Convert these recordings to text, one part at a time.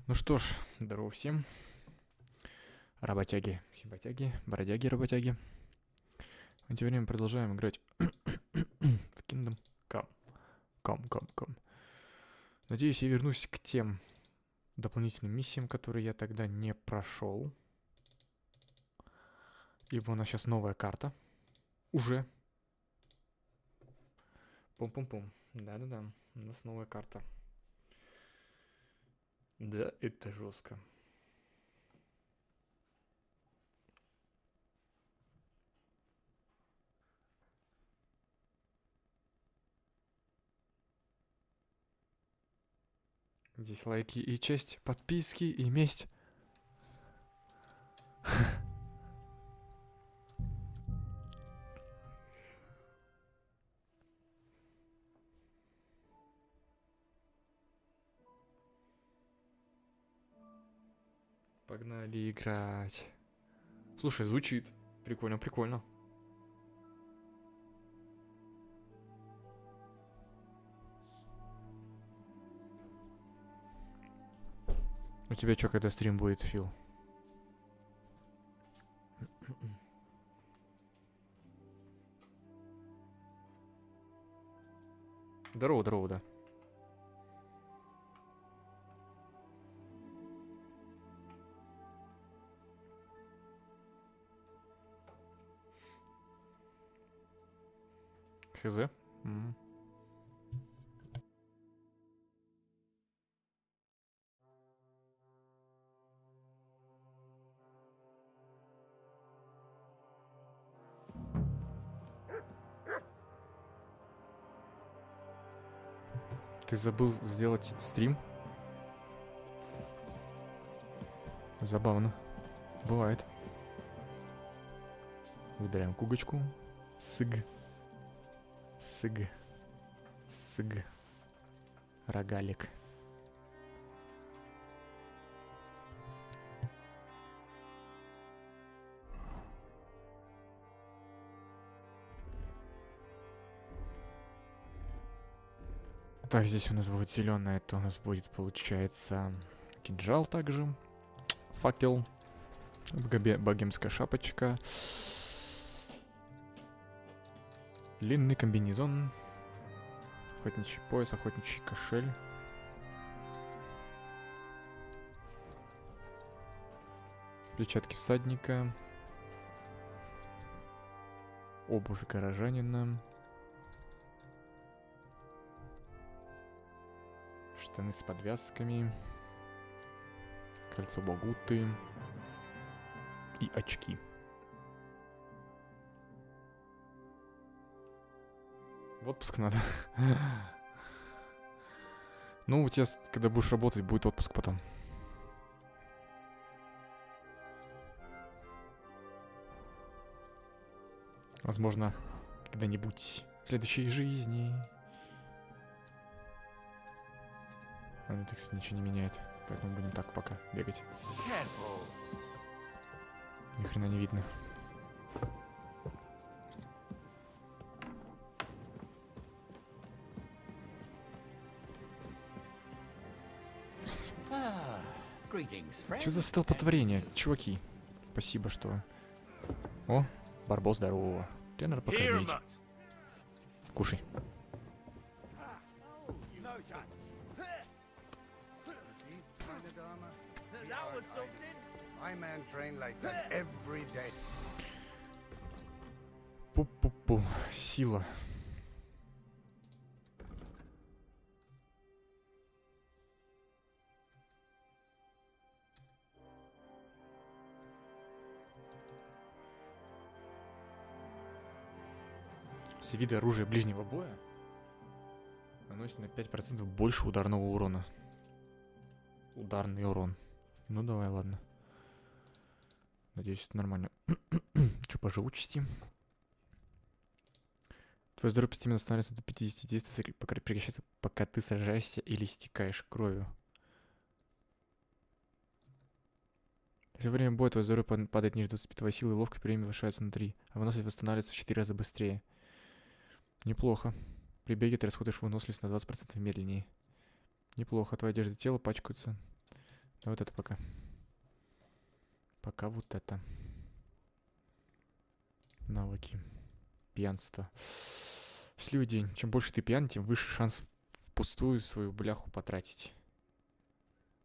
Ну что ж, здорово всем. Работяги, симпатяги, бродяги, работяги. Мы тем временем продолжаем играть в Kingdom Come. Надеюсь, я вернусь к тем дополнительным миссиям, которые я тогда не прошел. Ибо у нас сейчас новая карта. Уже. Пум-пум-пум. Да-да-да, у нас новая карта. Да, это жестко. Здесь лайки и честь, подписки и месть. Погнали играть. Слушай, звучит. Прикольно, прикольно. У тебя что, когда стрим будет, Фил? Здорово, здорово, да. Хз. Ты забыл сделать стрим? Забавно. Бывает. Выдаем кугочку. Сыг. Сыг. Сыг. Рогалик. Так, здесь у нас будет зеленое, это у нас будет, получается, кинжал также. Факел. Богемская шапочка. Длинный комбинезон. Охотничий пояс, охотничий кошель. Перчатки всадника. Обувь горожанина. Штаны с подвязками. Кольцо Богуты. И очки. В отпуск надо. Ну, у тебя, когда будешь работать, будет отпуск потом. Возможно, когда-нибудь в следующей жизни. Это, кстати, ничего не меняет. Поэтому будем так пока бегать. Ни хрена не видно. Что за столпотворение, чуваки? Спасибо, что... О, Барбос, здорово. Тебе надо покормить. Кушай. Пу-пу-пу. Сила. Все виды оружия ближнего боя наносят на 5% больше ударного урона. Ударный урон. Ну давай, ладно. Надеюсь, это нормально. Че по живучести? Твое здоровье постепенно останавливается до 50 действий, прекращается, пока ты сражаешься или истекаешь кровью. Во время боя твое здоровье падает ниже 25, твоя сила и ловкость время повышается на 3, а выносливость восстанавливается в 4 раза быстрее. Неплохо. При беге ты расходуешь выносливость на 20% медленнее. Неплохо. Твоя одежда и тело пачкаются. Да вот это пока. Пока вот это. Навыки. Пьянство. Счастливый день. Чем больше ты пьян, тем выше шанс впустую свою бляху потратить.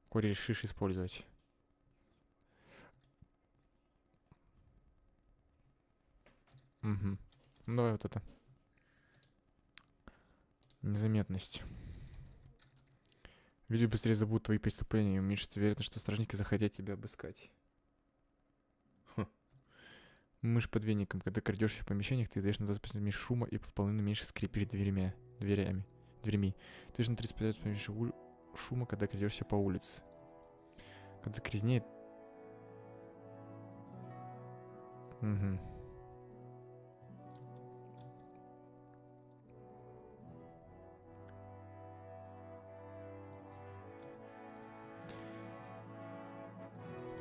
Коли решишь использовать. Угу. Ну, давай вот это. Незаметность. Люди быстрее забудут твои преступления и уменьшится вероятность, что стражники захотят тебя обыскать. Хм. Мышь под веником. Когда крадешься в помещениях, ты даешь на 20% меньше шума и в половину меньше скрипит дверьми. Дверьми. Ты даешь на 35% меньше шума, когда крадешься по улице. Когда грязнеет. Угу.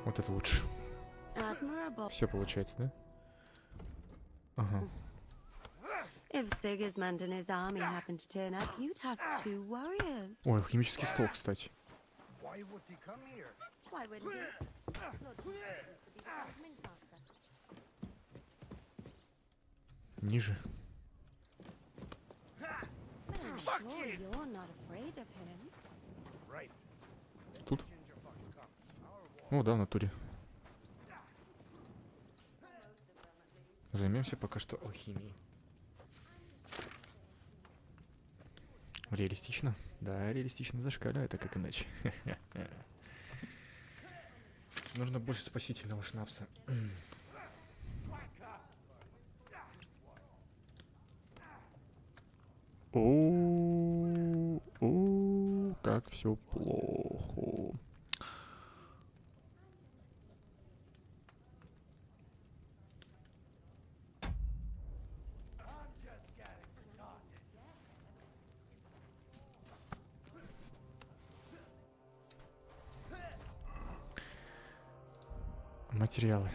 Вот это лучше. Все получается, да? Ага. Ой, алхимический стол, кстати. Ниже. Тут? О, да, в натуре. Займемся пока что алхимией. Реалистично? Да, реалистично зашкаливает, а как иначе? Нужно больше спасительного шнапса. О, как все плохо. Материалы.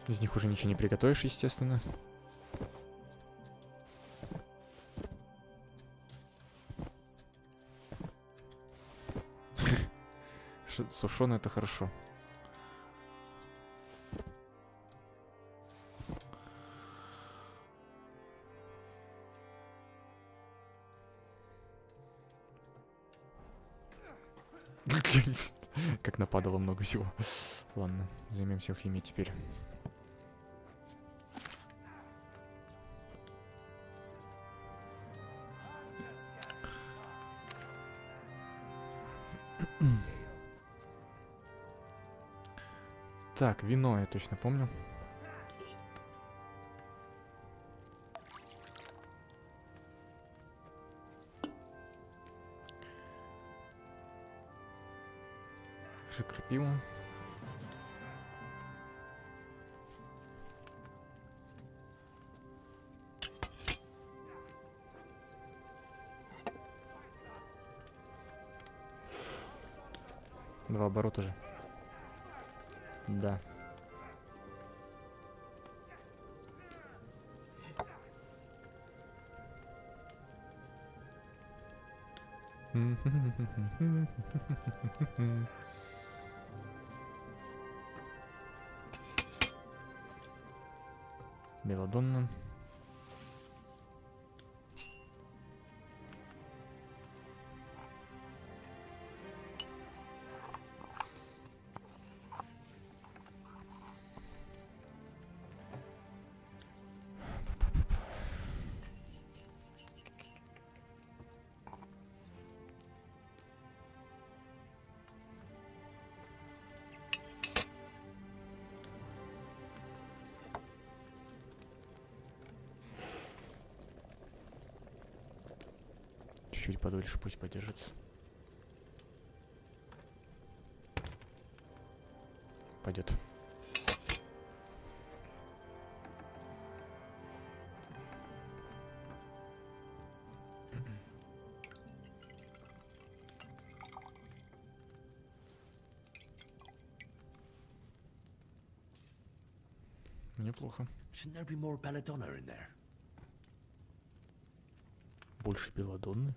Из них уже ничего не приготовишь, естественно. Сушеное — это хорошо. Как нападало много всего. Ладно, займемся алхимией теперь. Так, вино я точно помню. Крапиву. Два оборота же. Да. Белладонна. Чуть подольше пусть подержится. Пойдет. Неплохо. Shouldn't there be more belladonna in there? Больше белладонны.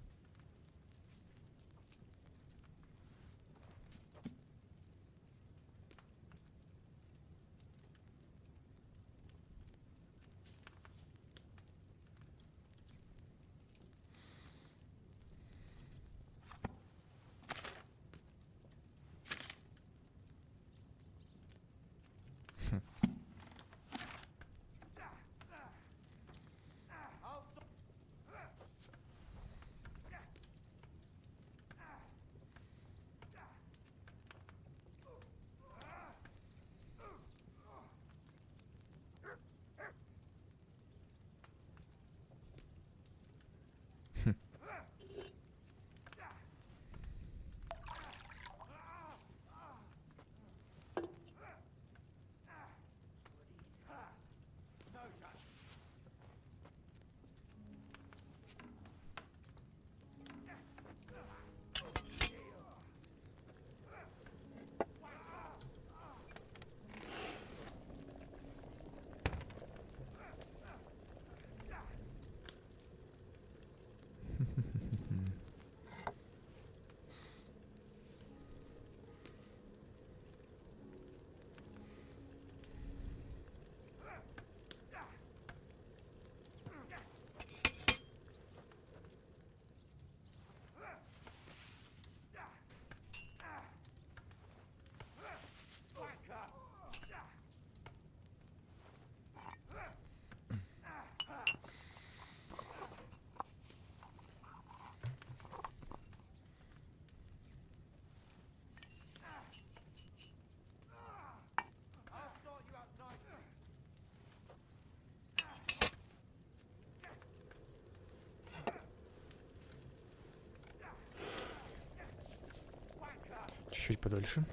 Чуть подольше.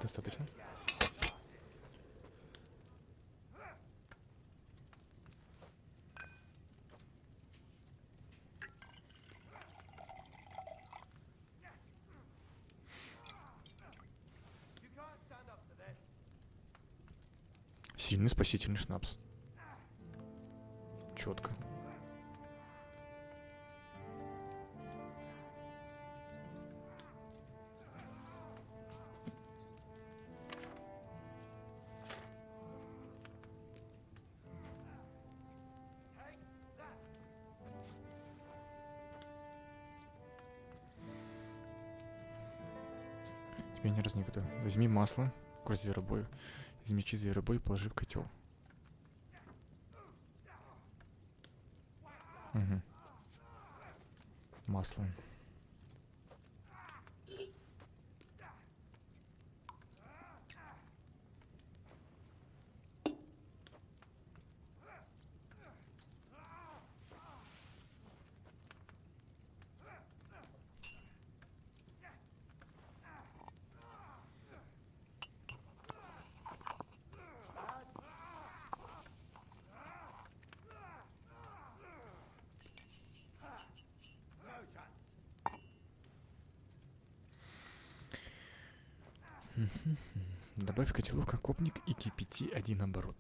Достаточно. Сильный спасительный шнапс. Четко. Тебе ни разу не готов. Возьми масло, кость зверобою. Из мечи зверобой положи в котел. Угу. Масло. Добавь в котелок окопник и кипяти 1 оборот.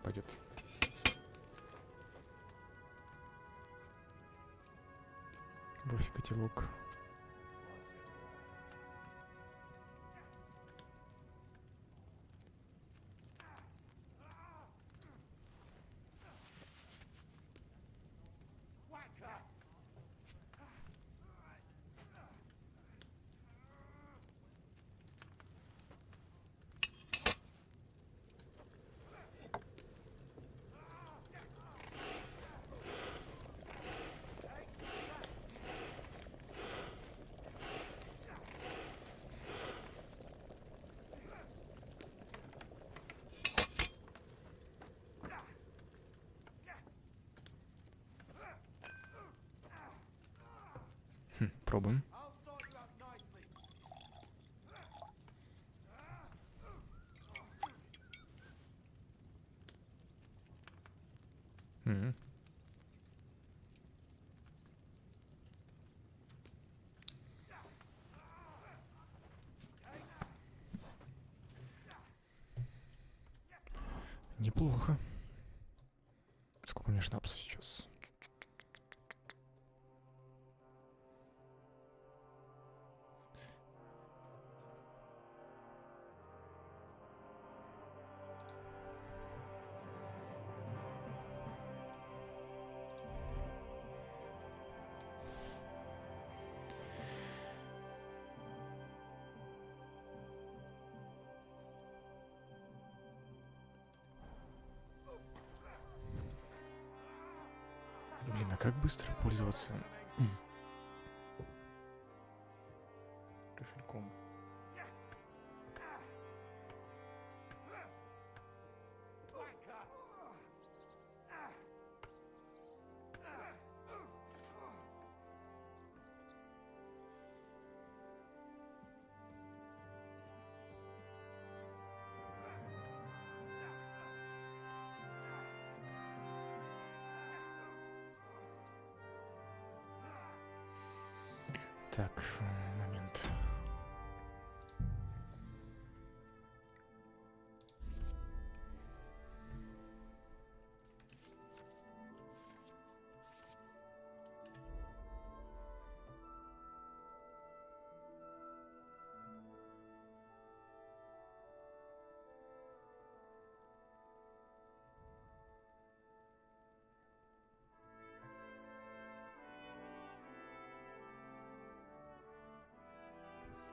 Пойдет. Брось в котелок. Попробуем. М. Неплохо. Сколько у меня шнапса сейчас? Блин, а как быстро пользоваться кошельком? Так, момент.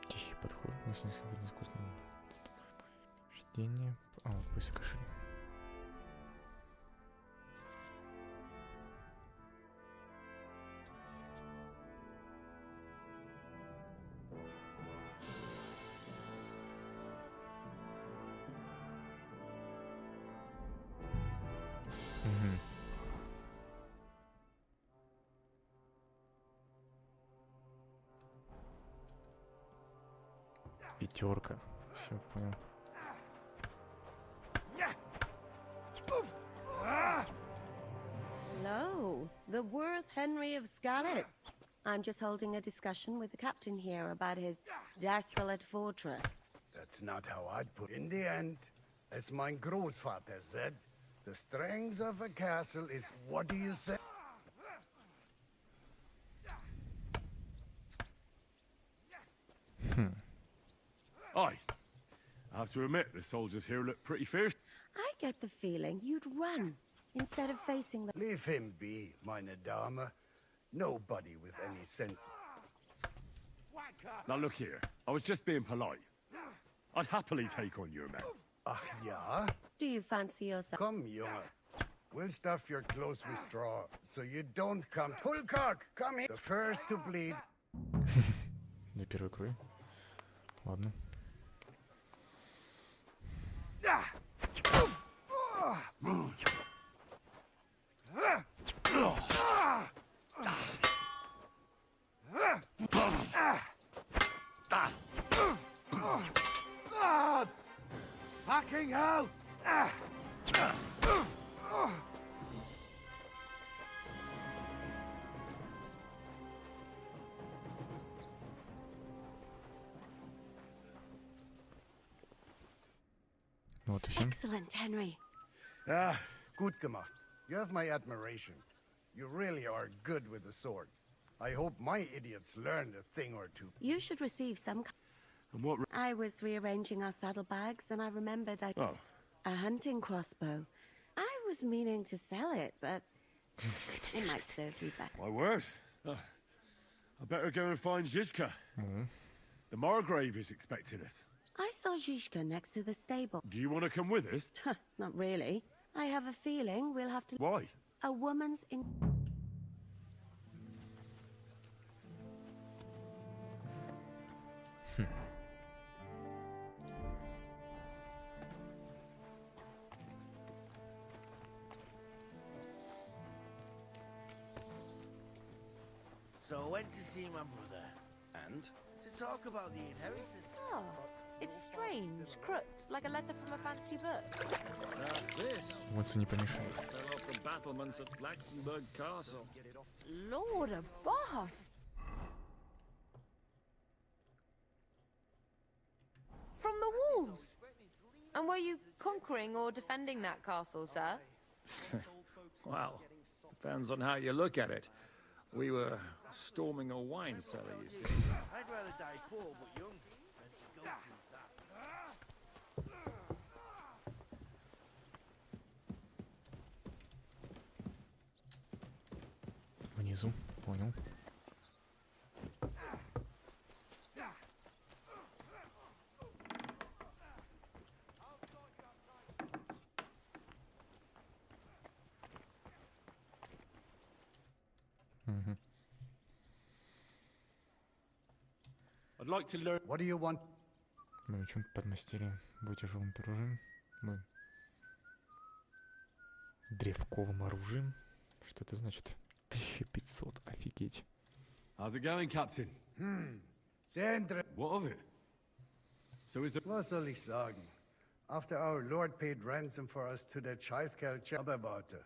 Тихий подход. Искусственное рождение. А, вот поиск кошель. Угу. Пятерка. Все, понял. Hello, the worth Henry of Skalitz. I'm just holding a discussion with the captain here about his desolate fortress. That's not how I'd put it. In the end, as my Großvater said, the strength of a castle is, what do you say? Aye. I have to admit, the soldiers here look pretty fierce. I get the feeling you'd run instead of facing them. Leave him be, meine Dame. Nobody with any sense. Now look here, I was just being polite. I'd happily take on your men. Ach ja? Do you fancy yourself? Come, Junge. We'll stuff your clothes with straw, so you don't come. Hulkok, come here. The first to bleed. Для первой крови. Ладно. Fucking hell! Ну вот и все. Excellent, Henry. Ah, gut gemacht. You have my admiration. You really are good with the sword. I hope my idiots learned a thing or two. You should receive some. And what... I was rearranging our saddlebags and I remembered Oh, a hunting crossbow. I was meaning to sell it, but it might serve you better. my word. I better go and find Zizka. The Margrave is expecting us. I saw Zhishka next to the stable. Do you want to come with us? Not really. I have a feeling we'll have to. Why? A woman's in. So I went to see my brother. land to talk about the inheritance. Oh, it's strange, crooked, like a letter from a fancy book. This Эмоции не помешают. fell off the battlements of Laxenburg Castle. Lord above! From the walls! And were you conquering or defending that castle, sir? Well, depends on how you look at it. We were storming a wine cellar, you see. I'd rather die poor but young than to go through that. Внизу, понял. Мгм. I'd like to learn. What do you want? Мы учим подмастерье. Будь тяжелым оружием. Мы древковым оружием. Что это значит? 1500. Офигеть. How's it going, Captain? Sehr interessant. What of it? So is it? Was soll ich sagen? After our Lord paid ransom for us to the Chaiskel Chababata,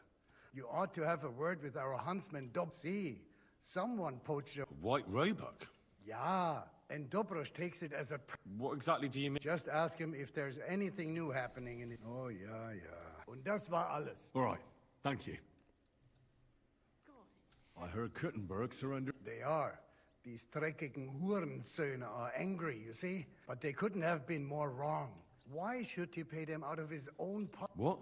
you ought to have a word with our huntsman Dob. See, someone poached a... White Roebuck? Yeah, and Dobrosh takes it as a... What exactly do you mean? Just ask him if there's anything new happening in it. Oh, ja, ja. Und das war alles. All right, thank you. I heard Kuttenberg surrendered. They are. These dreckigen Hurensöhne are angry, you see? But they couldn't have been more wrong. Why should he pay them out of his own pocket? What?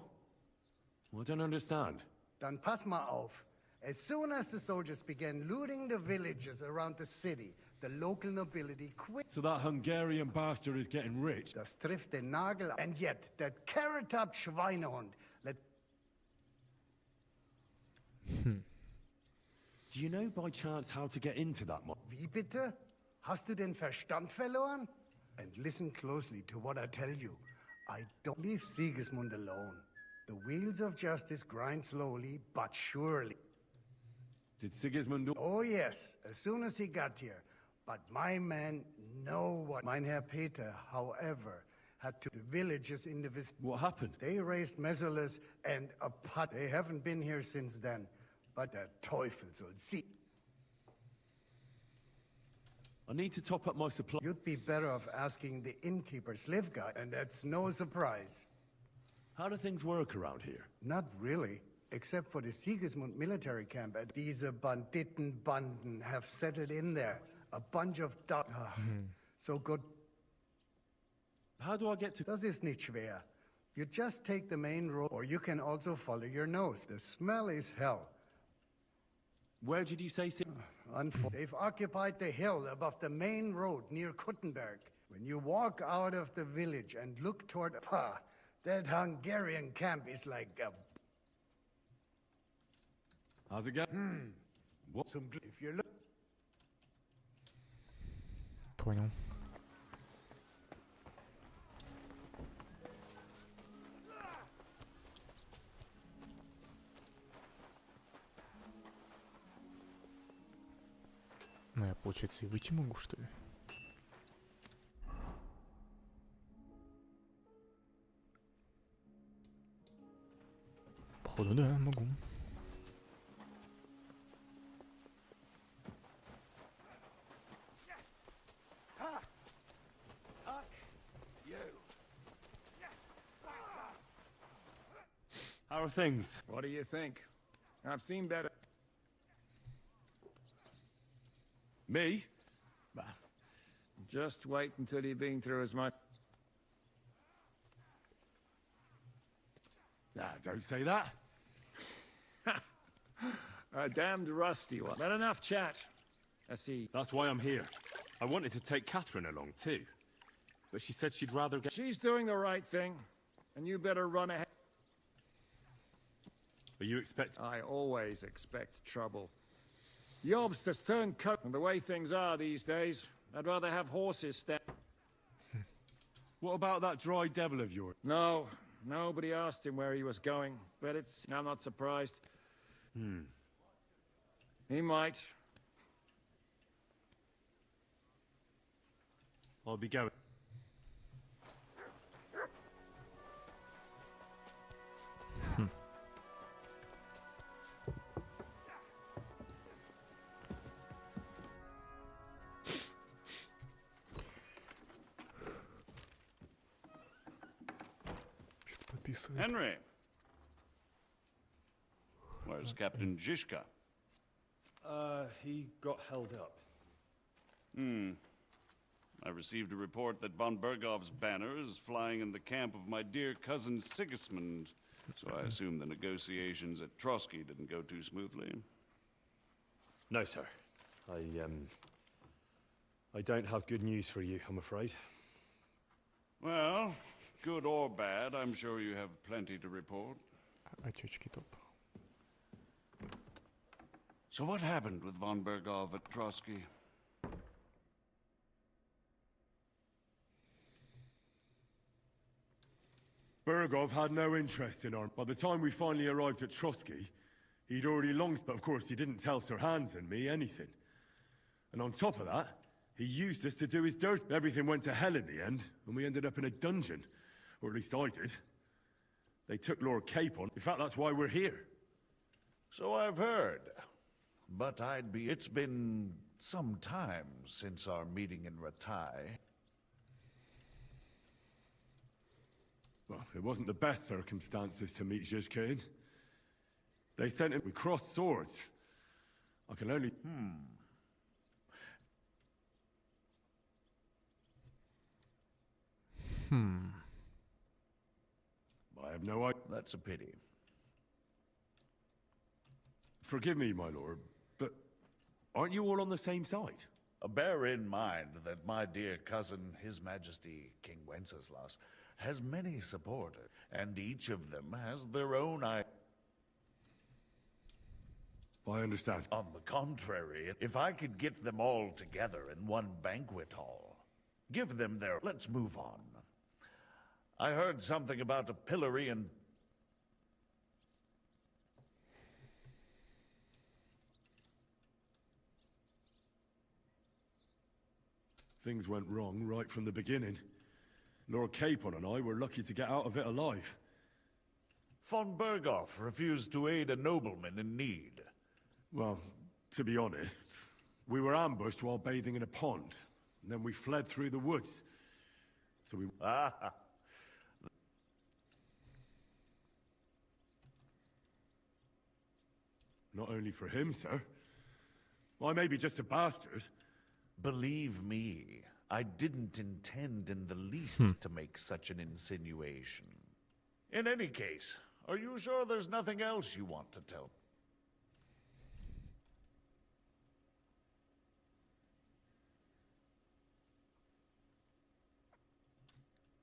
Well, I don't understand. Dann pass mal auf. As soon as the soldiers began looting the villages around the city, the local nobility quit. So that Hungarian bastard is getting rich? Das trifft den Nagel. And yet, that carrot-up Schweinehund let... Do you know by chance how to get into that mob? Wie bitte? Hast du den Verstand verloren? And listen closely to what I tell you. I don't leave Sigismund alone. The wheels of justice grind slowly but surely. Did Sigismund do? Oh yes, as soon as he got here. But my man, no one. Mein Herr Peter, however, had to the villages in the vicinity. What happened? They raised Messerles and a pot. They haven't been here since then. But der Teufel soll sie. I need to top up my supply. You'd be better off asking the innkeeper Slivka, and that's no surprise. How do things work around here? Not really, except for the Sigismund military camp. And these Banditenbanden have settled in there. A bunch of So good. How do I get to? Das ist nicht schwer. You just take the main road, or you can also follow your nose. The smell is hell. Where did you say? They've occupied the hill above the main road near Kuttenberg. When you walk out of the village and look toward that Hungarian camp is like a... How's it going? What? If you're Понял. Ну, я, получается, и выйти могу, что ли? Походу, да, могу. How are things? What do you think? I've seen better. Me? Just wait until you've been through as much. Nah, don't say that. A damned rusty one. But enough chat. I see. That's why I'm here. I wanted to take Catherine along too, but she said she'd rather get. She's doing the right thing, and you better run ahead. Are you expecting? I always expect trouble. Yobs has turned coat, and the way things are these days, I'd rather have horses step. What about that dry devil of yours? No, nobody asked him where he was going, but I'm not surprised. He might. I'll be going. Что-то подписывает. Henry. Where's Captain Zizka? He got held up. I received a report that von Bergov's banner is flying in the camp of my dear cousin Sigismund, so I assume the negotiations at Trotsky didn't go too smoothly. No, sir. I don't have good news for you, I'm afraid. Well, good or bad, I'm sure you have plenty to report. Очечки топ. So what happened with von Bergov at Trotsky? Bergov had no interest in our... By the time we finally arrived at Trotsky, he'd already long... But of course, he didn't tell Sir Hans and me anything. And on top of that, he used us to do his dirt. Everything went to hell in the end, and we ended up in a dungeon. Or at least I did. They took Lord Capon. In fact, that's why we're here. So I've heard. But it's been some time since our meeting in Ratai. Well, it wasn't the best circumstances to meet Zizka in. They sent him with crossed swords. I can only... I have no idea. That's a pity. Forgive me, my lord, but aren't you all on the same side? Bear in mind that my dear cousin, His Majesty King Wenceslas, has many supporters, and each of them has their own I understand. On the contrary, if I could get them all together in one banquet hall, give them their... Let's move on. I heard something about a pillory and... Things went wrong right from the beginning. Lord Capon and I were lucky to get out of it alive. Von Berghoff refused to aid a nobleman in need. Well, to be honest, we were ambushed while bathing in a pond. And then we fled through the woods. So we... Ah! Not only for him, sir. I may be just a bastard. Believe me, I didn't intend in the least to make such an insinuation. In any case, are you sure there's nothing else you want to tell?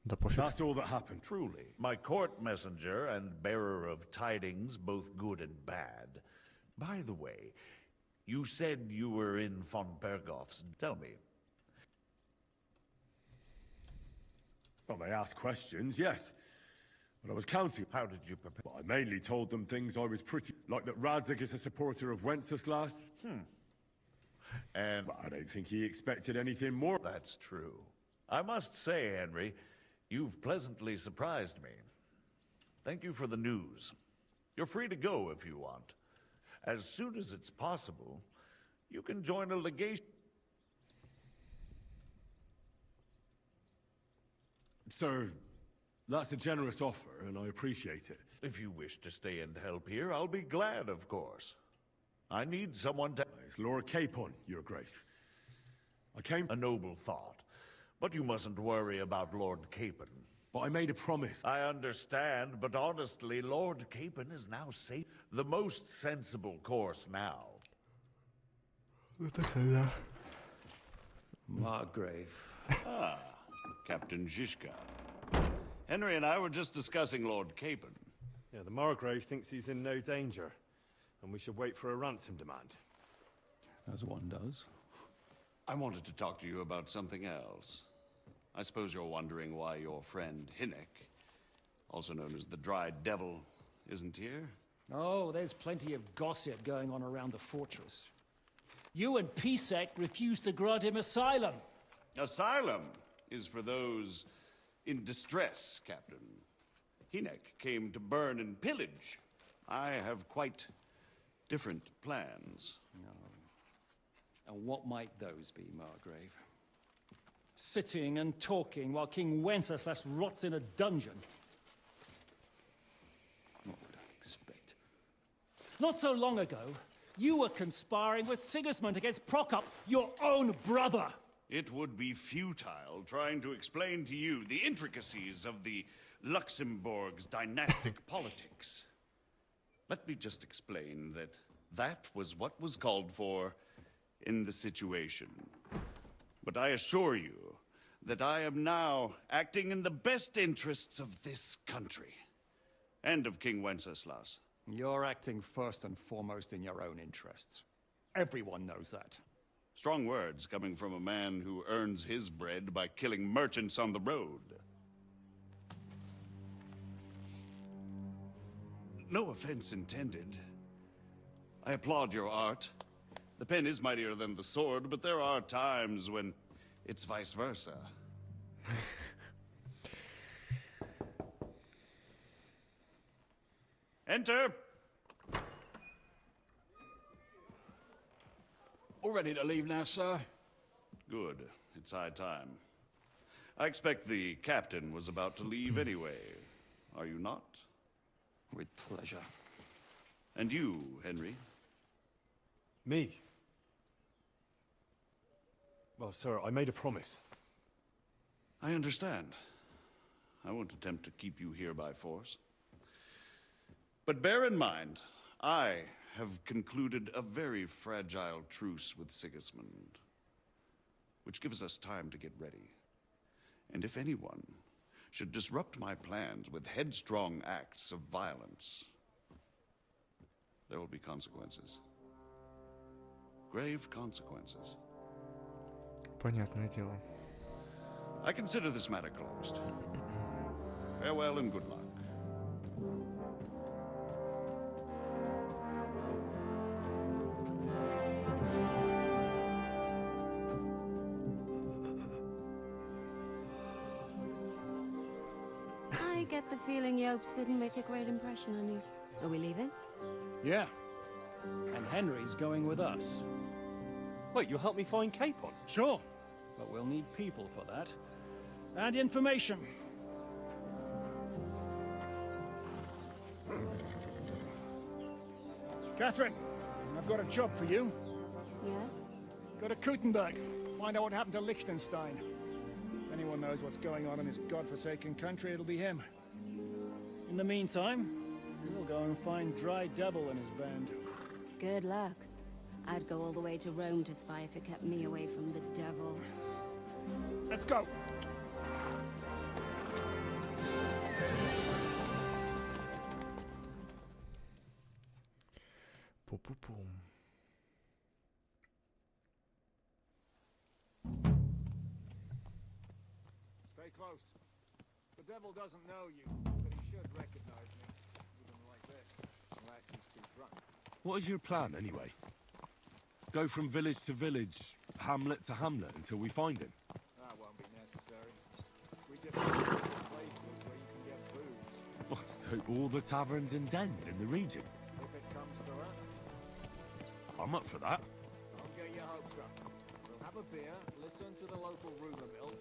Да пофиг. That's all that happened. Truly, my court messenger and bearer of tidings, both good and bad. By the way, you said you were in von Berghoff's. Tell me. Well, they asked questions, yes. But I was counting. How did you prepare? Well, I mainly told them things I was pretty... Like that Radzig is a supporter of Wenceslas. And... But I don't think he expected anything more. That's true. I must say, Henry, you've pleasantly surprised me. Thank you for the news. You're free to go if you want. As soon as it's possible, you can join a legation. Sir, that's a generous offer, and I appreciate it. If you wish to stay and help here, I'll be glad, of course. I need someone to... It's Lord Capon, Your Grace. I came... A noble thought. But you mustn't worry about Lord Capon. But I made a promise. I understand, but honestly, Lord Capon is now safe. The most sensible course now. Margrave. Ah, Captain Zizka. Henry and I were just discussing Lord Capon. Yeah, the Margrave thinks he's in no danger, and we should wait for a ransom demand. As one does. I wanted to talk to you about something else. I suppose you're wondering why your friend Hinnek, also known as the Dried Devil, isn't here? Oh, there's plenty of gossip going on around the fortress. You and Pisek refused to grant him asylum. Asylum? is for those in distress, Captain. Hinek came to burn and pillage. I have quite different plans. And what might those be, Margrave? Sitting and talking while King Wenceslas rots in a dungeon. What would I expect? Not so long ago, you were conspiring with Sigismund against Prokop, your own brother. It would be futile trying to explain to you the intricacies of the Luxembourg's dynastic politics. Let me just explain that that was what was called for in the situation. But I assure you that I am now acting in the best interests of this country and of King Wenceslas. You're acting first and foremost in your own interests. Everyone knows that. Strong words coming from a man who earns his bread by killing merchants on the road. No offense intended. I applaud your art. The pen is mightier than the sword, but there are times when it's vice versa. Enter! All ready to leave now, sir? Good. It's high time. I expect the captain was about to leave anyway. Are you not? With pleasure. And you, Henry? Me? Well, sir, I made a promise. I understand. I won't attempt to keep you here by force. But bear in mind, I have concluded a very fragile truce with Sigismund, which gives us time to get ready. And if anyone should disrupt my plans with headstrong acts of violence, there will be consequences. Grave consequences. Понятное дело. I consider this matter closed. Farewell and good luck. I get the feeling Yopes didn't make a great impression on you. Are we leaving? Yeah. And Henry's going with us. Wait, you'll help me find Capon? Sure. But we'll need people for that. And information. Catherine, I've got a job for you. Yes? Go to Kuttenberg. Find out what happened to Liechtenstein. If anyone knows what's going on in his godforsaken country, it'll be him. In the meantime, we'll go and find Dry Devil and his band. Good luck. I'd go all the way to Rome to spy if it kept me away from the devil. Let's go! Пу-пу-пум. Stay close. The devil doesn't know you, but he should recognize me, even like this, unless he's too drunk. What is your plan, anyway? Go from village to village, hamlet to hamlet, until we find him? That won't be necessary. We just look for places where you can get booze, Oh, so all the taverns and dens in the region? if it comes to that. I'm up for that. Don't get your hopes up. We'll have a beer, listen to the local rumor mill.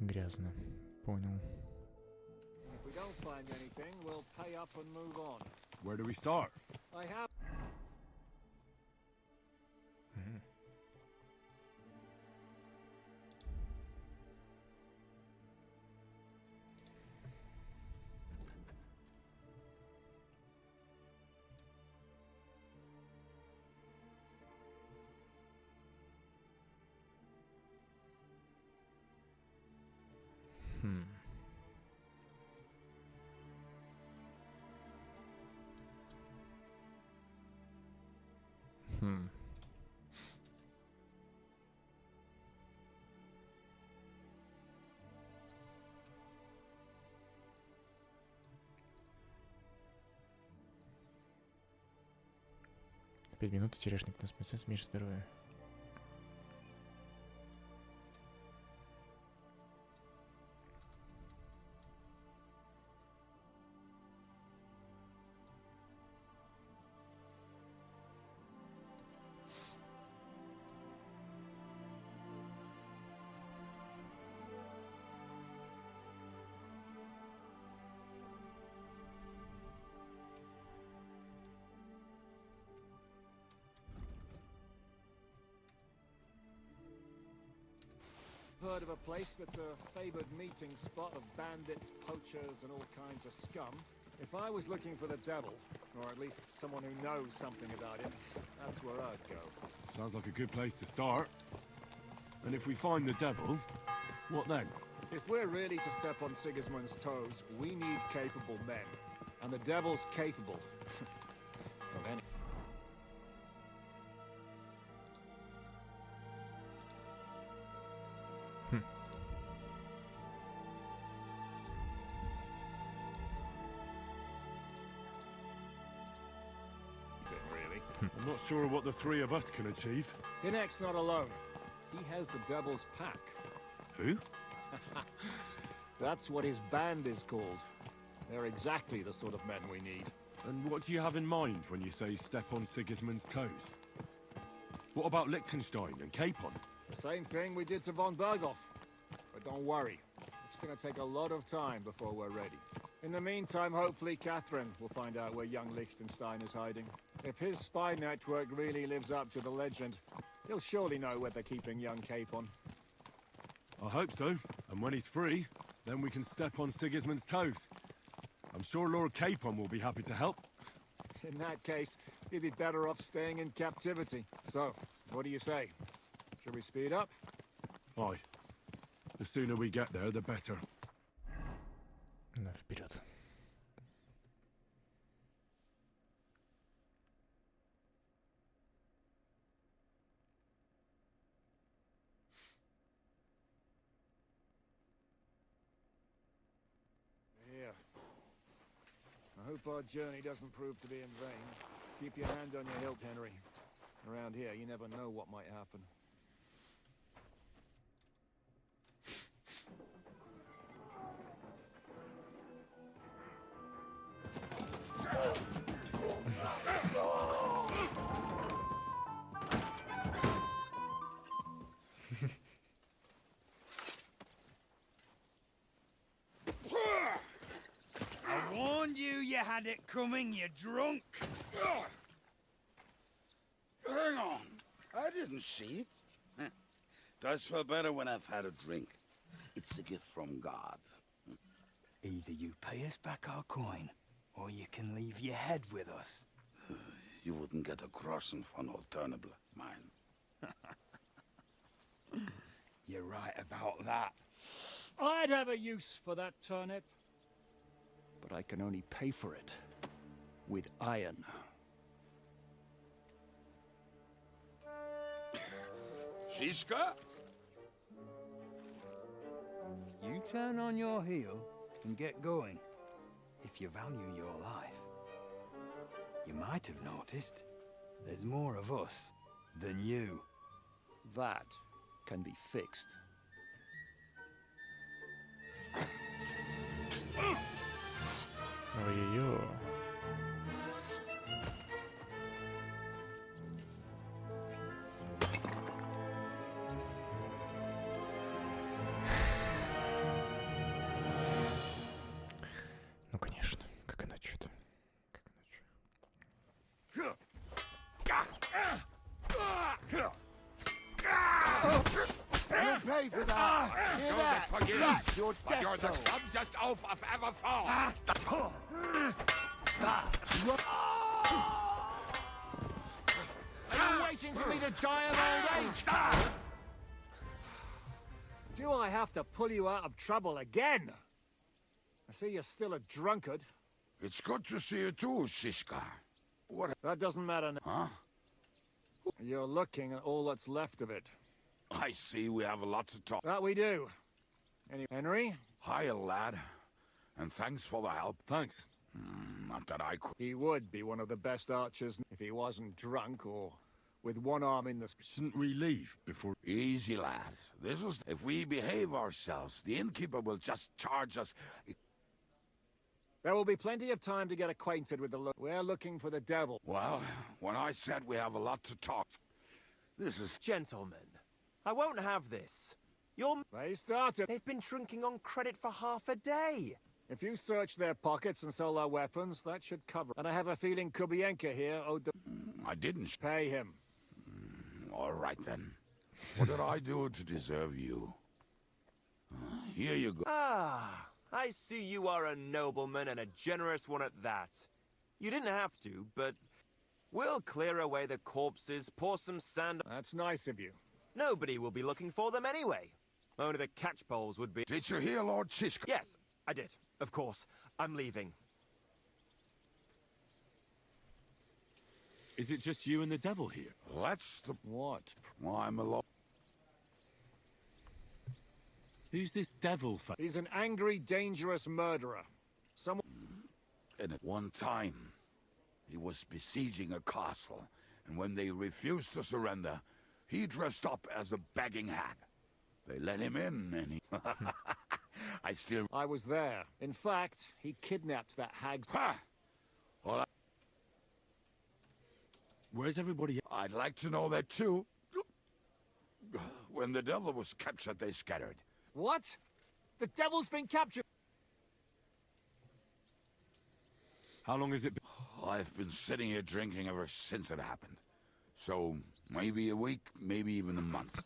Грязно. Понял. If we don't find anything, we'll pay up and move on. Where do we start? I have... 5 минут, и черешник на смысле, меч здоровья. Heard of a place that's a favored meeting spot of bandits, poachers, and all kinds of scum. If I was looking for the devil, or at least someone who knows something about him, that's where I'd go. Sounds like a good place to start. And if we find the devil, what then? If we're really to step on Sigismund's toes, we need capable men. And the devil's capable of any. Really. I'm not sure what the three of us can achieve. Hinek's not alone. He has the devil's pack. Who? That's what his band is called. They're exactly the sort of men we need. And what do you have in mind when you say step on Sigismund's toes? What about Liechtenstein and Capon? The same thing we did to von Berghoff. But don't worry, it's gonna take a lot of time before we're ready. In the meantime, hopefully Catherine will find out where young Liechtenstein is hiding. If his spy network really lives up to the legend, he'll surely know where they're keeping young Capon. I hope so. And when he's free, then we can step on Sigismund's toes. I'm sure Lord Capon will be happy to help. In that case, he'd be better off staying in captivity. So, what do you say? Should we speed up? Aye. The sooner we get there, the better. Да, вперед. Here. I hope our journey doesn't prove to be in vain. Keep your hand on your hilt, Henry. Around here, you never know what might happen. I warned you, you had it coming, you drunk. Hang on. I didn't see it. Does feel better when I've had a drink. It's a gift from God. Either you pay us back our coin, or you can leave your head with us. You wouldn't get a crossing for an alternative, mine. You're right about that. I'd have a use for that turnip. But I can only pay for it with iron. Shiska? You turn on your heel and get going. If you value your life. You might have noticed there's more of us than you. That can be fixed. Ой-ой-ой. Ну, конечно. Как иначе-то? Как иначе? You'll pay for that. Hear that? That's your death You're the clumsiest oaf I've ever fought. Are you waiting for me to die of old age, Carl? Do I have to pull you out of trouble again? I see you're still a drunkard. It's good to see you too, Shishka. What? That doesn't matter now. Huh? You're looking at all that's left of it. I see we have a lot to talk. That we do. Henry? Hiya, lad. And thanks for the help. Thanks. Not that I could. He would be one of the best archers if he wasn't drunk or with one arm in the... Shouldn't we leave before... Easy, lad. This was... If we behave ourselves, the innkeeper will just charge us... There will be plenty of time to get acquainted with the... We're looking for the devil. Well, when I said we have a lot to talk... This is... Gentlemen, I won't have this. They started. They've been drinking on credit for half a day. If you search their pockets and sell their weapons, that should cover. And I have a feeling Kubienka here owed the... I didn't... Pay him. All right, then. What did I do to deserve you? Here you go. Ah, I see you are a nobleman and a generous one at that. You didn't have to, but we'll clear away the corpses, pour some sand... That's nice of you. Nobody will be looking for them anyway. Only the catchpoles would be... Did you hear Lord Shishka? Yes, I did. Of course. I'm leaving. Is it just you and the devil here? That's the... What? Well, I'm alone. Who's this devil? He's an angry, dangerous murderer. Someone... And at one time, he was besieging a castle, and when they refused to surrender, he dressed up as a begging hag. They let him in, and he... I was there. In fact, he kidnapped that hag. Ha! Well, Where's everybody? I'd like to know that too. When the devil was captured, they scattered. What? The devil's been captured? How long has it been? I've been sitting here drinking ever since it happened. So, maybe a week, maybe even a month.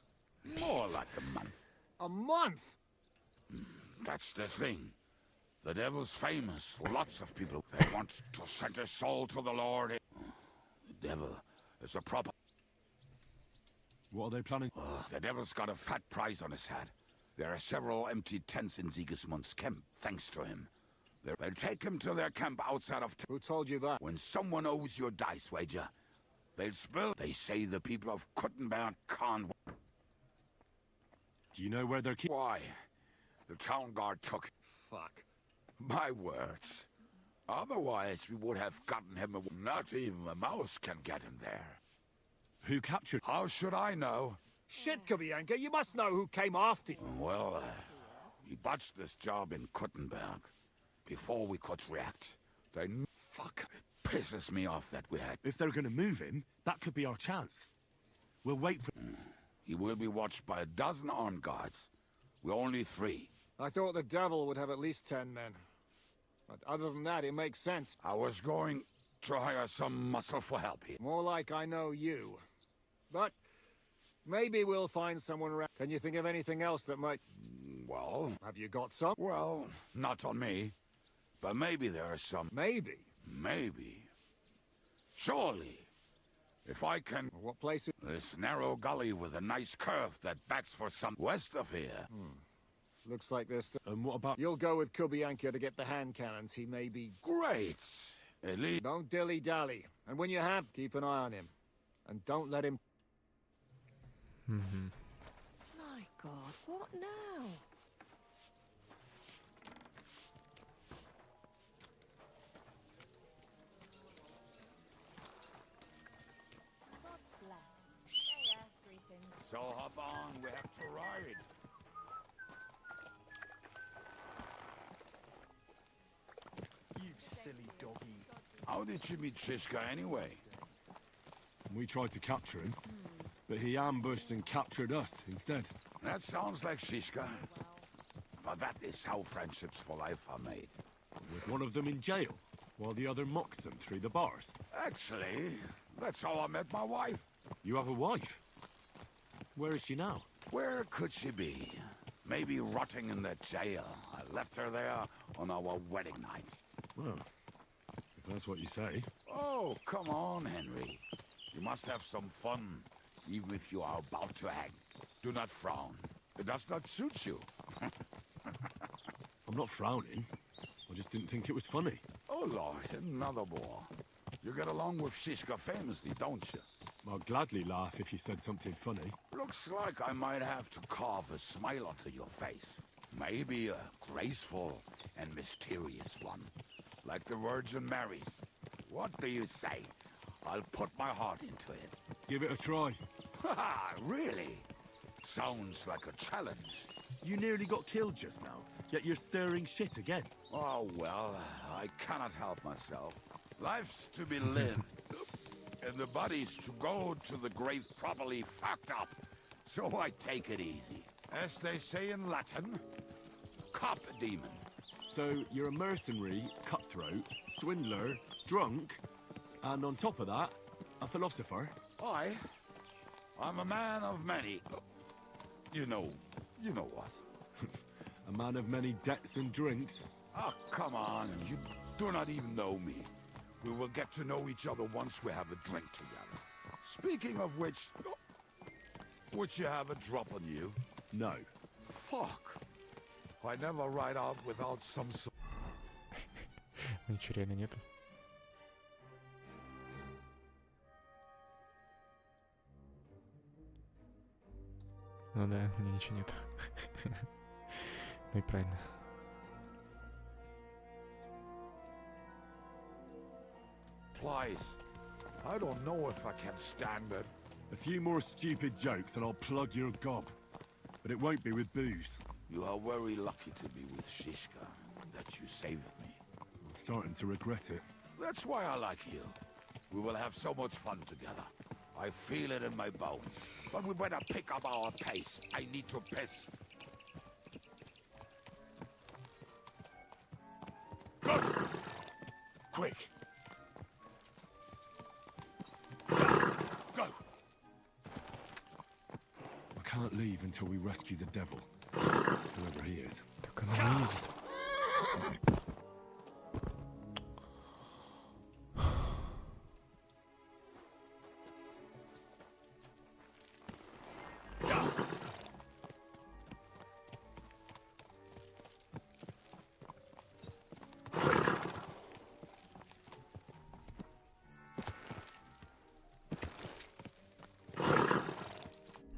More like a month. A month? That's the thing. The devil's famous. Lots of people, they want to send a soul to the Lord. The devil is a proper... What are they planning? The devil's got a fat prize on his head. There are several empty tents in Sigismund's camp, thanks to him. They'll take him to their camp outside of... Who told you that? When someone owes you a dice wager, they'll spill... They say the people of Kuttenberg can't... Do you know where they're keeping? Why? The town guard took... Fuck. My words. Otherwise, we would have gotten him... Not even a mouse can get him there. Who captured? How should I know? Shit, Kubienka, you must know who came after you. Well, he botched this job in Kuttenberg. Before we could react. They... Fuck. It pisses me off that we had... If they're gonna move him, that could be our chance. We'll wait for... He will be watched by a dozen armed guards. We're only 3. I thought the devil would have at least 10 men. But other than that, it makes sense. I was going to hire some muscle for help here. More like I know you. But maybe we'll find someone around. Can you think of anything else that might... Well... Have you got some? Well, not on me. But maybe there are some... Maybe? Maybe. Surely. If I can... What place is... This narrow gully with a nice curve that backs for some west of here. Looks like this. And what about... You'll go with Kubienka to get the hand cannons. He may be... Great. At least... Don't dilly-dally. And when you have, keep an eye on him. And don't let him... My God, what now? So hop on, we have to ride. You silly doggy. How did you meet Shishka anyway? We tried to capture him, but he ambushed and captured us instead. That sounds like Shishka. But that is how friendships for life are made. With one of them in jail, while the other mocks them through the bars. Actually, that's how I met my wife. You have a wife? Where is she now? Where could she be? Maybe rotting in that jail. I left her there on our wedding night. Well, if that's what you say. Oh, come on, Henry. You must have some fun, even if you are about to hang. Do not frown. It does not suit you. I'm not frowning. I just didn't think it was funny. Oh, Lord, another bore. You get along with Shishka famously, don't you? I'd gladly laugh if you said something funny. Looks like I might have to carve a smile onto your face. Maybe a graceful and mysterious one. Like the Virgin Mary's. What do you say? I'll put my heart into it. Give it a try. Ha! Really? Sounds like a challenge. You nearly got killed just now, yet you're stirring shit again. Oh, well, I cannot help myself. Life's to be lived, and the body's to go to the grave properly fucked up. So I take it easy. As they say in Latin, cop a demon. So you're a mercenary, cutthroat, swindler, drunk, and on top of that, a philosopher? I'm a man of many... You know what? A man of many debts and drinks? Oh, come on, you do not even know me. We will get to know each other once we have a drink together. Speaking of which, would you have a drop on you? No. Fuck. I never ride out without some sort... Ничего реально нету. Ну да, у меня ничего нету. Ну и правильно. Please. I don't know if I can stand it. A few more stupid jokes and I'll plug your gob. But it won't be with booze. You are very lucky to be with Shishka, that you saved me. I'm starting to regret it. That's why I like you. We will have so much fun together. I feel it in my bones. But we better pick up our pace. I need to piss. Go! Quick! Go! I can't leave until we rescue the devil. Whoever he is. Так она не едет.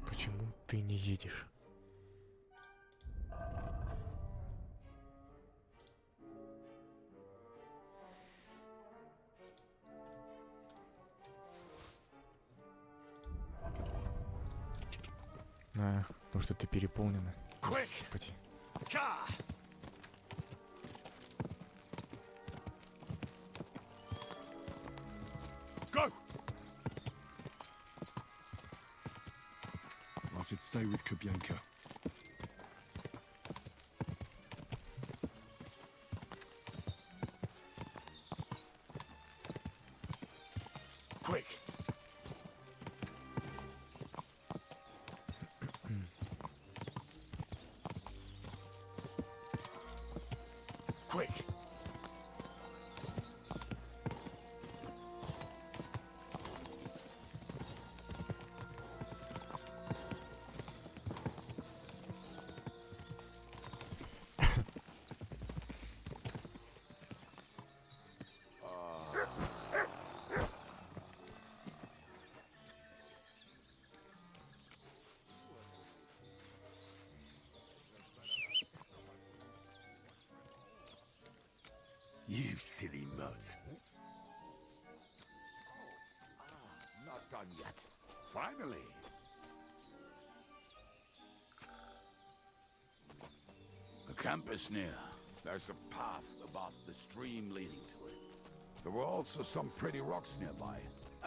Почему ты не едешь? Потому что ты переполнена. Господи. Go! I should stay with Kubyanka. Quick! Quick! You silly mutt. Not done yet. Finally. The camp is near. There's a path above the stream leading to it. There were also some pretty rocks nearby.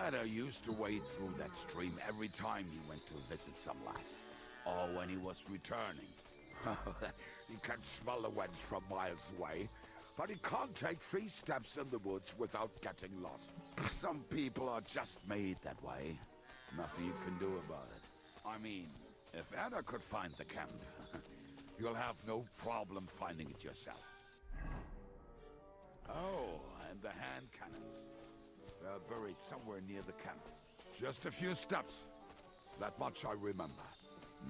Ada used to wade through that stream every time he went to visit some lass. Or when he was returning. He can smell the wench from miles away. But he can't take 3 steps in the woods without getting lost. Some people are just made that way. Nothing you can do about it. I mean, if Anna could find the camp, you'll have no problem finding it yourself. Oh, and the hand cannons. They're buried somewhere near the camp. Just a few steps. That much I remember.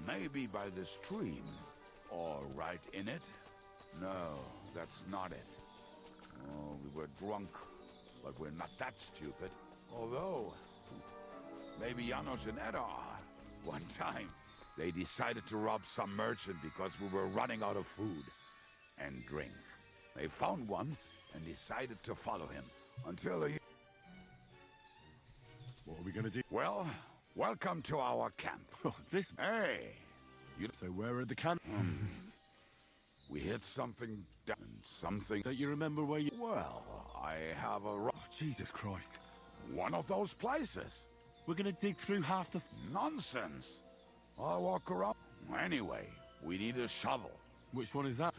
Maybe by the stream. Or right in it. No, that's not it. Oh, we were drunk, but we're not that stupid. Although, maybe Janos and Edda are. One time, they decided to rob some merchant because we were running out of food and drink. They found one and decided to follow him until he... What are we gonna do? Well, welcome to our camp. This... Hey! So where are the can... We hit something down. Something... Don't you remember where you... Well, I have a... Oh, Jesus Christ. One of those places. We're gonna dig through half the... Nonsense. I'll walk around. Anyway, we need a shovel. Which one is that?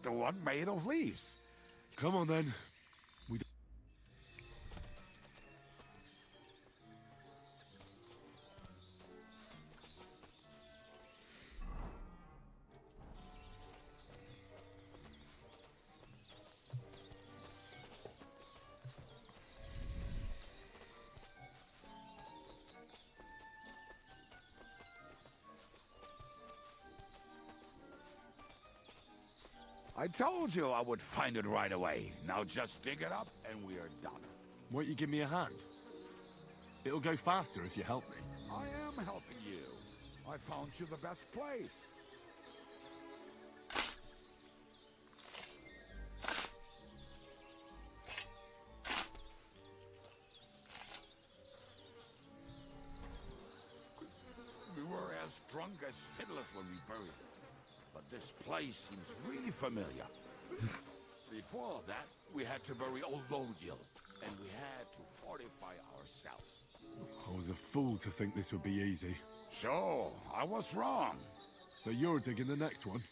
The one made of leaves. Come on then. I told you I would find it right away. Now just dig it up and we are done. Won't you give me a hand? It'll go faster if you help me. I am helping you. I found you the best place. We were as drunk as fiddlers when we buried it. But this place seems really familiar. Before that, we had to bury old Lodiel, and we had to fortify ourselves. I was a fool to think this would be easy. So, I was wrong. So you're digging the next one?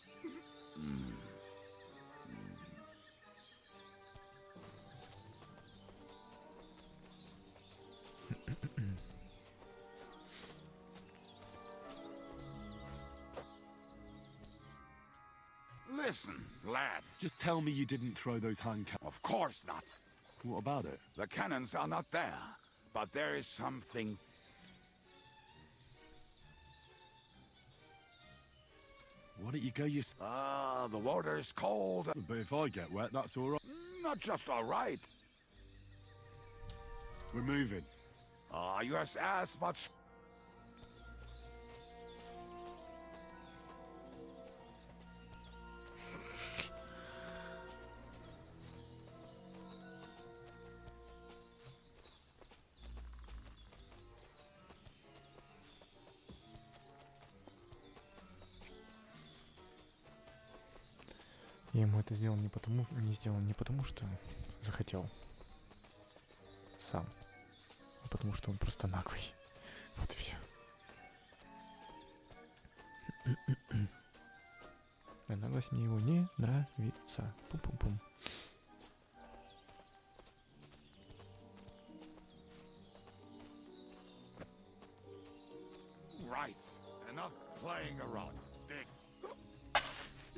Listen, lad. Just tell me you didn't throw those hand cannons. Of course not. What about it? The cannons are not there, but there is something... Why don't you go the water is cold. But if I get wet, that's all right. Not just all right. We're moving. You as much... Я ему это сделал не потому, что захотел сам, а потому что он просто наглый. Вот и все. А наглость мне его не нравится. Пум-пум-пум. Right. Enough playing around. Dig.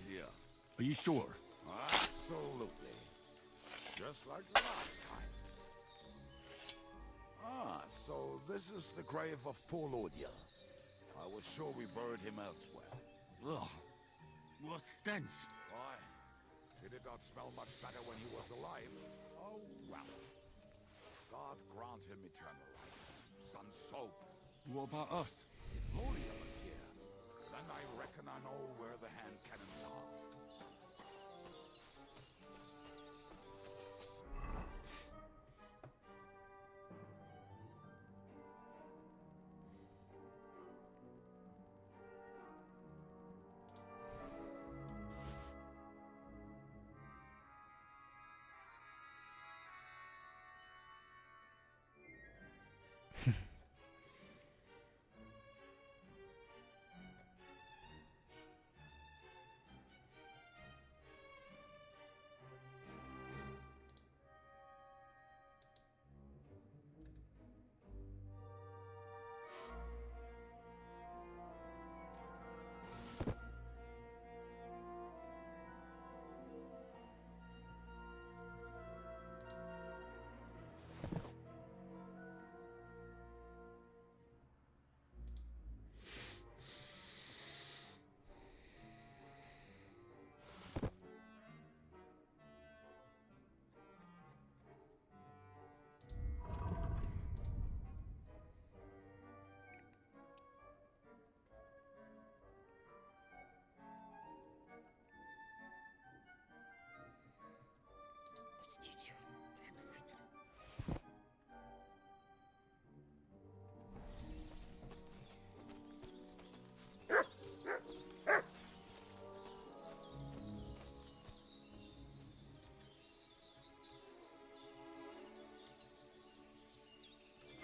Here. Are you sure? Absolutely. Just like last time. So this is the grave of poor Lodiel. I was sure we buried him elsewhere. Ugh. What stench. Why? He did not smell much better when he was alive. Oh, well. God grant him eternal life. Some soap. What about us? If Lodiel is here, then I reckon I know where the hand cannons are.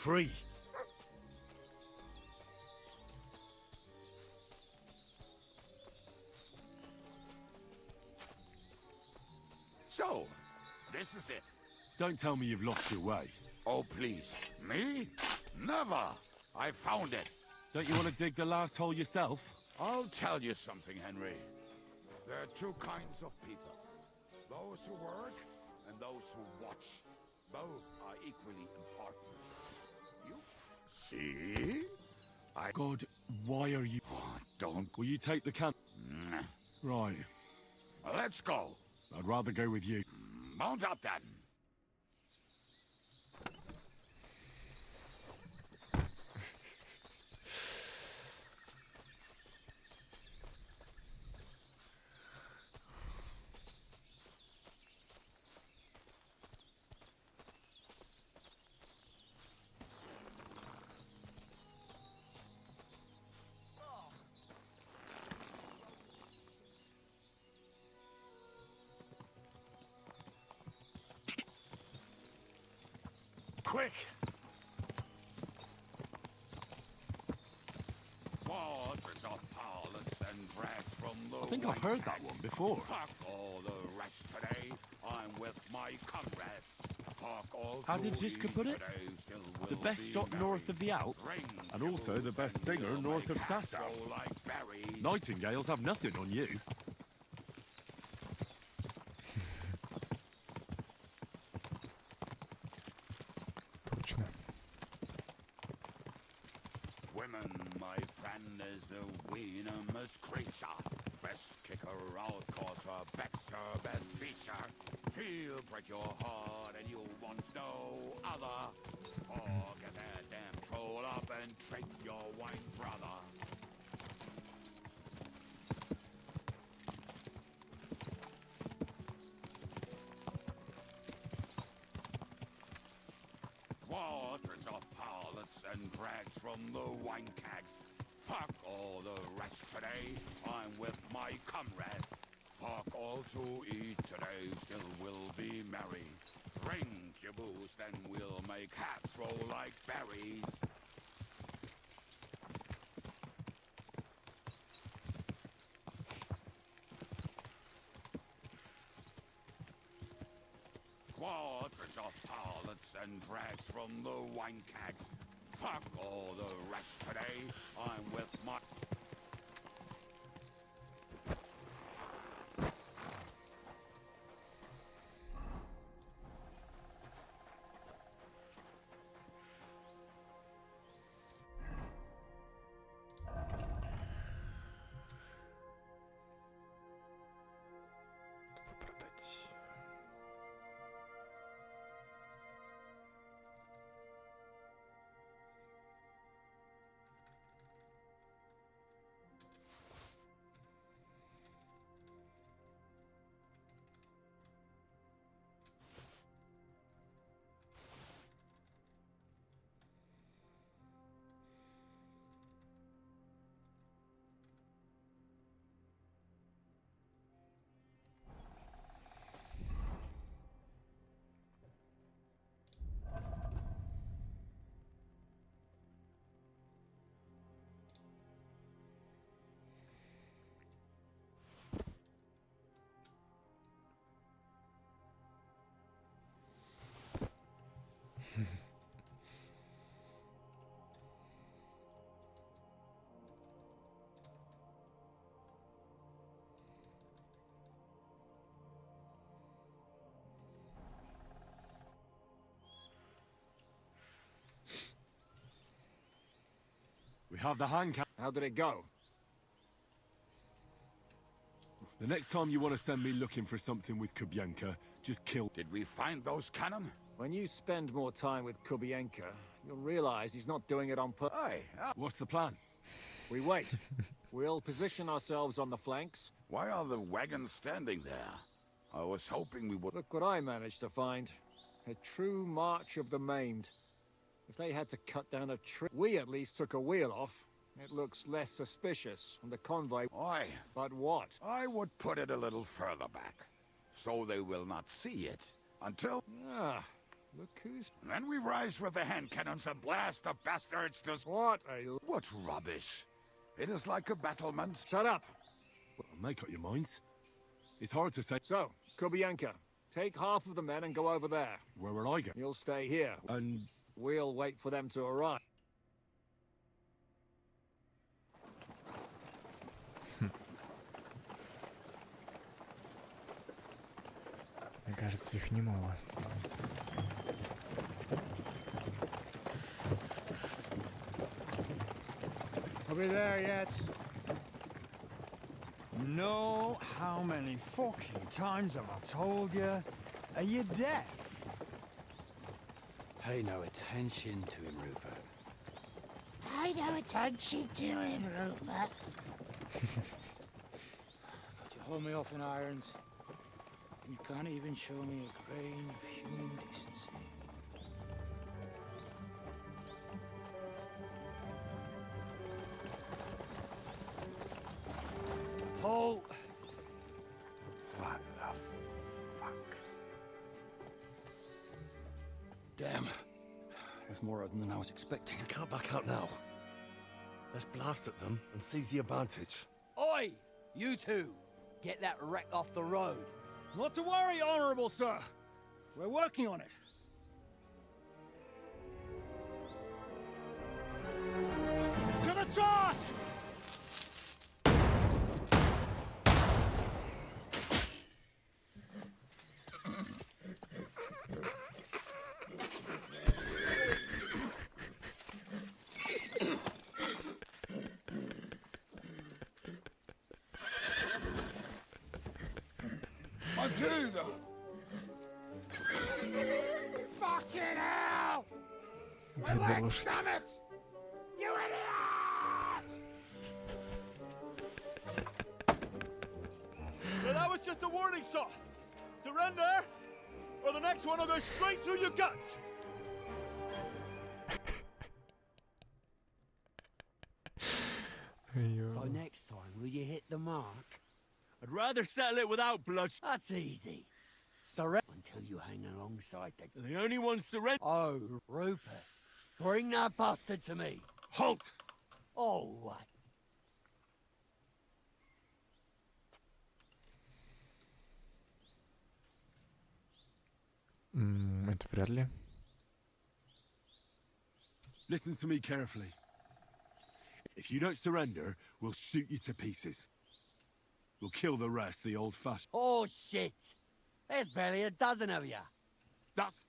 free. So, this is it. Don't tell me you've lost your way. Oh, please. Me? Never. I found it. Don't you want to dig the last hole yourself? I'll tell you something, Henry. There are two kinds of people. Those who work and those who watch. Both are equally important. You see? God, why are you... Oh, don't... Will you take the can... Nah. Right. Let's go. I'd rather go with you. Mount up, then. Quick! Waters of harlots and brags from the I think I've heard that one before. Fuck all the rest today. I'm with my comrades. Fuck all How did Ziska put it? The best shot north of the Alps, and also the best singer north of Sasau. Nightingales have nothing on you. Women, my friend, is a venomous creature. Best kicker out, cause her back's her best feature. She'll break your heart and you want no other. Oh, get that damn troll up and trick your white brother. Waters of harlots and brags from the wine cags. Fuck all the rest today. I'm with my comrades. Fuck all to eat today. Still we'll be merry. Drink your booze, then we'll make hats roll like berries. Waters of harlots and brags from the wine cags. Fuck all the rest today. I'm with my... We have the hand cannon. How did it go? The next time you want to send me looking for something with Kubienka, just kill... Did we find those cannon? When you spend more time with Kubienka, you'll realize he's not doing it on purpose. What's the plan? We wait. We'll position ourselves on the flanks. Why are the wagons standing there? I was hoping we would... Look what I managed to find. A true march of the maimed. If they had to cut down a tree, we at least took a wheel off. It looks less suspicious, and the convoy... Aye. But what? I would put it a little further back, so they will not see it until... Ah, Look who's... And then we rise with the hand cannons and blast the bastards to... What a... What rubbish. It is like a battlement. Shut up! Well, make up your minds. It's hard to say. So, Kubianka, take half of the men and go over there. Where will I go? You'll stay here. And... We'll wait for them to arrive. Мне кажется, их немало. Are we there yet? No, how many fucking times have I told you? Are you deaf? Pay no attention to him, Rupert. Pay no attention to him, Rupert. But you hold me up in irons, and you can't even show me a grain of human decency. Paul! What the fuck? Damn. There's more of them than I was expecting. We can't back out now. Let's blast at them and seize the advantage. Oi! You two! Get that wreck off the road. Not to worry, Honorable Sir. We're working on it. To the task! Fucking hell! Бедная лошадь. Damn it! You idiots! So that was just a warning shot. Surrender, or the next one will go straight through your guts. So next time, will you hit the mark? I'd rather settle it without bloodshed. That's easy. Surrender until you hang alongside The only one surrender. Oh, Rupert. Bring that bastard to me. Halt! Oh, what? Это вряд ли. Listen to me carefully. If you don't surrender, we'll shoot you to pieces. We'll kill the rest the old-fashioned. Oh, shit. There's barely a dozen of you. That's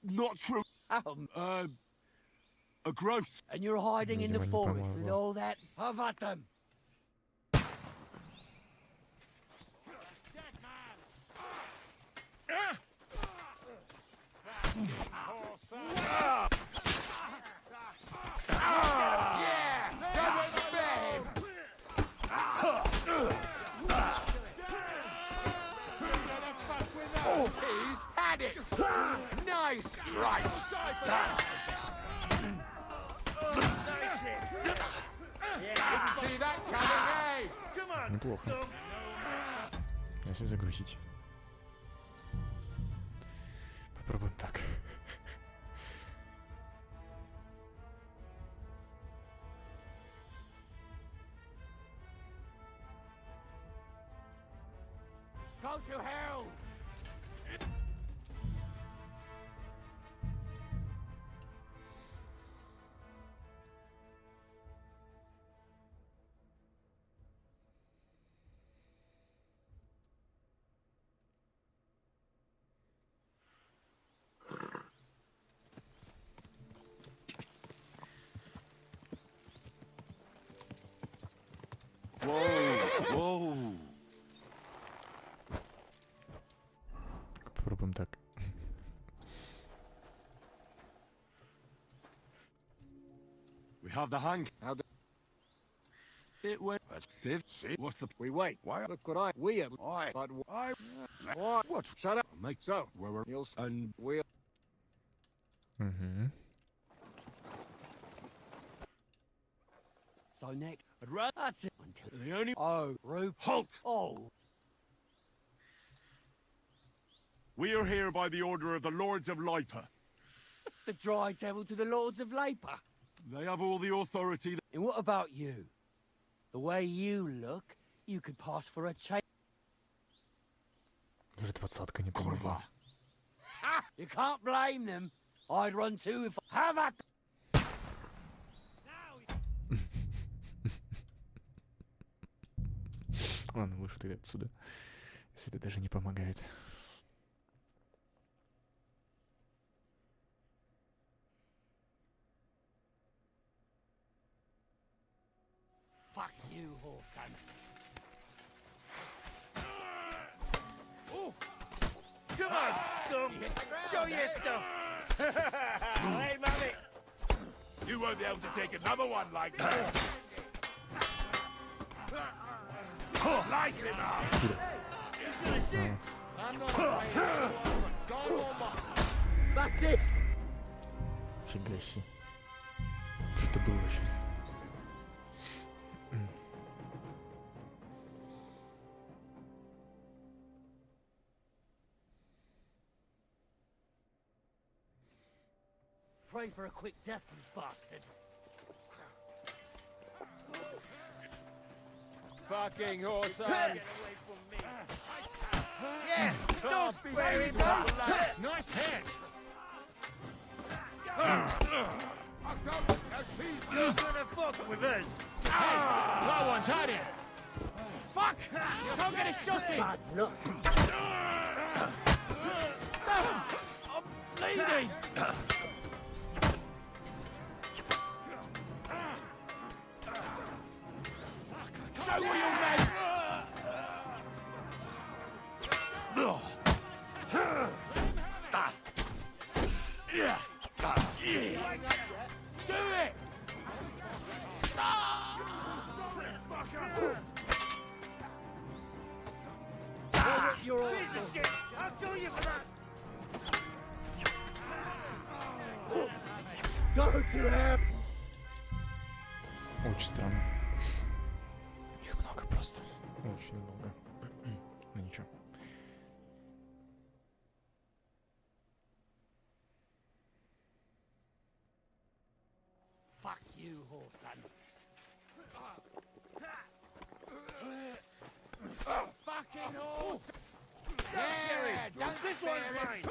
not true. A gross. And you're hiding in the Видимо, не forest with помогло. all that? Have at them. He's had it! Nice strike! See that coming, eh? Come on! Неплохо. Если загрузить. Попробуем так. Go to hell! Whoa, whoa. Попробуем так. We have the hang. How the... It went. Siv. What's the? We wait. Why? Look what I... We have... Why? But... I... What? What? Shut up. Make So, where we're you'll... and We'll... Угу. So next... I'd rather. That's it. Until... The only. Oh, Rupert. Halt! Oh. We are here by the order of the Lords of Lipa. What's the Dry Devil to the Lords of Lipa? They have all the authority. And what about you? The way you look, you could pass for a chain. Даже двадцатка не помогла. You can't blame them. I'd run too if I have that. Ладно, лучше тогда отсюда, если это даже не помогает. Fuck you, whoreson. Come on, scum! Show your stuff! Hey, mommy! You won't be able to take another one like that. Slice him up! He's gonna shoot! I'm not afraid of anyone but God Almighty. That's it! Фига себе. Что это было вообще? Pray for a quick death, you bastard. Fucking whoreson. Yeah! Don't bury him! Nice hit. You're gonna fuck with us! Hey, that one's had it. Fuck! Don't get a shot in. Bad luck. I'm bleeding! Show what you're made. Do it! You're all I'll do you for that! Go to hell! Очень странно. Их много просто. Очень много. Ну ничего. Fuck you, whoreson. Fucking horse! Yeah, don't This fear one's him. mine!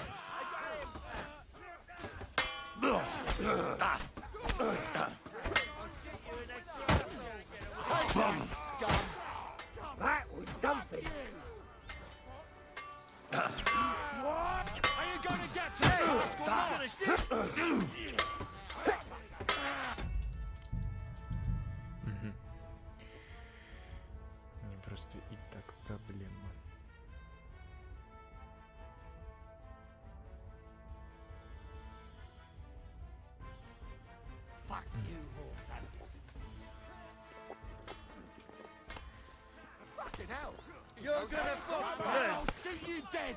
That was something. What? Are you gonna get to task or not? Мне просто и так проблема. Fuck you, whoreson. Fucking hell! You're gonna fuck with us! I'll shoot you dead!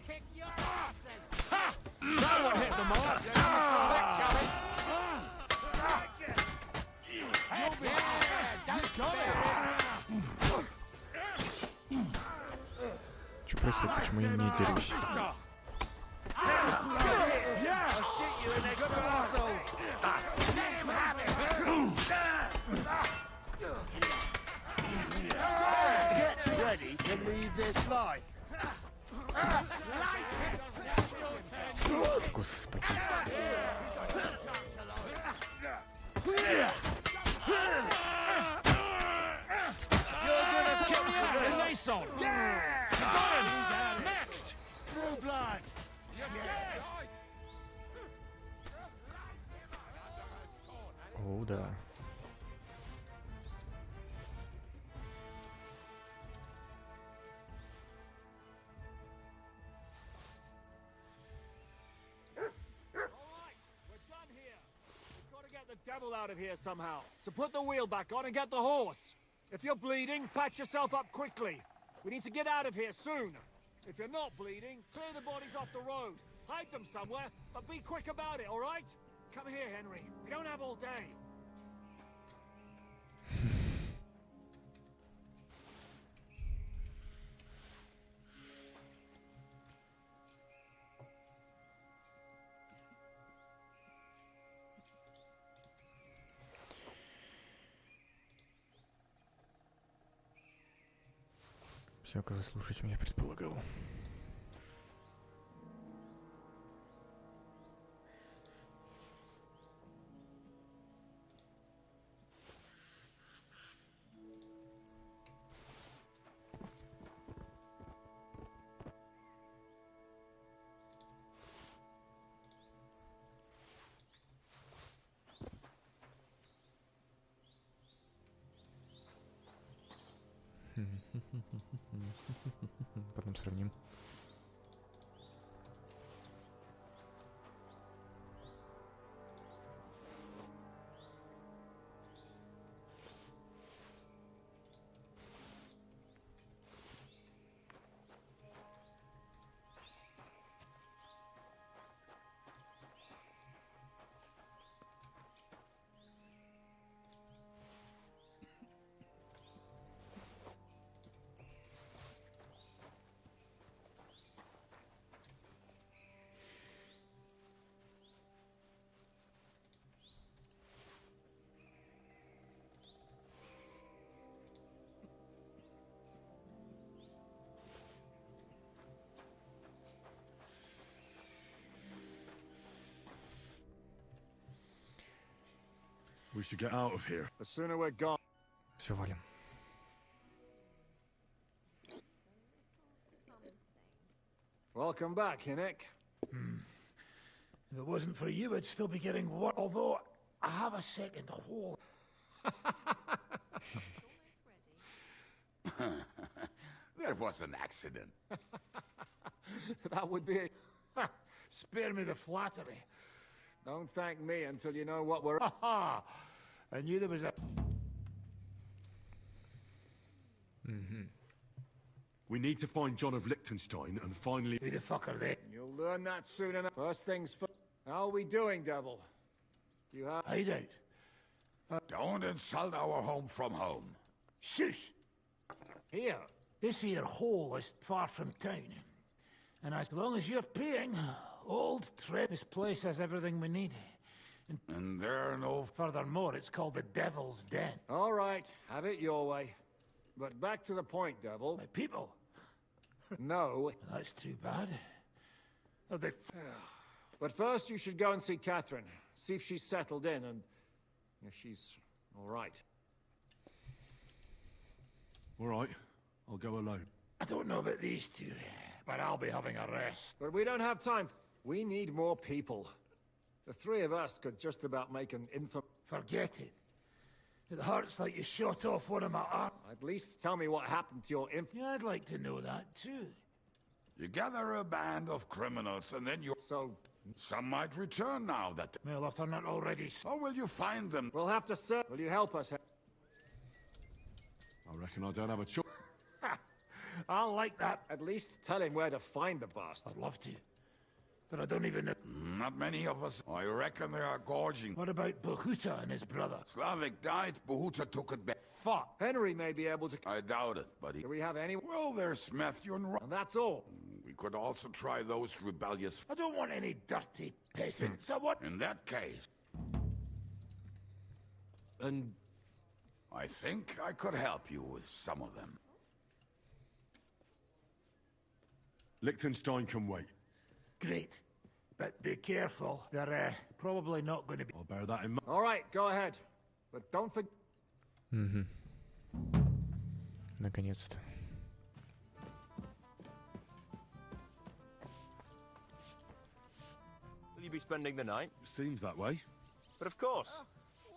Kick your asses! That one hit the mark! Что происходит? Почему я не дерусь? I'll shoot you in the good arsehole! Let him have it! Get ready to leave this life! Господи. You're gonna Get me out of the lace on! Yeah! Got him! Next! True blood! You're dead! О, да. Devil out of here somehow. So put the wheel back on and get the horse. If you're bleeding, patch yourself up quickly. We need to get out of here soon. If you're not bleeding, clear the bodies off the road. Hide them somewhere, but be quick about it, all right? Come here, Henry. We don't have all day. Все оказалось лучше, чем я предполагал. Потом сравним. We should get out of here. The sooner we're gone. Все, валим. Welcome back, Hinnick. If it wasn't for you, I'd still be getting work. Although I have a second hole. There was an accident. That would be... Spare me the flattery. Don't thank me until you know what we're... Ha! I knew there was a... We need to find John of Liechtenstein and finally... Who the fuck are they? You'll learn that soon enough. First things first. How are we doing, Devil? Do you have... Hideout. Don't insult our home from home. Shush! Here, this here hole is far from town. And as long as you're paying, old This place has everything we need. And there are no... Furthermore, it's called the Devil's Den. All right, have it your way. But back to the point, Devil. My people? No. That's too bad. Are they... But first you should go and see Catherine. See if she's settled in and if she's all right. All right, I'll go alone. I don't know about these two, but I'll be having a rest. But we don't have time. We need more people. The three of us could just about make an infant... Forget it. It hurts like you shot off one of my arms. At least tell me what happened to your infant... Yeah, I'd like to know that, too. You gather a band of criminals and then you... So... Some might return now that... Well, if they're not already... How will you find them? We'll have to search. Will you help us? I reckon I don't have a choice. I'll like that. At least tell him where to find the bastard. I'd love to. But I don't even know... Not many of us. I reckon they are gorging. What about Bahuta and his brother? Slavic died, Bahuta took it back. Fuck. Henry may be able to... I doubt it, buddy. Do we have any... Well, there's Matthew and... And that's all. We could also try those rebellious... I don't want any dirty peasants. I want... In that case... And... I think I could help you with some of them. Liechtenstein can wait. Great. But be careful. They're probably not going to be... I'll bear that in mind. All right, go ahead. But don't forget... Наконец-то. Will you be spending the night? Seems that way. But of course.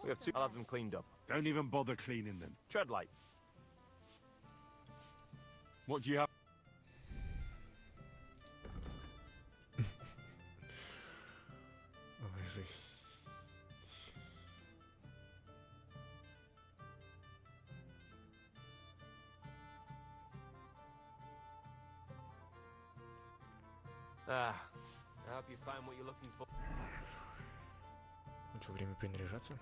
We have two... I'll have them cleaned up. Don't even bother cleaning them. Tread light. What do you have? Ой, жесть. I hope you find what you're looking for. Ну что, время принаряжаться?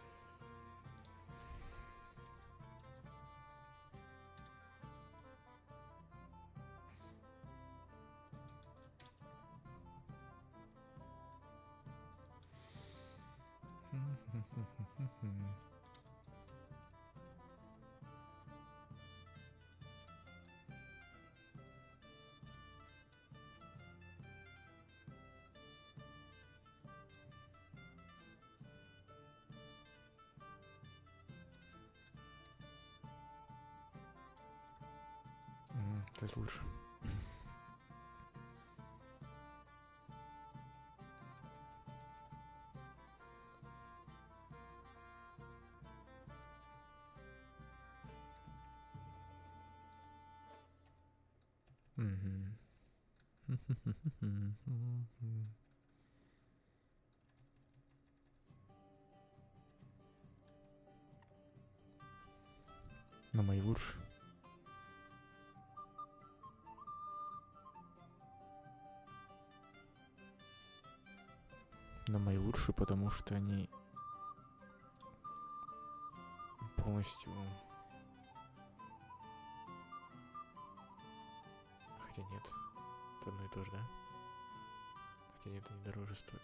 То есть лучше. Но мои лучше. Но мои лучше, потому что они полностью... Хотя нет, это одно и то же, да? Хотя нет, они дороже стоят.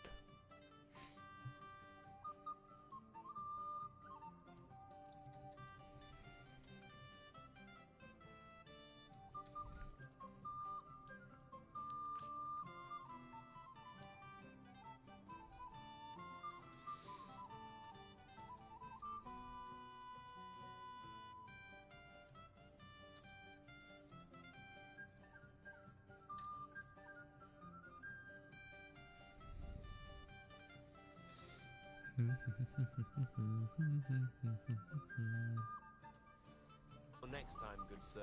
Next time, good sir.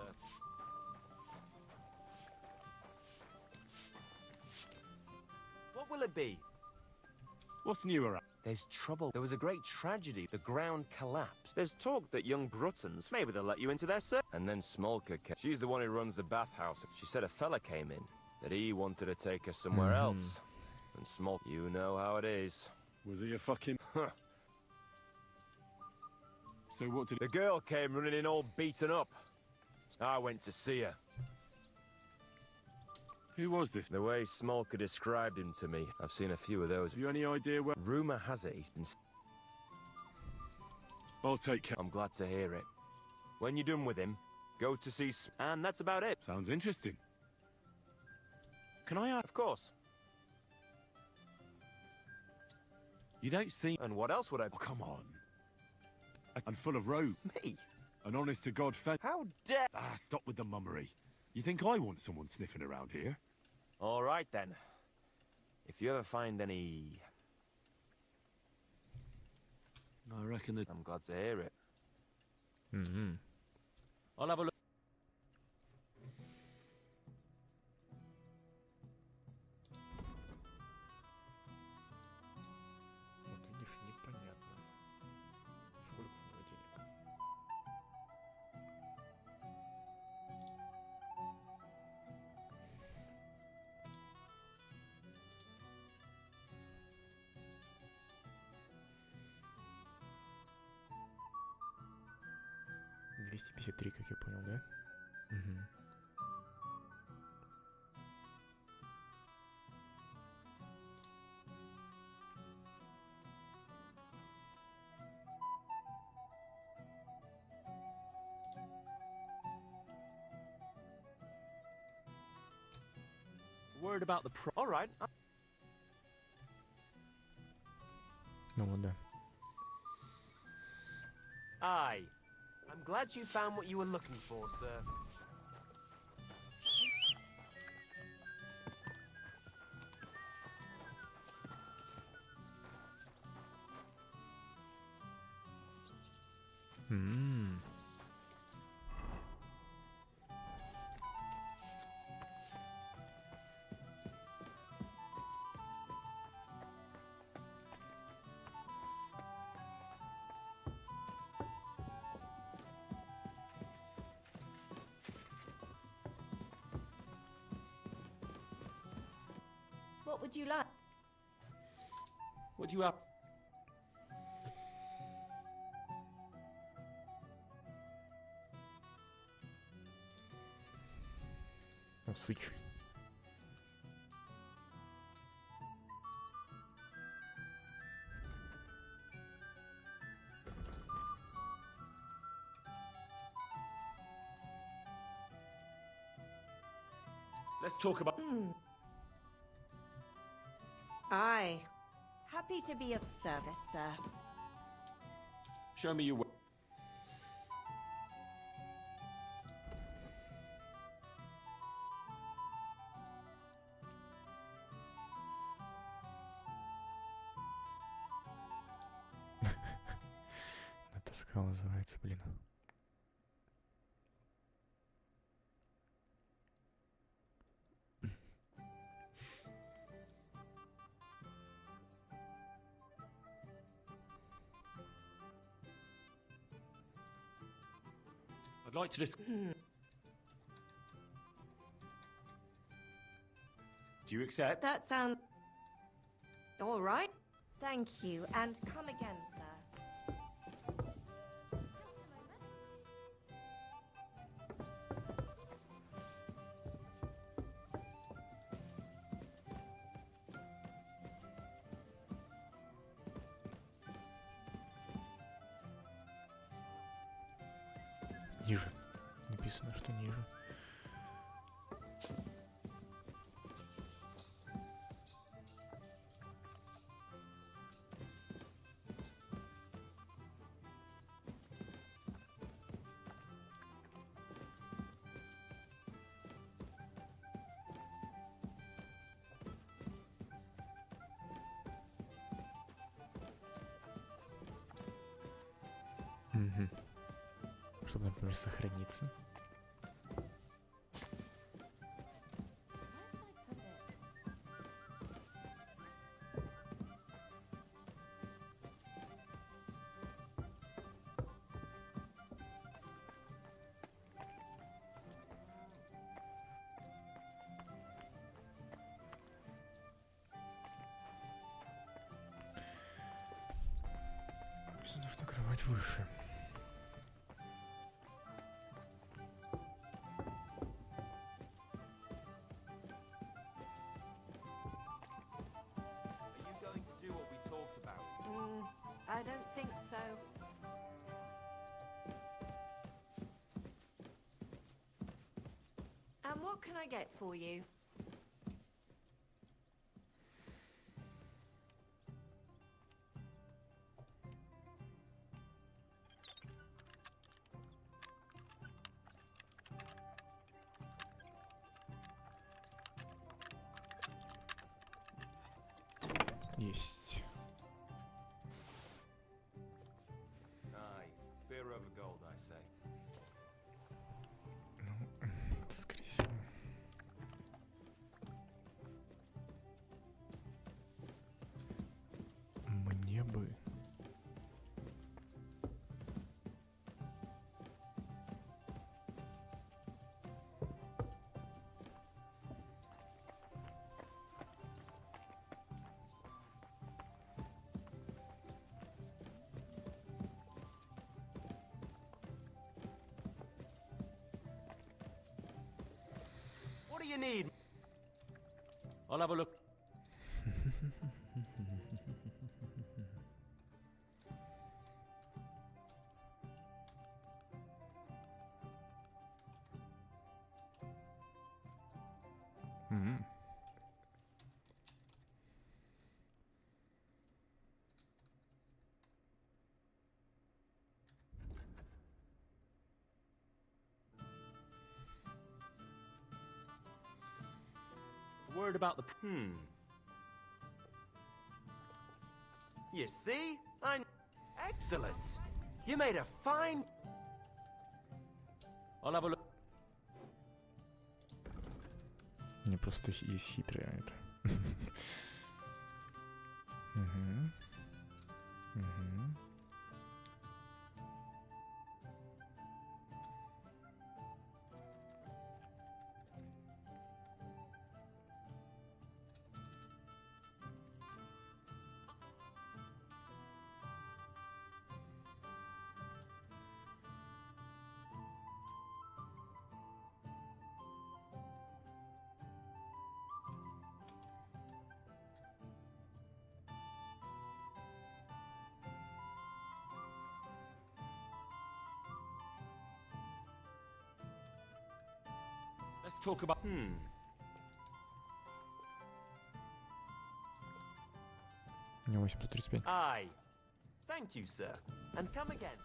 What will it be? What's new around? There's trouble. There was a great tragedy. The ground collapsed. There's talk that young Bruttons, maybe they'll let you into their service. And then Smolka came. She's the one who runs the bathhouse. She said a fella came in, that he wanted to take her somewhere else. And Smolka, you know how it is. Was he a fucking... So what did... The girl came running in all beaten up. I went to see her. Who was this? The way Smolka described him to me, I've seen a few of those. Have you any idea where... Rumour has it he's been... I'll take care. I'm glad to hear it. When you're done with him, go to see... And that's about it. Sounds interesting. Can I ask? Of course. You don't seem... And what else would I... Oh, come on. And full of rope. Me? An honest-to-God How dare... Ah, stop with the mummery. You think I want someone sniffing around here? All right, then. If you ever find any... I reckon that... I'm glad to hear it. I'll have a look. Вот видишь, непонятно. Сколько у него денег? $253, как я понял, да? Worried about the All right. Ну вот, да. Aye. I'm glad you found what you were looking for, sir. What would you like? What do you have? Ну, сыч. Let's talk about... Aye. Happy to be of service, sir. Show me your way. Как она называется, блин? I'd like to Do you accept? That sounds... all right. Thank you, and come again, sir. Ниже. Написано, что ниже. Чтобы, например, сохраниться. Нужно кровать выше. I don't think so. And what can I get for you? Есть. Beer over gold, I say. Ну, это скорее всего. Мне бы. What do you need? I'll have a look. Worried about the... You see? Excellent! You made a fine... I'll have a look. Не просто есть хитрая это. Let's talk about... У него 835. Aye. Thank you, sir. And come again.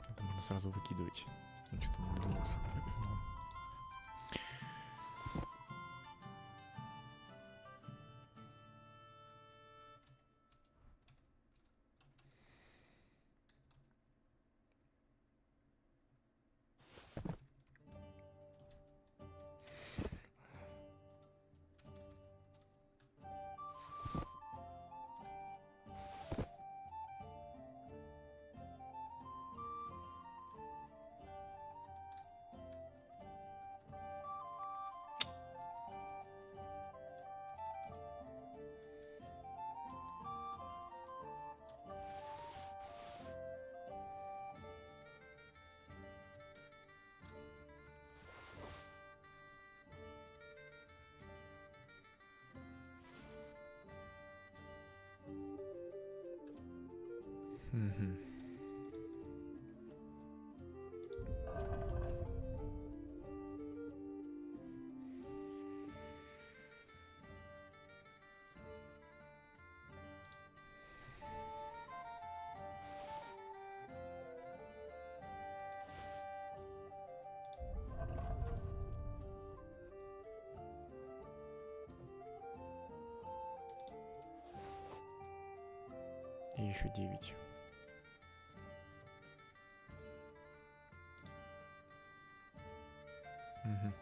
Это можно сразу выкидывать. Я что-то не додумался. Угу. И еще 9. Угу.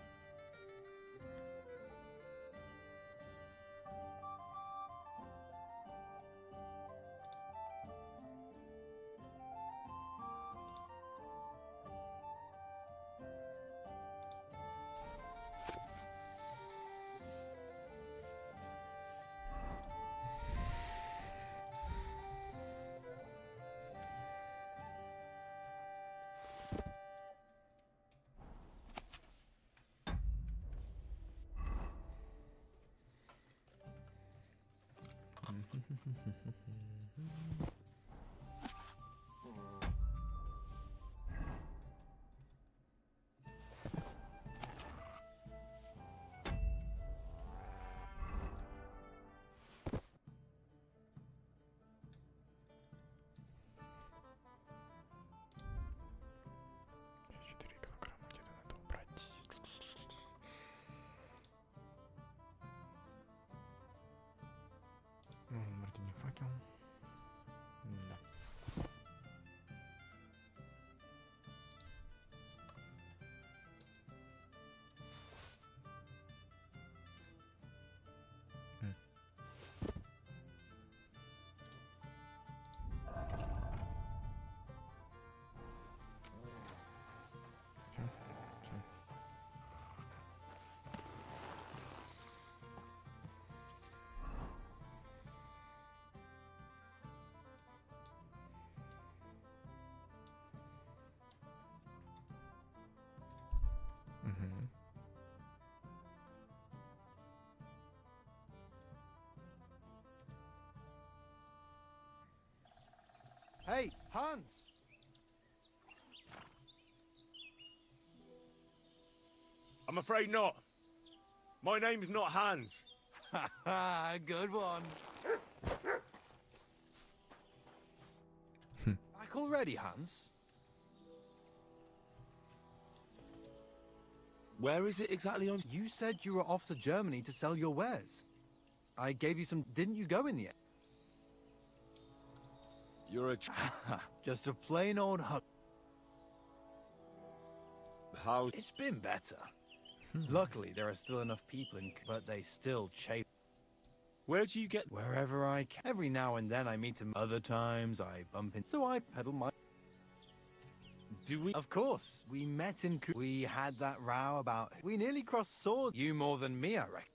Нужен мартини факел. Да. Hey, Hans! I'm afraid not. My name's not Hans. Ha ha, good one. Back already, Hans? Where is it exactly on? You said you were off to Germany to sell your wares. I gave you some... Didn't you go in the end? You're a Just a plain old hug. How? It's been better. Luckily, there are still enough people in... But they still chase... Where do you get... Wherever I can. Every now and then I meet them. Other times I bump in... So I pedal my... Do we... Of course. We met in... We had that row about... We nearly crossed swords. You more than me, I reckon.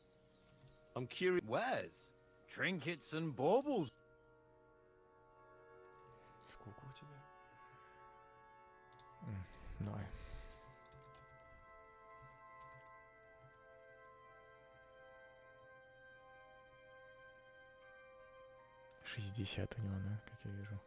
I'm curious... Wares? Trinkets and baubles. Сколько у тебя? Давай. $60 у него, да, как я вижу.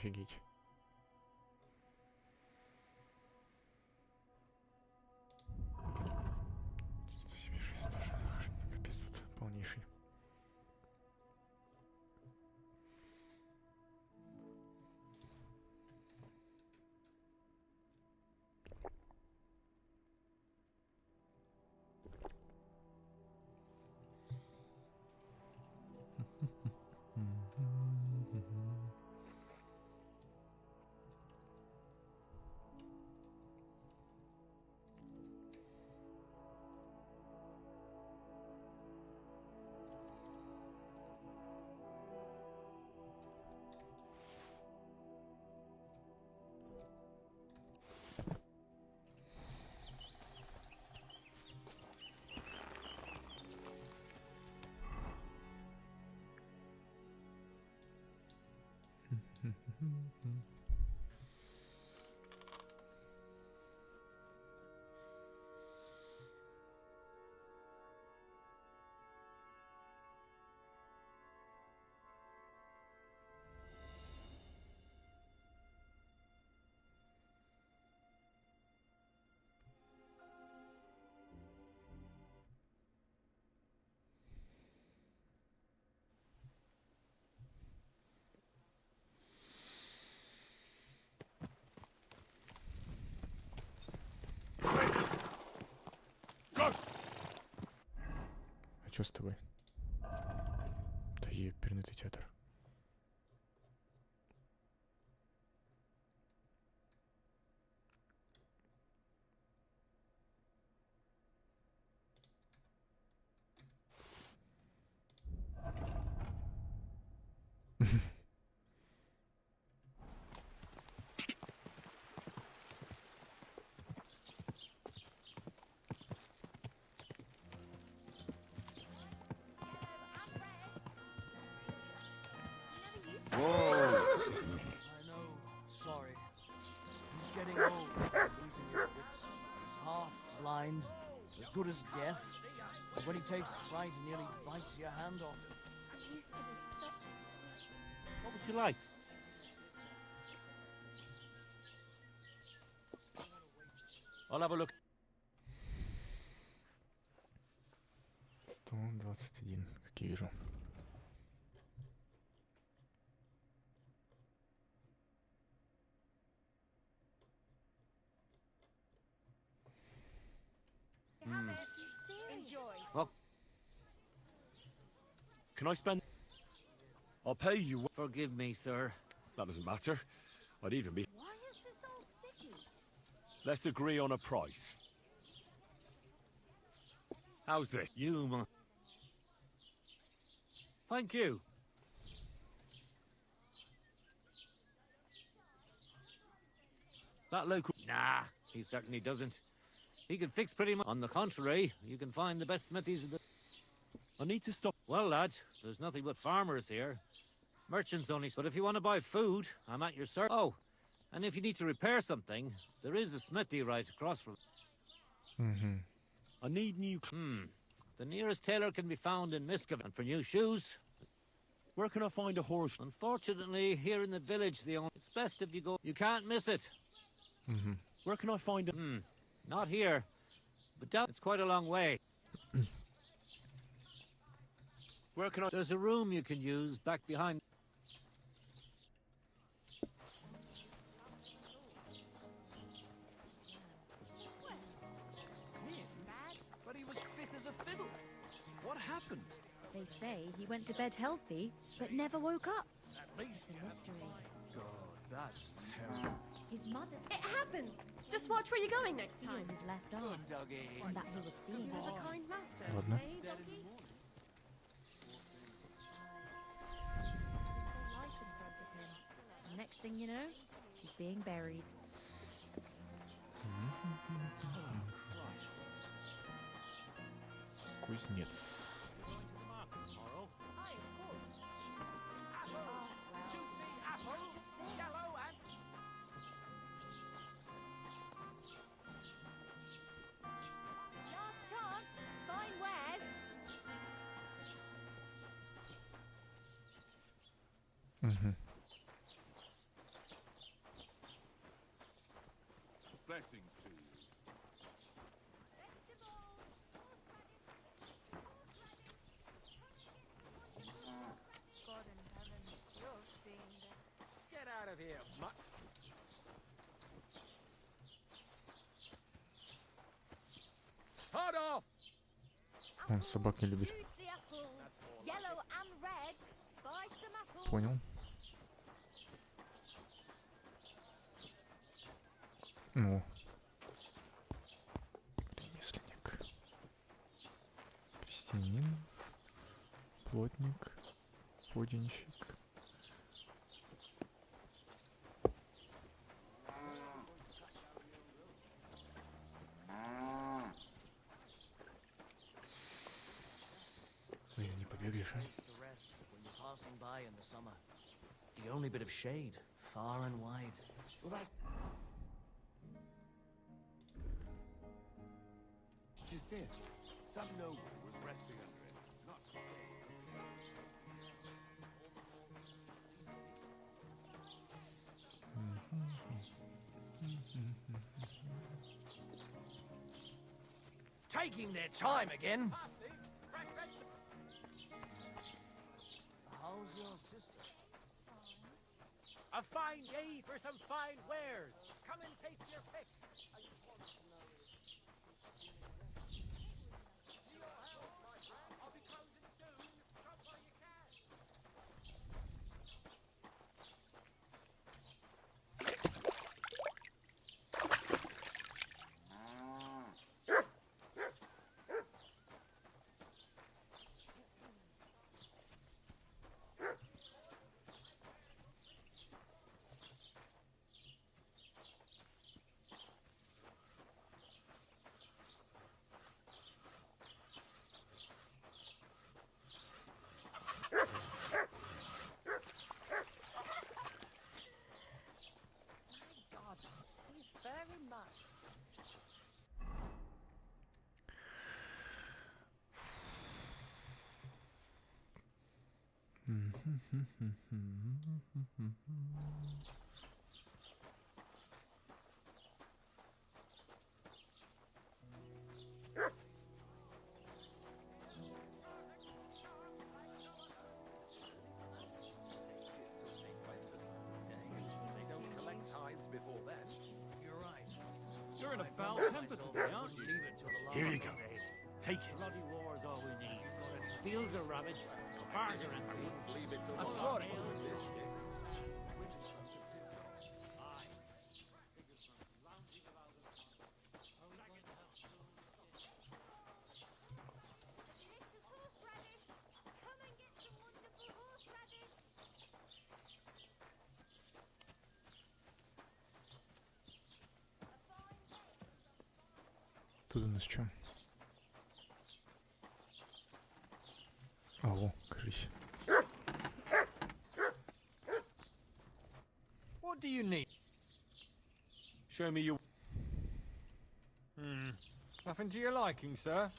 Офигеть. Капец, тут полнейший. А чё с тобой? Да ёперный театр. I know, sorry. He's getting old, losing his wits. He's half blind, as good as deaf. But when he takes fright, he nearly bites your hand off. What would you like? I'll have a look. 121, как я вижу. Well, can I spend? I'll pay you. Forgive me, sir. That doesn't matter. I'd even be. Why is this all sticky? Let's agree on a price. How's this? You Thank you. That local. Nah, he certainly doesn't. He can fix pretty much. On the contrary, you can find the best smithies of the... I need to stop. Well, lad, there's nothing but farmers here. Merchants only. But if you want to buy food, I'm at your service. Oh, and if you need to repair something, there is a smithy right across from... I need new... The nearest tailor can be found in Miscavige. And for new shoes... Where can I find a horse? Unfortunately, here in the village, the only... It's best if you go... You can't miss it. Where can I find a... Not here. But down... It's quite a long way. Where can I... There's a room you can use back behind... But he was fit as a fiddle. What happened? They say he went to bed healthy, but never woke up. At least It's a mystery. God, that's terrible. His mother It happens. Just watch where you're going next time. his left arm, Dougie. and that he was seeing. You have a kind master. Ладно. Eh, doggy? His whole life in front of him. And next thing you know, he's being buried. Кузнец. Last chance. Fine wares. Blessings to you. God in heaven, you're seeing this. Get out of here, mutt. Sod off! Он собак не любит. Yellow and red. Buy some apples. Понял. Ну. Ремесленник. Крестьянин. Плотник. Поденщик. Ой, не побегаешь, а? To rest when you're passing by in the summer. The only bit of shade, far and wide. Well, that Just it. Some noble was resting under it. Not Taking their time again. how's your sister? A fine day for some fine wares. Come and take your pick. God, thank you very much. They don't collect tithes before then. You're right. You're in a foul temper today, aren't you? Leave it till the Here last you go. Take it. Bloody war's all we need. Fields are rubbish. Bars are empty. Leave it till I'm the sorry. Тут у нас что? Ого, кажись. What do you need? Show me your... Nothing to your liking, sir?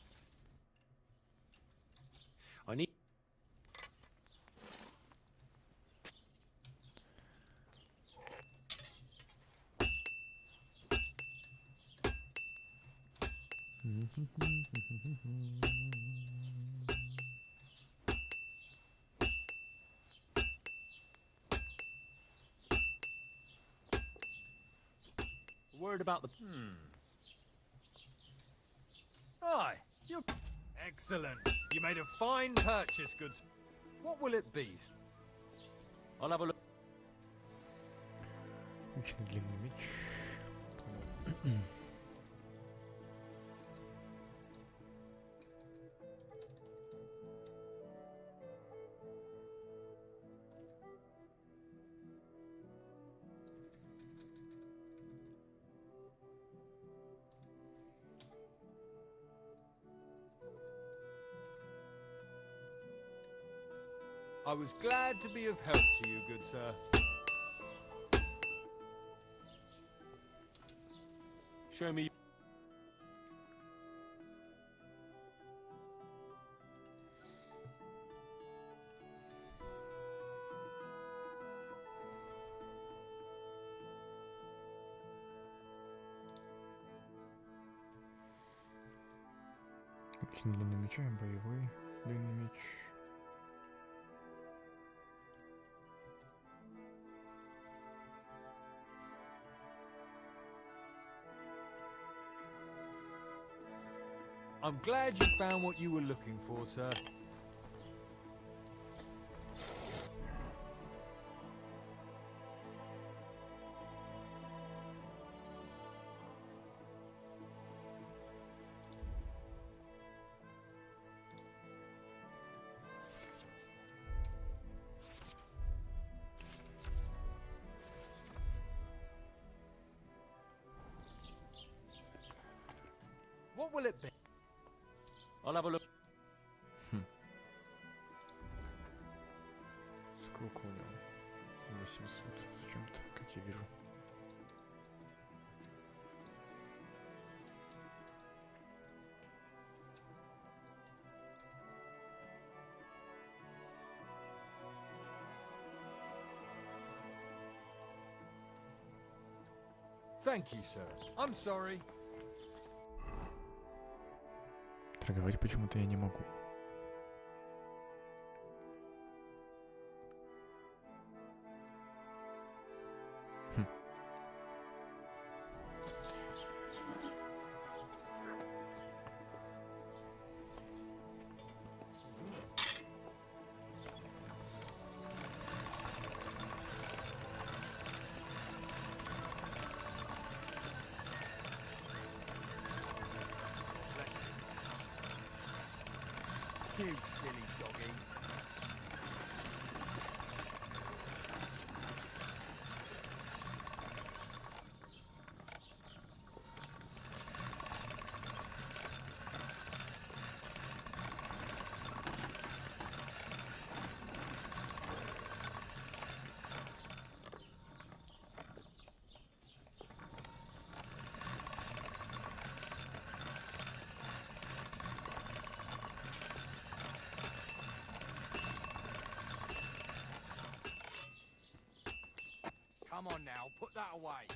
I need... Word about the... Aye, you... Excellent. You made a fine purchase, good... What will it be? I'll have a look. Очень длинный меч. I was glad to be of help to you, good sir. Show me... Очень длинный меч, боевой длинный меч. I'm glad you found what you were looking for, sir. What will it be? I'll have a look. Сколько у него? 800 с чем-то, как я вижу. Thank you, sir. I'm sorry. Торговать почему-то я не могу. You silly doggy. Come on now, put that away.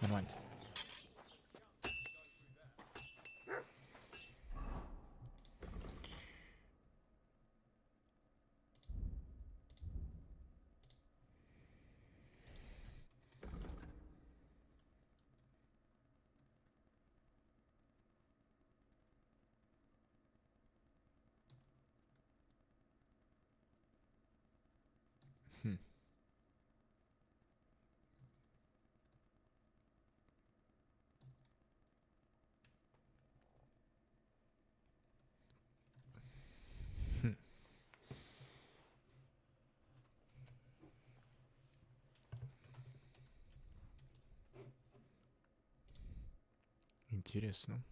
Нормально. Интересно.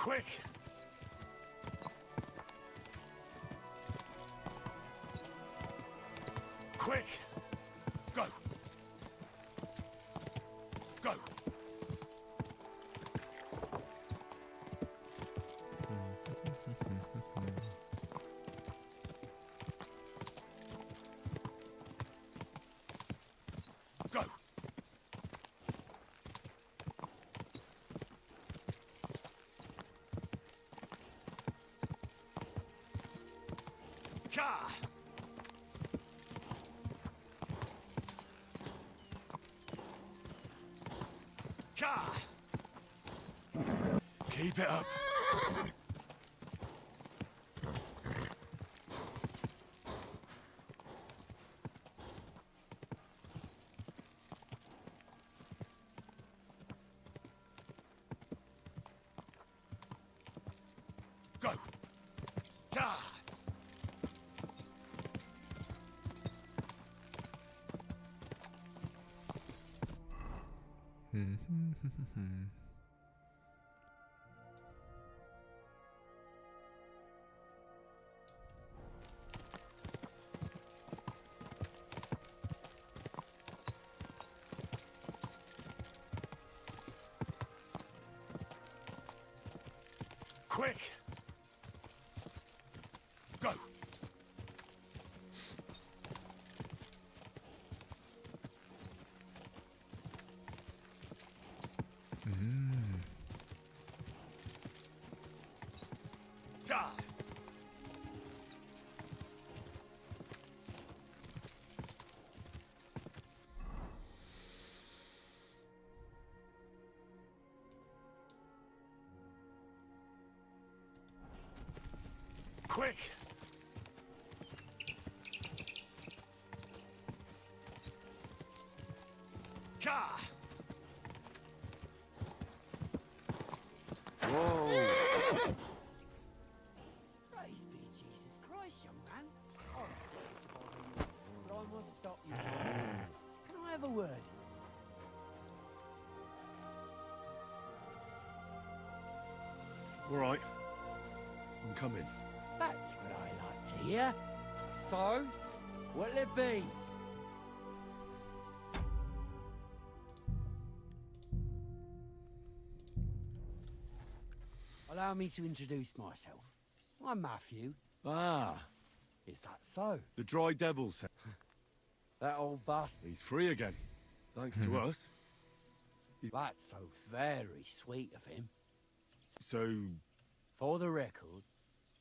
Quick! Quick! Go! Go! Go! Ka! Ka! Keep it up. Go. Ka! Quick! Go! Ja! Quick! Ka! Whoa! Praise be Jesus Christ, young man. I'm sorry to bother you, but I must stop you. Can I have a word? All right. I'm coming. That's what I like to hear. So, what'll it be? Allow me to introduce myself. I'm Matthew. Ah. Is that so? The dry devil said. That old bastard. He's free again. Thanks to us. That's so very sweet of him. So... For the record,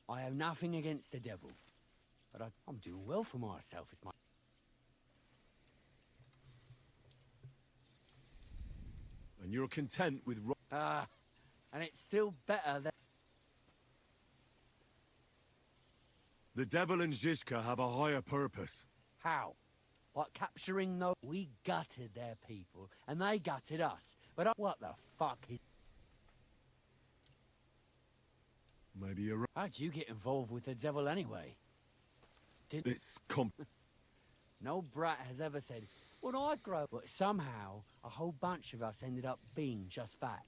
I have nothing against the devil. But I'm doing well for myself as my... And you're content with... and it's still better than... The devil and Zizka have a higher purpose. How? Like capturing those... We gutted their people, and they gutted us. But what the fuck is... Maybe you're right. How'd you get involved with the devil anyway? It's No brat has ever said, when I grow up, but somehow a whole bunch of us ended up being just that.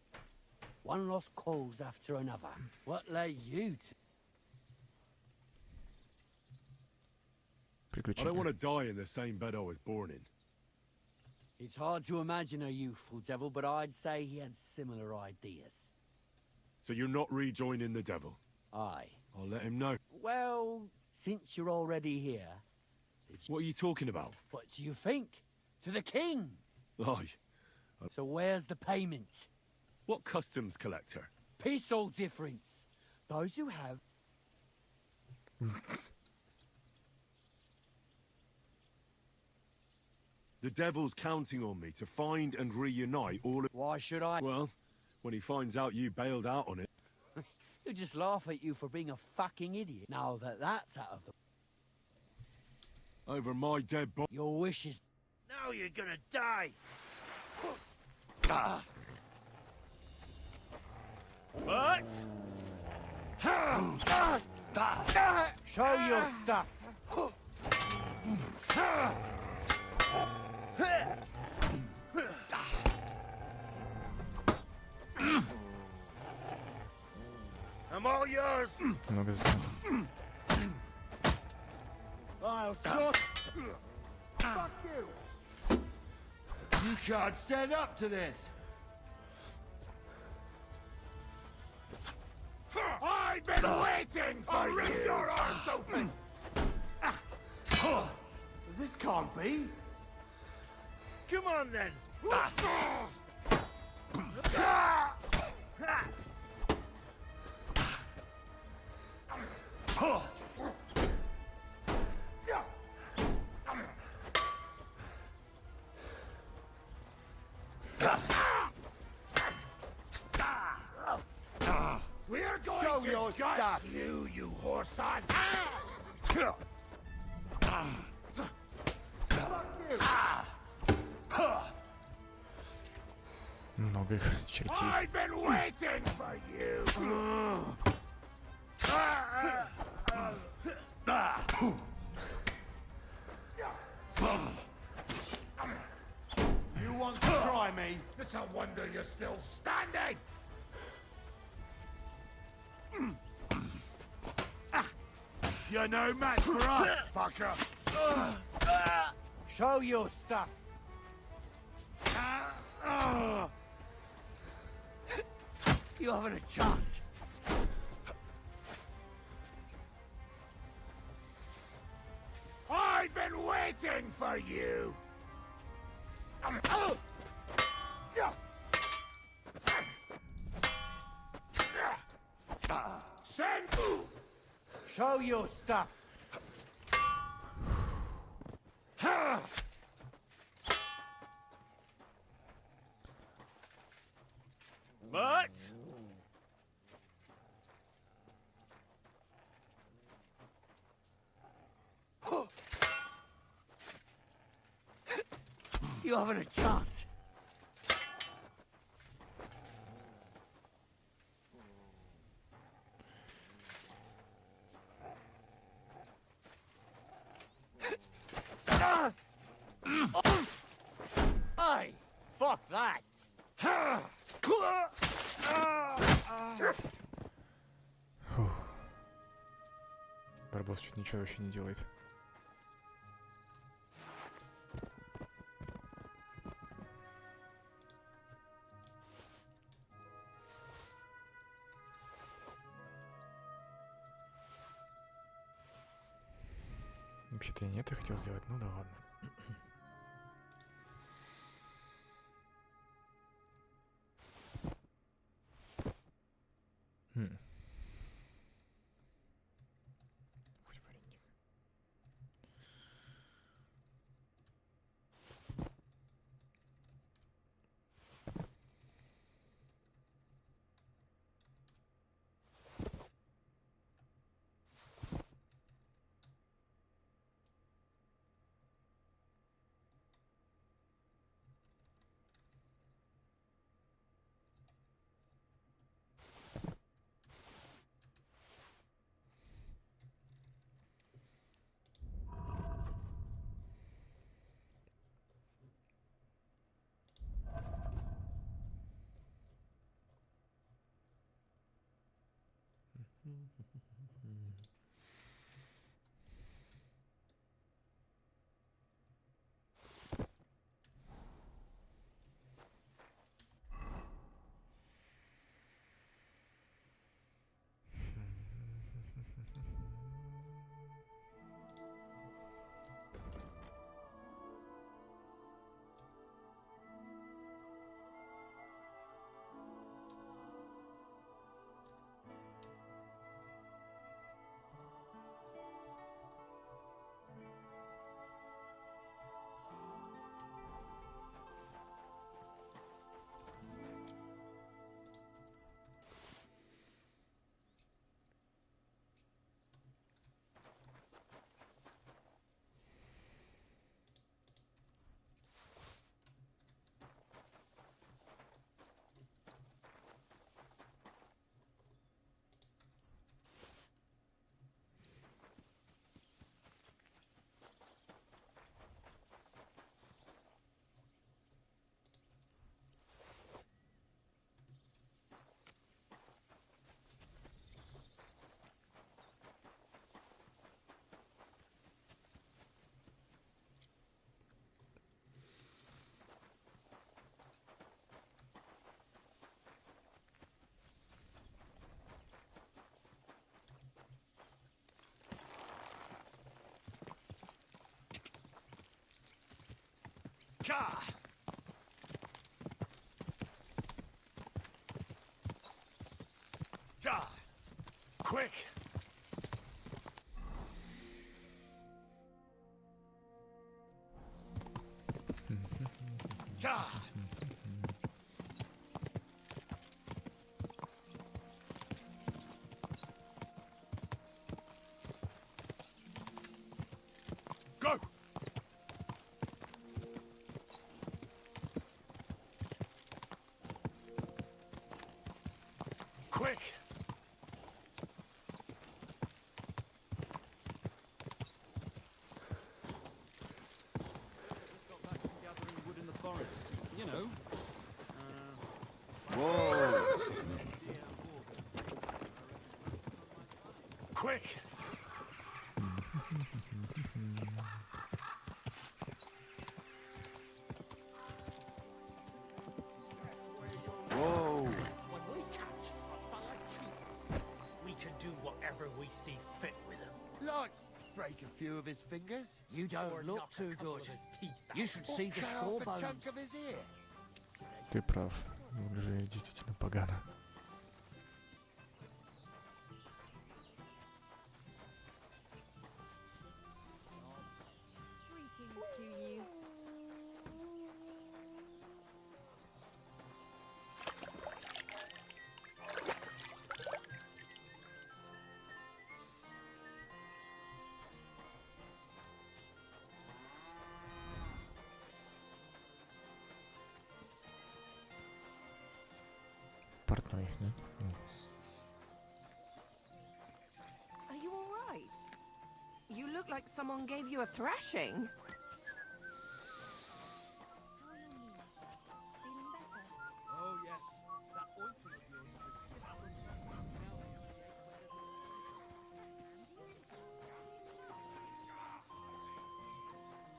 One lost cause after another. What led you to? I don't want to die in the same bed I was born in. It's hard to imagine a youthful devil, but I'd say he had similar ideas. So you're not rejoining the devil? Aye. I'll let him know. Well, since you're already here... What are you talking about? What do you think? To the king! Aye. So where's the payment? What customs collector? Piece all difference. Those who have... The devil's counting on me to find and reunite all of... Why should I? Well, when he finds out you bailed out on it... He'll just laugh at you for being a fucking idiot. Now that that's out of the... Over my dead body... Your wishes... Now you're gonna die! What? Show your stuff! I'm all yours. Много засранцев. I'll sort. Fuck you. You can't stand up to this. I've been waiting for you! Rip your arms open! This can't be. Come on then. We're going Show to your gut stuff. you horse-on! Много их чертей. I've been waiting for you! You want to try me? It's a wonder you're still standing! You're no match for us, fucker. Show your stuff. You haven't a chance. I've been waiting for you! Send! Show your stuff. But You haven't a chance. Aye, fuck that. Барбос чуть ничего вообще не делает. Вообще-то я не это хотел сделать, ну да ладно. Quick! Go! Quick! You know. Whoa! Quick! Whoa! When we catch a fella cheating, we can do whatever we see fit with him. Like break a few of his fingers. You don't look too good. You should see the sore bones. Chunk of his ear. Ты прав. Выгляжу я действительно погано. Greetings to you. Портной, да? Are you all right? You look like someone gave you a thrashing. Oh yes, that ointment of yours.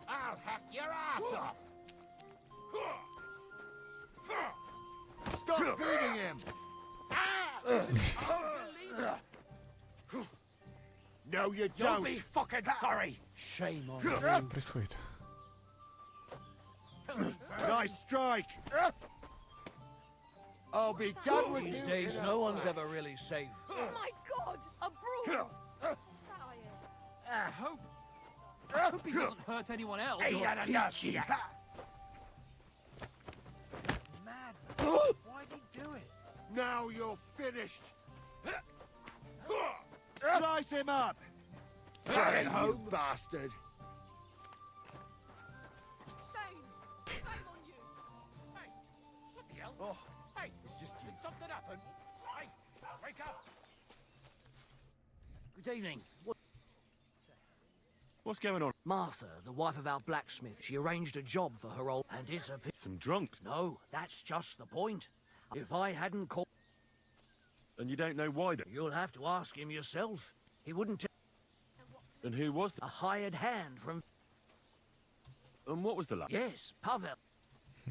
I'll hack your ass off. Stop beating him. No, you You'll don't. be fucking sorry! Shame on Что you. происходит? Nice strike. I'll be done with These you. days, no one's ever really safe. Oh my god, a brawl! I hope he doesn't hurt anyone else. Ain't had enough yet! Mad. Why'd he do it? Now you're finished. Slice him up. Right You home. bastard. Shame on you. Hey, what the hell? Oh, hey, it's just you. Did something happen? Hey, wake up! Good evening. What's going on? Martha, the wife of our blacksmith, she arranged a job for her old and disappeared. Some drunks. No, that's just the point. If I hadn't called... And you don't know why then? You'll have to ask him yourself. He wouldn't tell... And who was A hired hand from... And what was the lad? Yes, Pavel.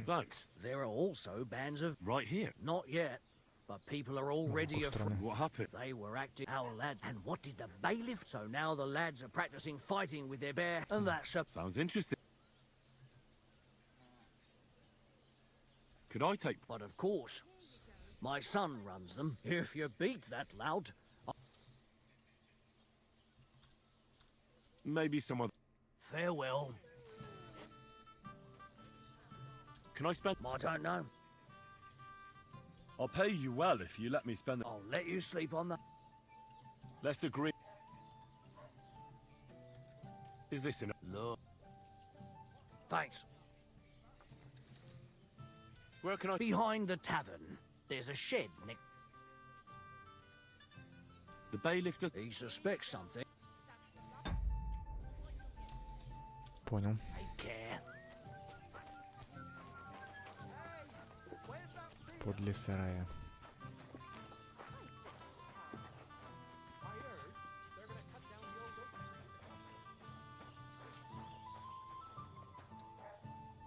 Thanks. There are also bands of... Right here. Not yet. But people are already afraid. What happened? They were acting our lads. And what did the bailiff? So now the lads are practicing fighting with their bear. And that's a... Sounds interesting. Could I take... But of course, my son runs them. If you beat that lout... Maybe some other... Farewell. Can I spend... I don't know. I'll pay you well if you let me spend... I'll let you sleep on the... Let's agree. Is this enough? Look. Thanks. Where can I... Behind the tavern, there's a shed, Nick. The bailiff does... He suspects something. Понял. Take care. Подле сарая.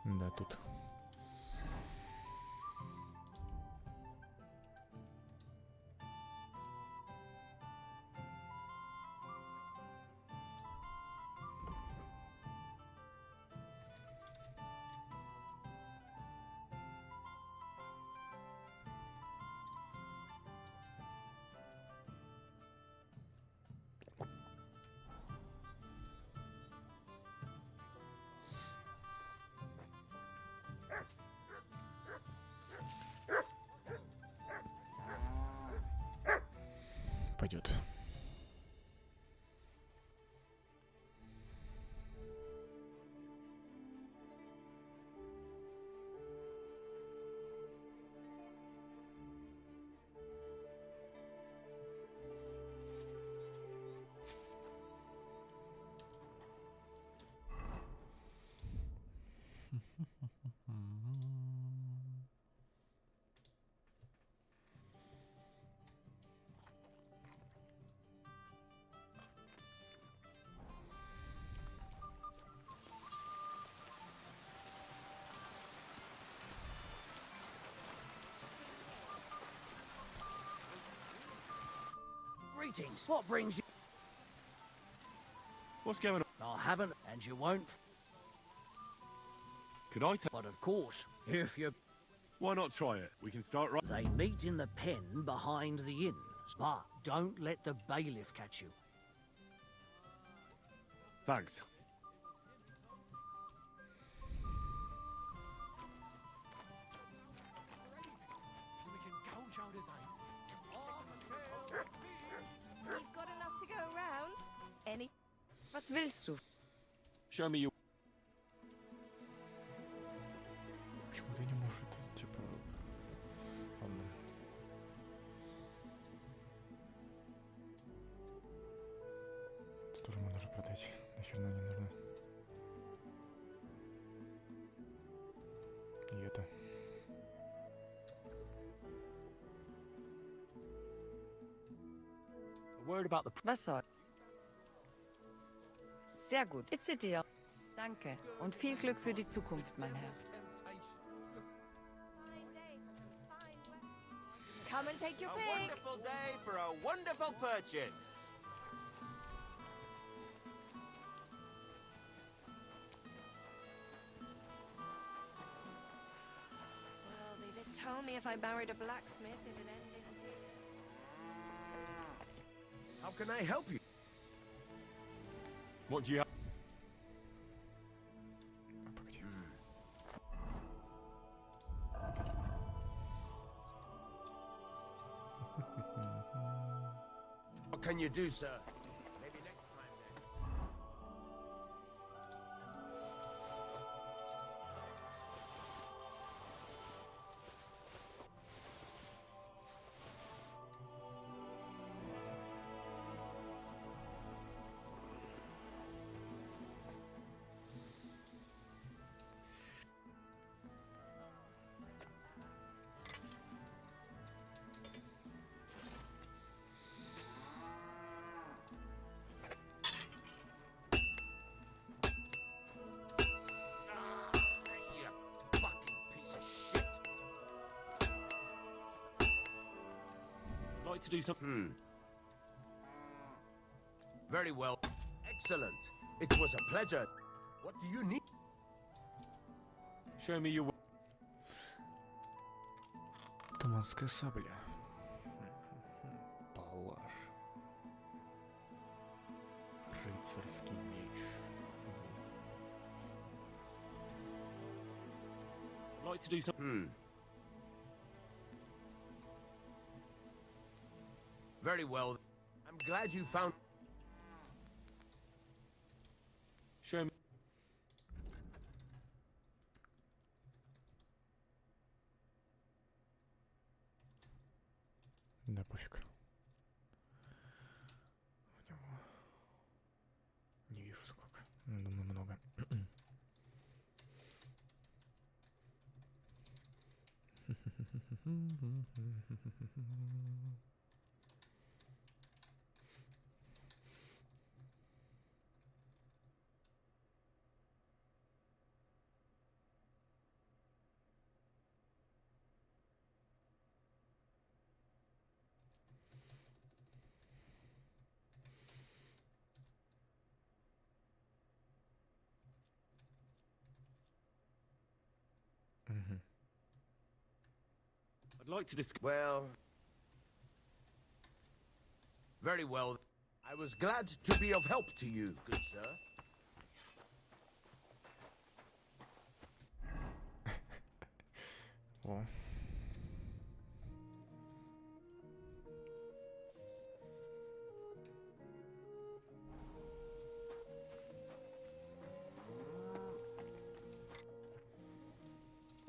Да, тут. пойдет. Greetings. What brings you? What's going on? I haven't, and you won't. Could I take? But of course, if you... Why not try it? We can start right. They meet in the pen behind the inn. But don't let the bailiff catch you. Thanks. We've got enough to go around. Any... Was willst du? Show me your. Почему ты не можешь это, типа... Ладно. Это тоже можно же продать. Нахерна не нужно. И это. Word about the... Was soll? Sehr gut. It's a deal. Danke. Und viel Glück für die Zukunft, mein Herr. Come and take your A pick. wonderful day for a wonderful purchase. Well, they did tell me if I married a blacksmith, it'd end in tears. How can I help you? What do you have? What can you do, sir? Maybe next time then. Like to do something. Very well. Excellent. It was a pleasure. What do you need? Show me your. Туманская сабля. Палаш. Рыцарский меч. Like to do something. Very well. I'm glad you found... Show me. Да пофиг. У него... Не вижу сколько. Думаю, много. I'd like to discuss. Well... Very well. I was glad to be of help to you, good sir. О.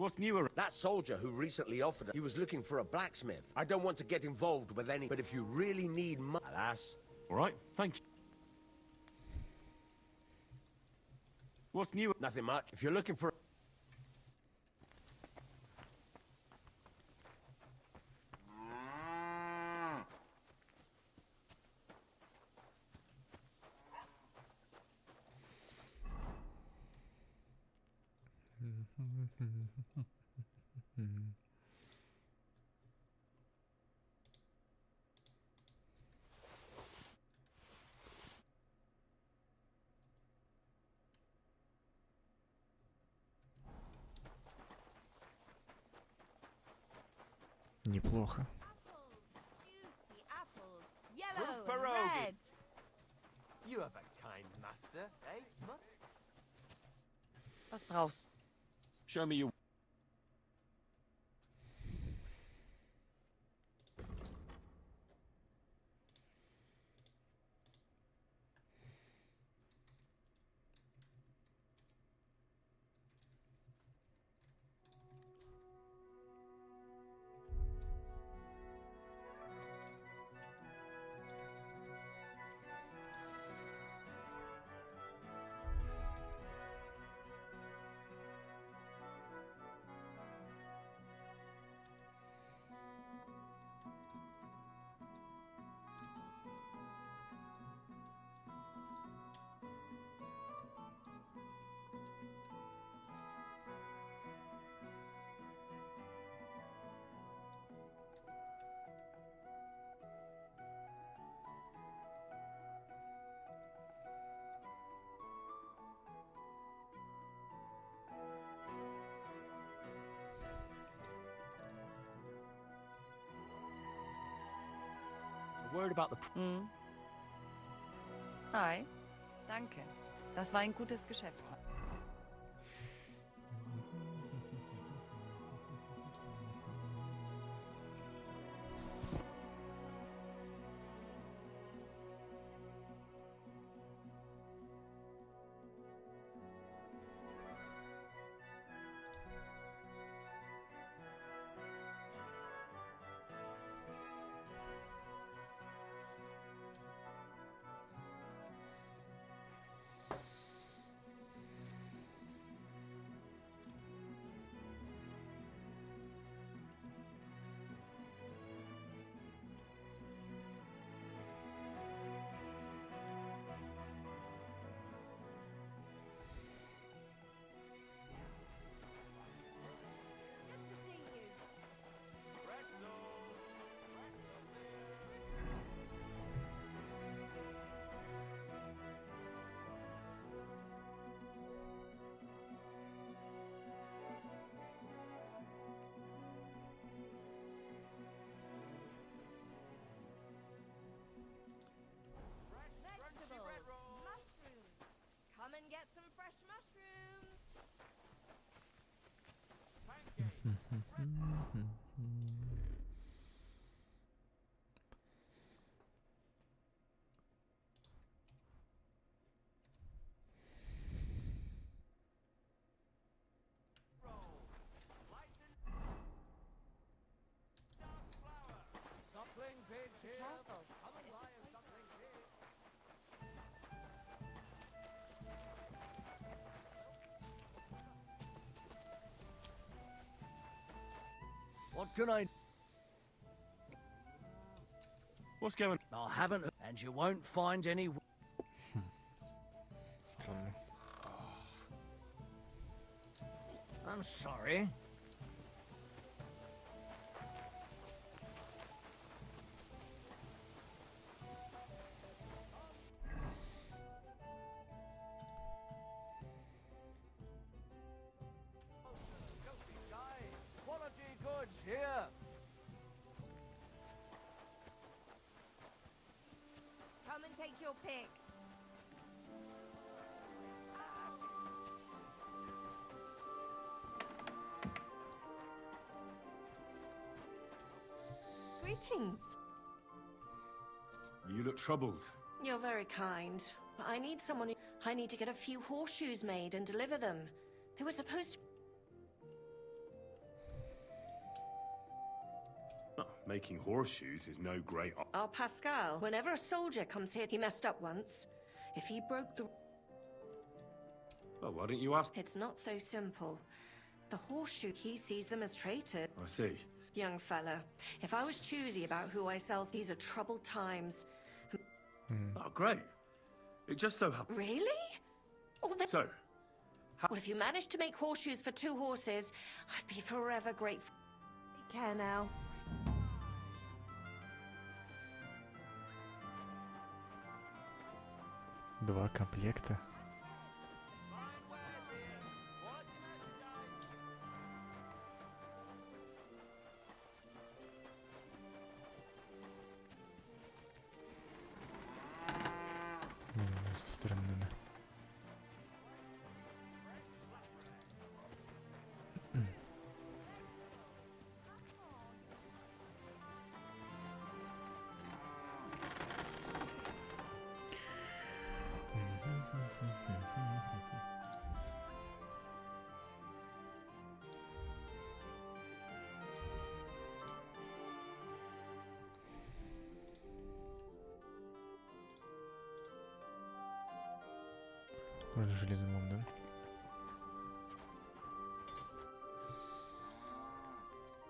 What's newer? That soldier who recently offered he was looking for a blacksmith. I don't want to get involved with any, but if you really need money, alas. All right, thanks. What's new? Nothing much. If you're looking for... Неплохо. Yellow, red. You have a kind master, eh, Mutt? Was brauchst du? Show me your... Word about the... Hi. Danke. Das war ein gutes Geschäft. Come and get some fresh mushrooms. Something big here. Come and buy us something big. What can I... What's going... I haven't... And you won't find any... Странно. I'm sorry. Don't be shy. Quality goods here. Come and take your pick. Greetings. You look troubled. You're very kind, but I need someone who... I need to get a few horseshoes made and deliver them. They were supposed to... Oh, making horseshoes is no great... Our Pascal, whenever a soldier comes here, he messed up once. If he broke the... Well, why didn't you ask? It's not so simple. The horseshoe, he sees them as traitors. I see. Young fella, if I was choosy about who I sell, these are troubled times. Oh, great. It just so happens... Really? Oh, then... So... Well, if you managed to make horseshoes for 2 horses, I'd be forever grateful. Take care now. Два комплекта. С той стороны надо. Можно железный лом, да?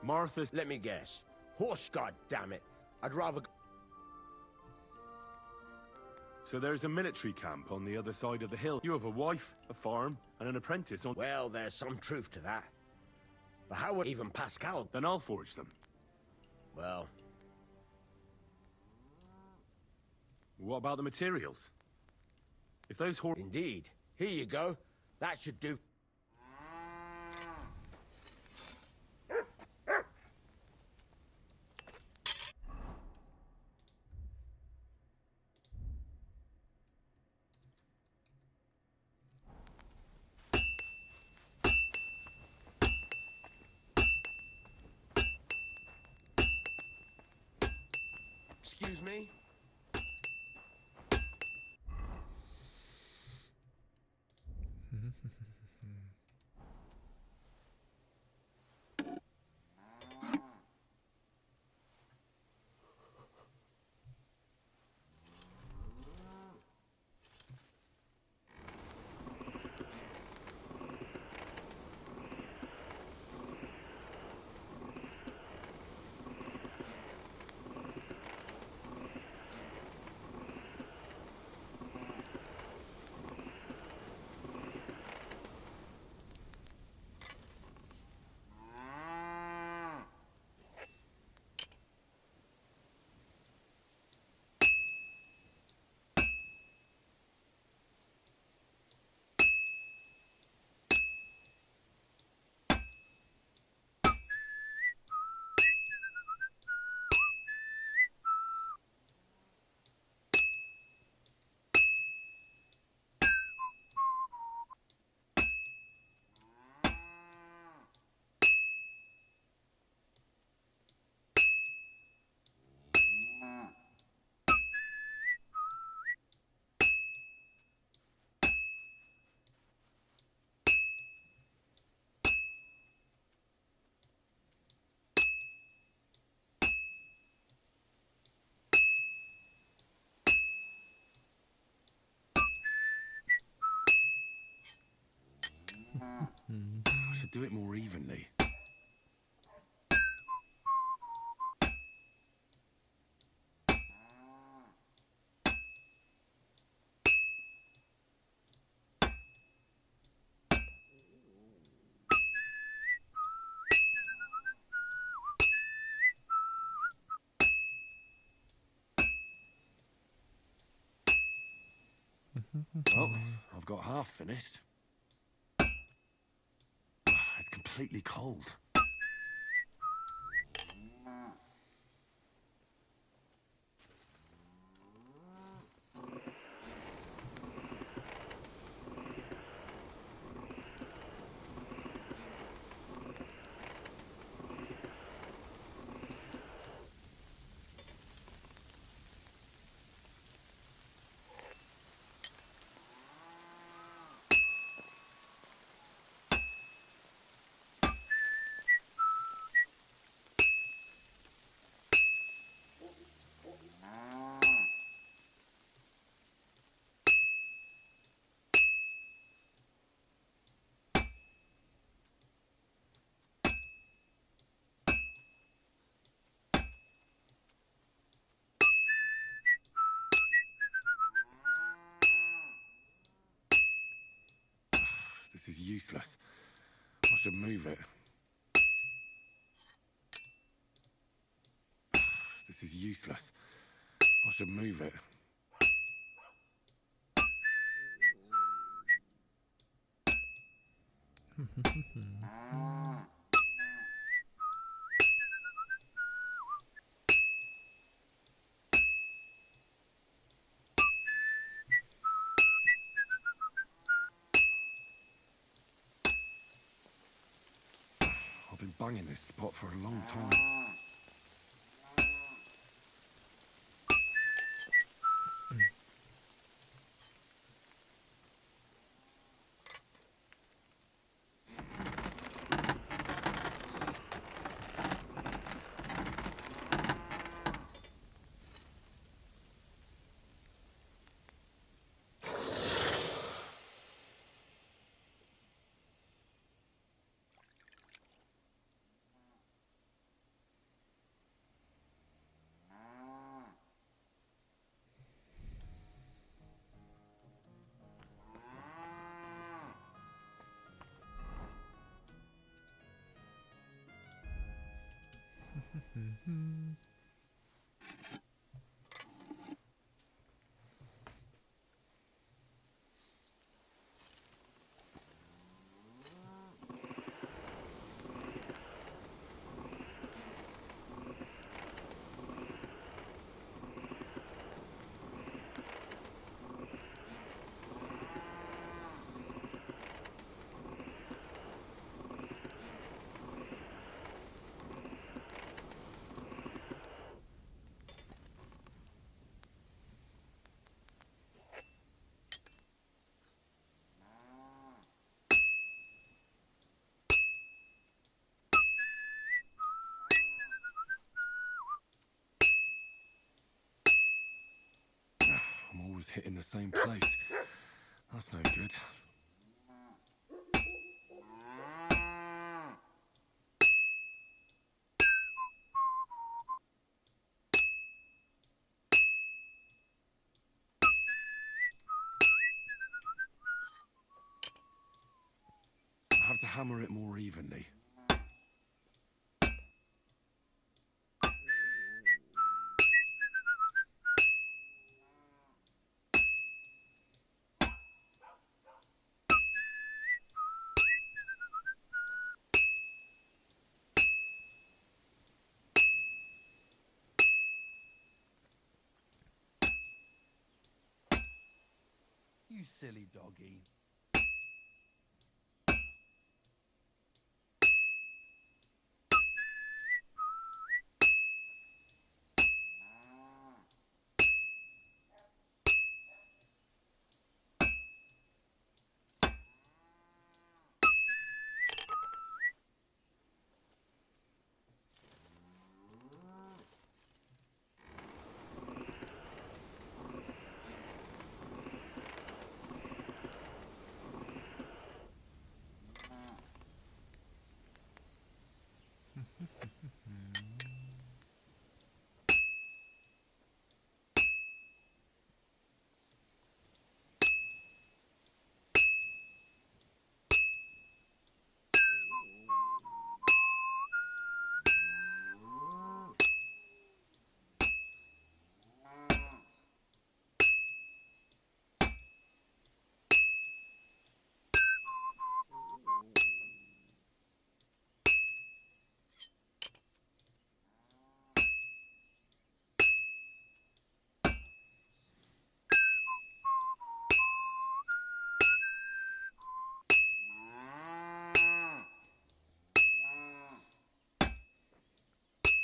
Martha, let me guess. Horse, god damn it. I'd rather... So there's a military camp on the other side of the hill. You have a wife, a farm, and an apprentice on... Well, there's some truth to that. But how would even Pascal... Then I'll forge them. Well... What about the materials? If those horse... Indeed. Here you go. That should do. Excuse me? I should do it more evenly. Well, I've got half finished. It's completely cold. This is useless. I should move it. This is useless. I should move it. I've been banging this spot for a long time. I'm always hitting the same place. That's no good. I have to hammer it more evenly. You silly doggy.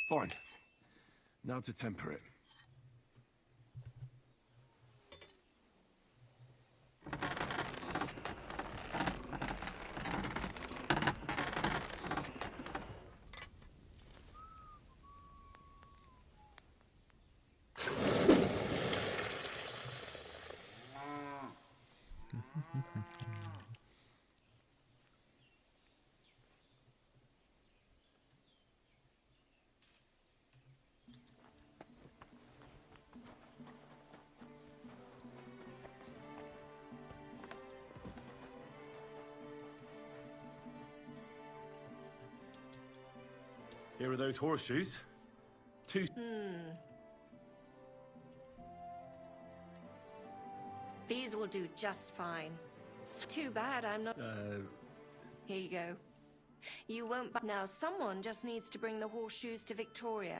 Fine. Now to temper it. Here are those horseshoes. 2. These will do just fine. Too bad I'm not... Here you go. You won't... Now, someone just needs to bring the horseshoes to Victoria.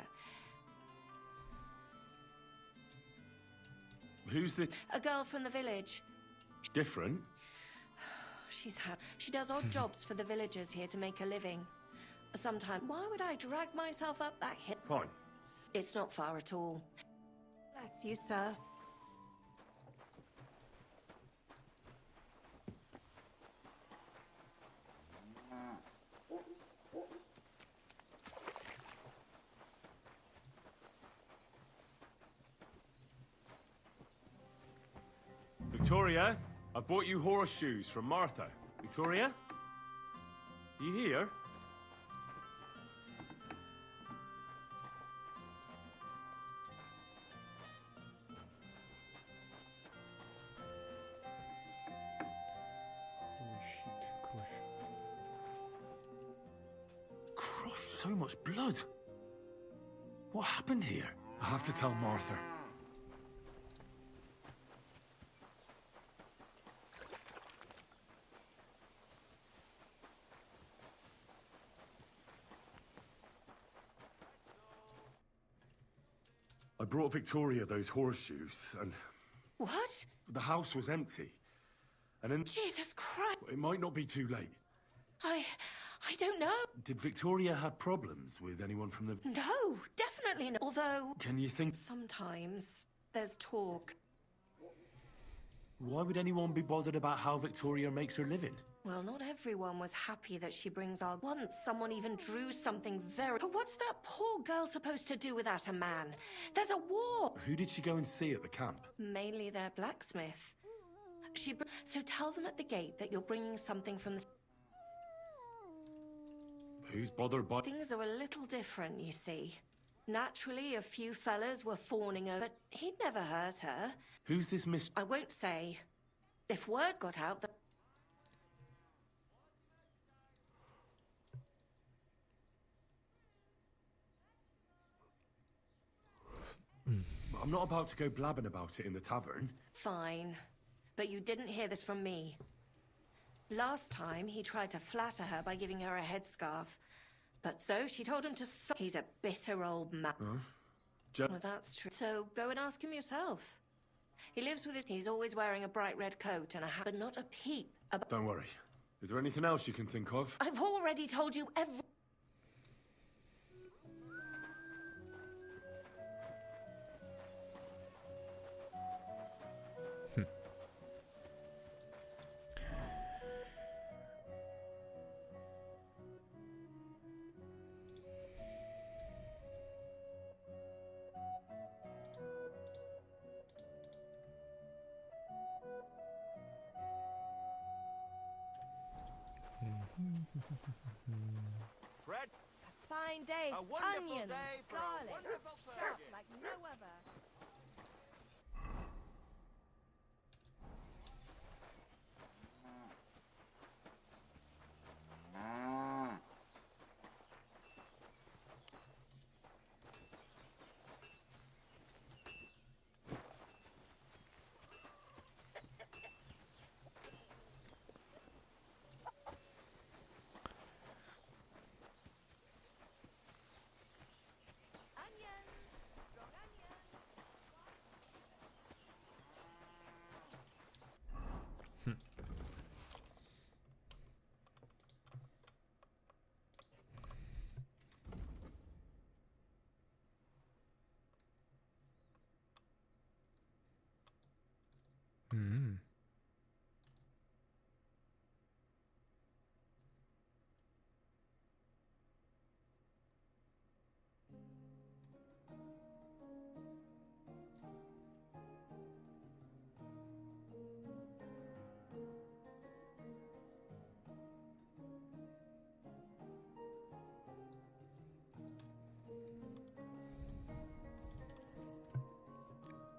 Who's the... A girl from the village. Different? She does odd jobs for the villagers here to make a living. Sometimes... Why would I drag myself up that hill? Fine. It's not far at all. Bless you, sir. Victoria, I bought you horseshoes from Martha. Victoria? You here? Holy shit, кровь. Christ, so much blood. What happened here? I have to tell Martha. I brought Victoria those horseshoes, and... What? The house was empty. And then... Jesus Christ! It might not be too late. I don't know. Did Victoria have problems with anyone from the... No, definitely not. Although... Can you think... Sometimes there's talk. Why would anyone be bothered about how Victoria makes her living? Well, not everyone was happy that she brings our... Once someone even drew something very... But what's that poor girl supposed to do without a man? There's a war! Who did she go and see at the camp? Mainly their blacksmith. So tell them at the gate that you're bringing something from the... Who's bothered by... Things are a little different, you see. Naturally, a few fellas were fawning over... But he'd never hurt her. Who's this Miss... I won't say. If word got out that... I'm not about to go blabbing about it in the tavern. Fine. But you didn't hear this from me. Last time, he tried to flatter her by giving her a headscarf. But so, she told him to He's a bitter old man. Well, that's true. So, go and ask him yourself. He lives with his... He's always wearing a bright red coat and a hat, but not a peep about... Don't worry. Is there anything else you can think of? I've already told you every... Fred? A fine day. A wonderful Onions, day for a garlic, wonderful sharp purchase. like no other.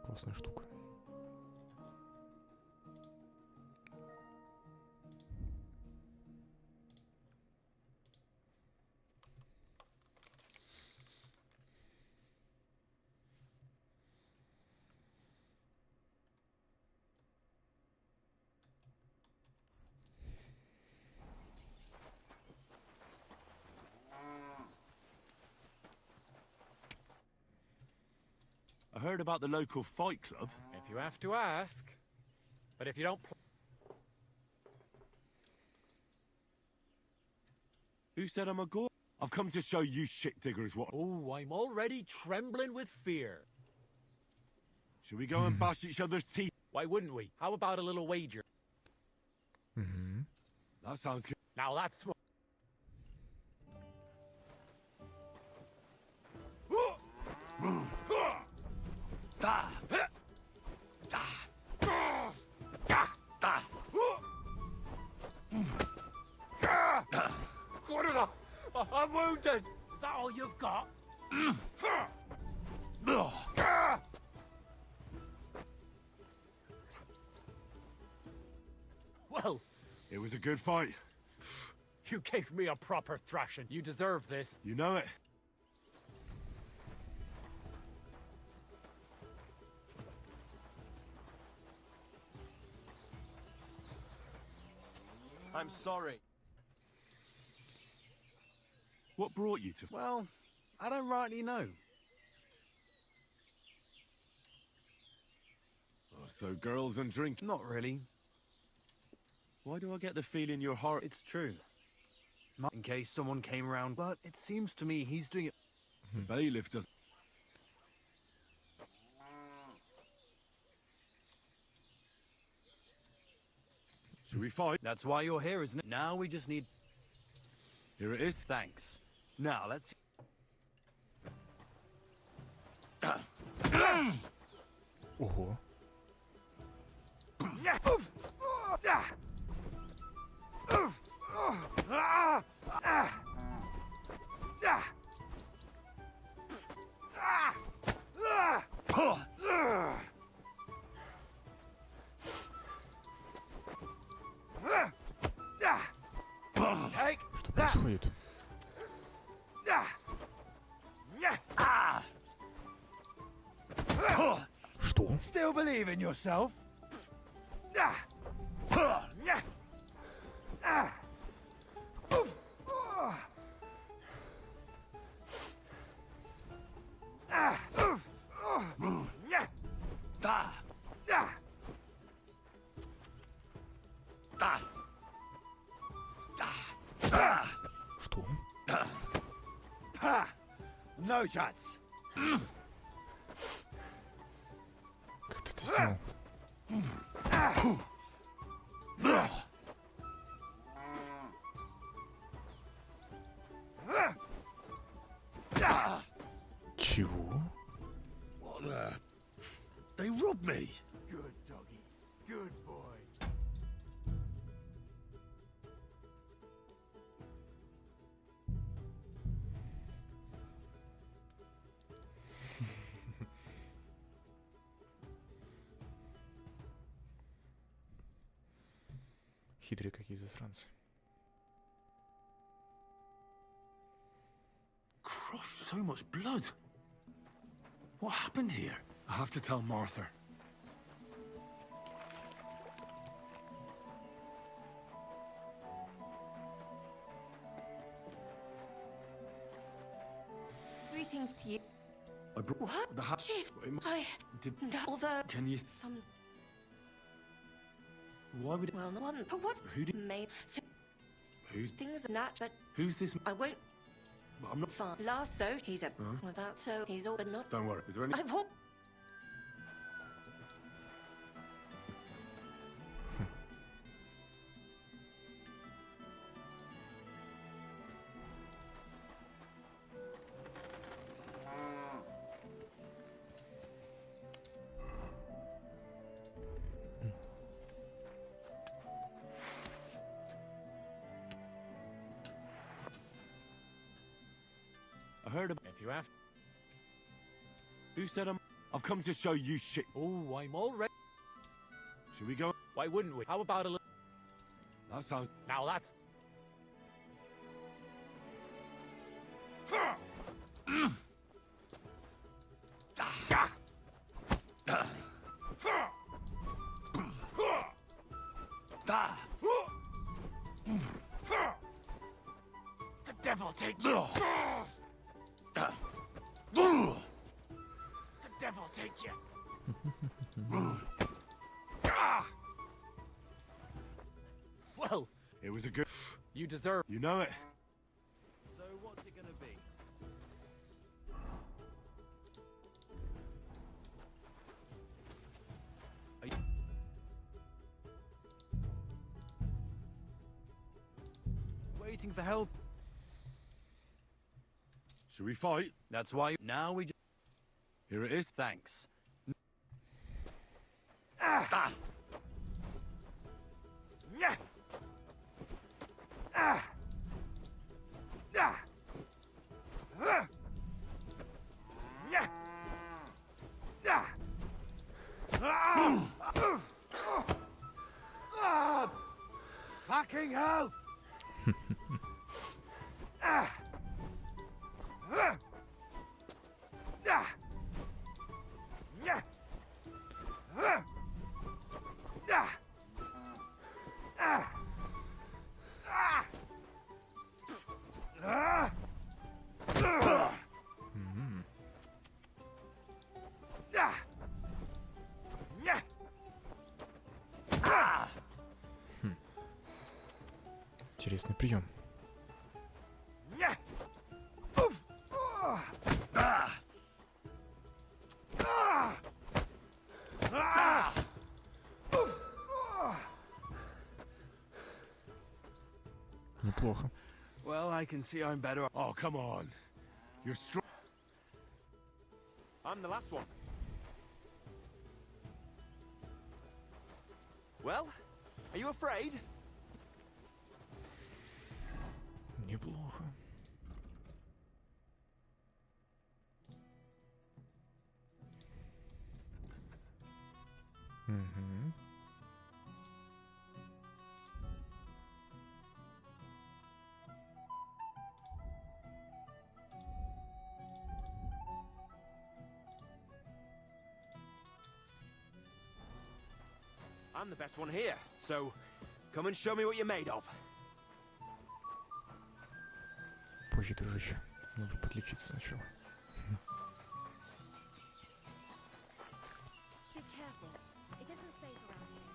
Классная штука. I heard about the local fight club. If you have to ask. But if you don't... Who said I'm a gore? I've come to show you shit diggers what... Oh, I'm already trembling with fear. Should we go and bash each other's teeth? Why wouldn't we? How about a little wager? Mm-hmm. That sounds good. Now that's... I'm wounded! Is that all you've got? Well, it was a good fight. You gave me a proper thrashing. You deserve this. You know it. I'm sorry. What brought you to... Well, I don't rightly know. Oh, so girls and drink... Not really. Why do I get the feeling your heart... It's true. Not in case someone came around, but it seems to me he's doing it... The bailiff does... Should we fight? That's why you're here, isn't it? Now we just need... Here it is. Thanks. Now, let's... Ого. Что происходит? Что? Still believe in yourself? Что? No chance. Как ты это сделал? Чего? What the... They robbed me. Good doggy. Good boy. Хитрые какие засранцы. Christ, so much blood. What happened here? I have to tell Martha. Greetings to you. I brought What? the hat. Jeez, I... Although... Can you... Some... Why would it... Well, no one... But what... Who did... Made... So Who's... things are not... But... Who's this... I won't... I'm not... Fine. Last, so he's a... Huh? Without, so he's all but not... Don't worry. Is there any... I've all... I heard about... If you have... Who said I'm... I've come to show you shit. Oh, I'm already... Should we go? Why wouldn't we? How about a little... That sounds... Now that's... The devil take you! The devil take you. Well, it was a good... You deserve... You know it. So what's it gonna be? Waiting for help. Should we fight? That's why now we. Here it is. Thanks. Ah! Yeah! Ah! Ah! Ah! Yeah! Ah! Ah! Fucking hell! Ah! Ah! Ah! Yeah! Ah! Ah! Ah! Ah! Ah! Ah! Yeah! Ah! Интересный прием. Yeah! Oof! Ah! Ah! Ah! Oof! Неплохо. Well, I can see I'm better. Oh, come on. You're strong. I'm the last one. Well, are you afraid? Неплохо. Угу. I'm the best one here, so come and show me what you're made of. Позже, дружище. Нужно подлечиться сначала. Be careful. It isn't safe around here.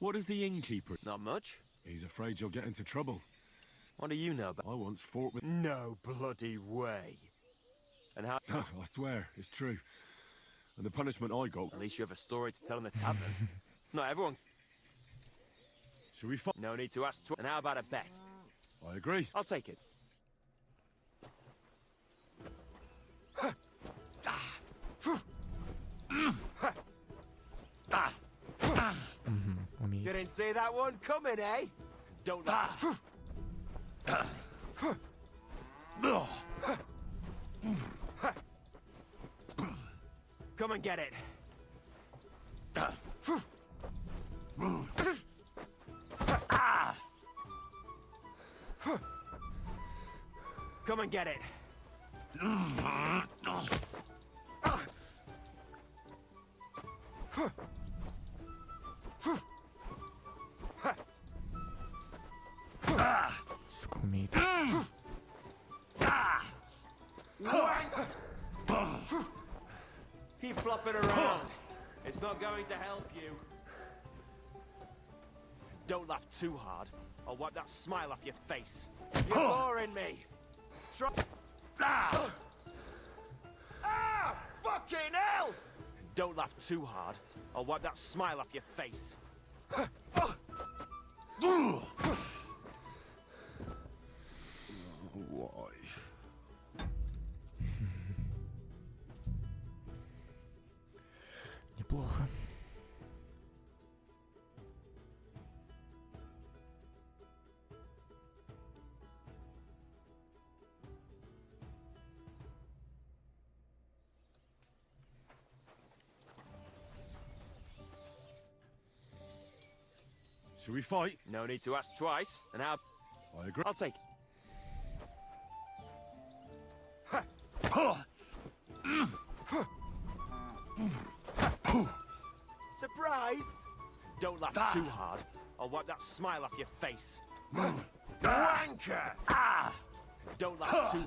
What is the innkeeper? Not much. He's afraid you'll get into trouble. What do you know about? I once fought with... No bloody way. And how... I swear, it's true. And the punishment I got... At least you have a story to tell in the tavern. Not everyone... Should we fight? No need to ask And how about a bet? I agree. I'll take it. Умеет. You didn't see that one coming, eh? Don't laugh. Come and get it. Come and get it. Сука, умеет. Keep flopping around. It's not going to help you. Don't laugh too hard. I'll wipe that smile off your face. You're boring me. Try. Ah! Fucking hell! Don't laugh too hard. I'll wipe that smile off your face. Why? Неплохо. Should we fight? No need to ask twice. And how? I agree. I'll take. Surprise! Don't laugh too hard. I'll wipe that smile off your face. Wanker! Don't laugh too.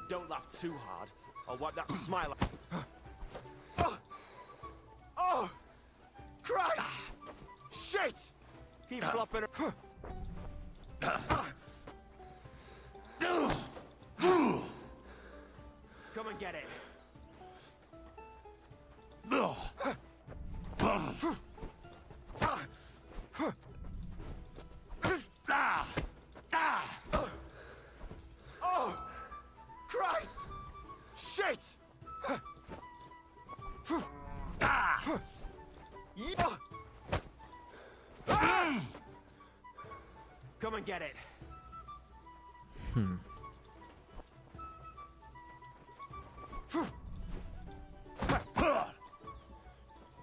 Don't laugh too hard. I'll wipe that smile off. Oh! Christ! Shit! Keep flopping. Come and get it. Oh! Christ! Shit! Come and get it.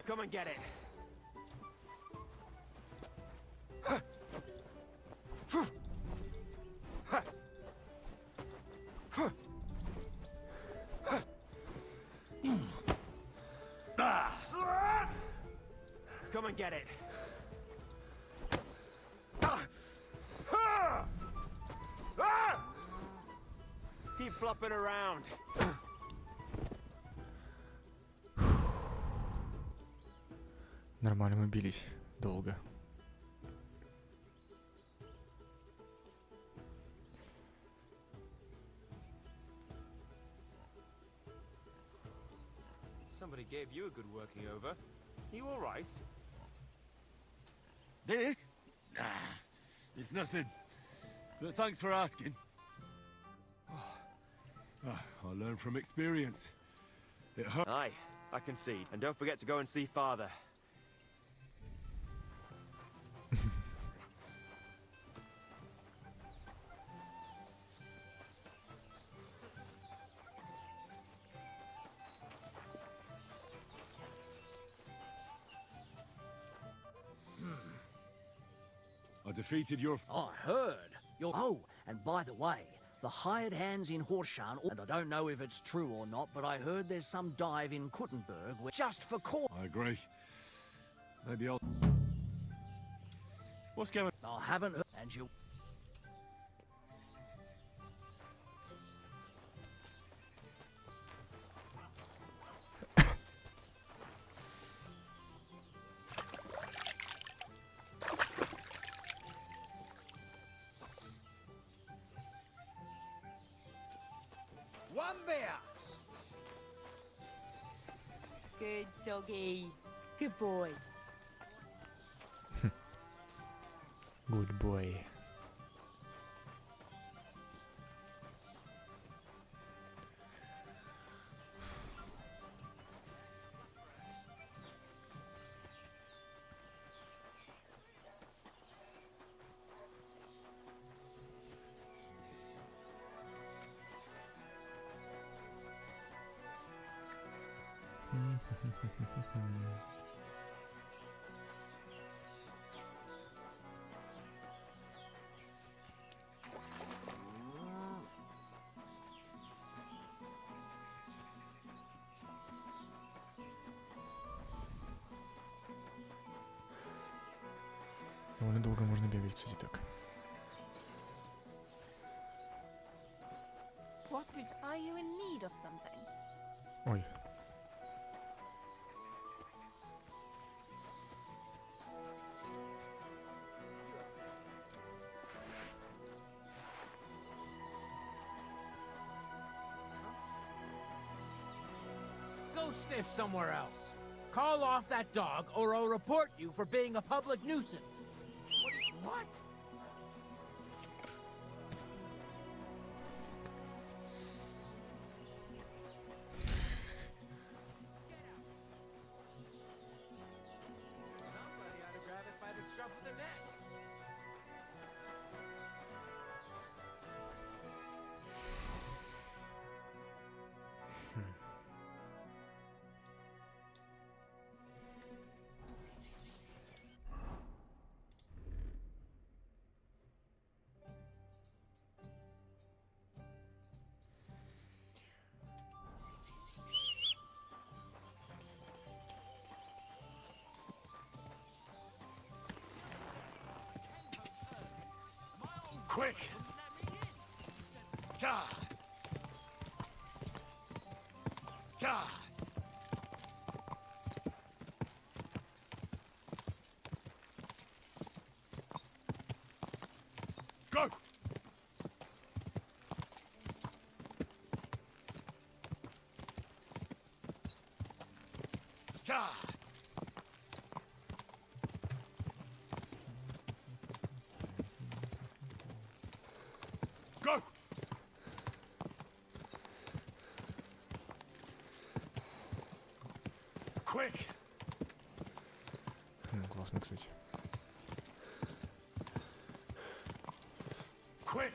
Come and get it. Come and get it. Keep flopping around. Нормально мы бились. Долго. Somebody gave you a good working over. You all right? This? Nah, it's nothing. But thanks for asking. I learned from experience. It hurt. Aye, I concede. And don't forget to go and see Father. I defeated your... I heard. Oh, and by the way, the hired hands in Horshan, and I don't know if it's true or not, but I heard there's some dive in Kuttenberg where just for court. I agree. Maybe I'll... What's going on? I haven't heard, and you... One beer. Good doggy. Good boy. Good boy. Довольно долго можно бегать, кстати, так. Are you in need of something? Ой. Go sniff somewhere else. Call off that dog, or I'll report you for being a public nuisance. What? Somebody ought to grab it by the scruff of the neck. Quick! God! God! Go! God! Go! Quick! Классно, кстати. Quick!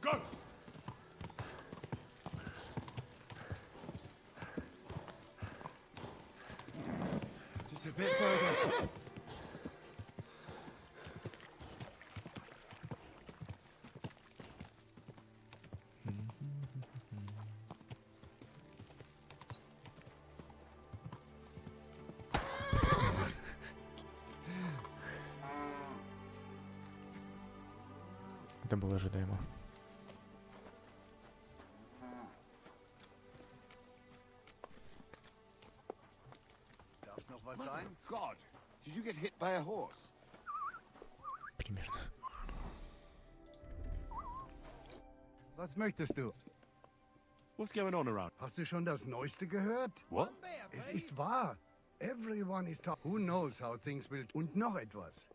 Go! Just a bit further. Это было ожидаемо. Darf's noch was sein? God, did you get hit by a horse? Примерно. Was möchtest du? What's going on around? Hast du schon das Neueste gehört? What? Es ist wahr. Everyone is talking. Who knows how things will... Und noch etwas.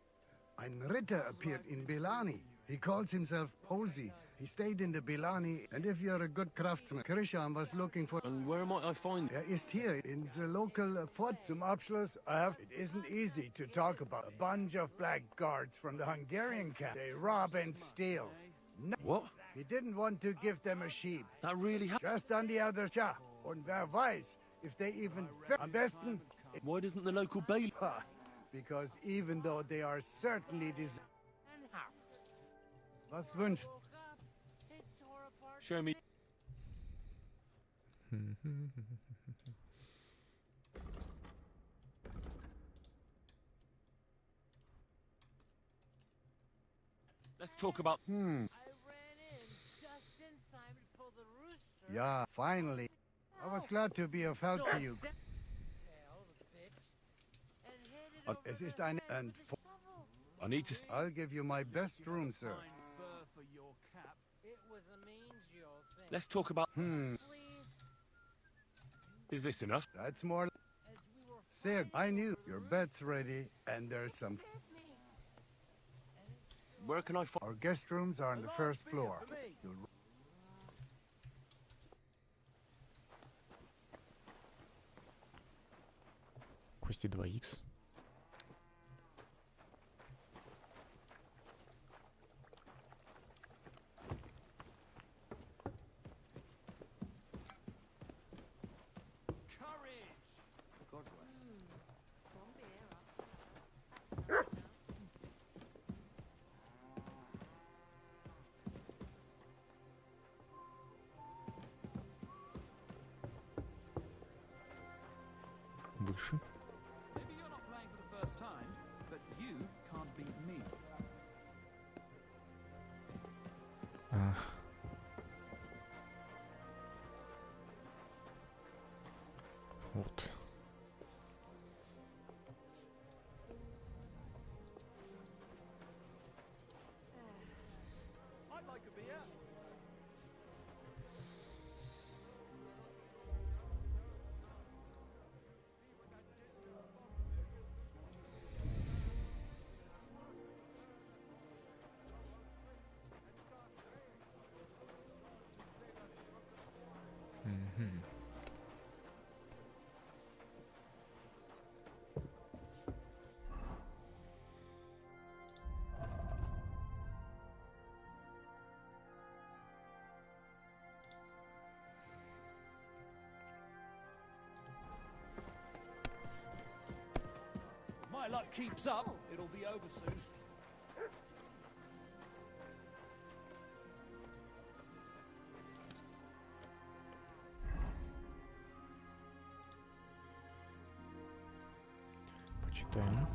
Ein Ritter appeared in Belani. He calls himself Posey. He stayed in the Belani, and if you're a good craftsman, Krishan was looking for... And where might I find... Ist hier, in the local fort. Zum Abschluss, It isn't easy to talk about a bunch of blackguards from the Hungarian camp. They rob and steal. No. What? He didn't want to give them a sheep. That really happened? Just on the other side. Und wer weiß, if they even... Am besten... Why doesn't the local bailiff... Because even though they are certainly... Was wünscht? Show me... Let's talk about... Yeah, finally. I was glad to be of help to you. Es ist ein... And I need to... I'll give you my best room, sir. Let's talk about... Is this enough? That's more... Sig, I knew your bed's ready, and there's some... Where can I find... Our guest rooms are on the first floor. Кости 2х. Выше. Maybe you're not playing for the first time, but you can't beat me. Вот. I'd like a beer. My luck keeps up, it'll be over soon. Читаем.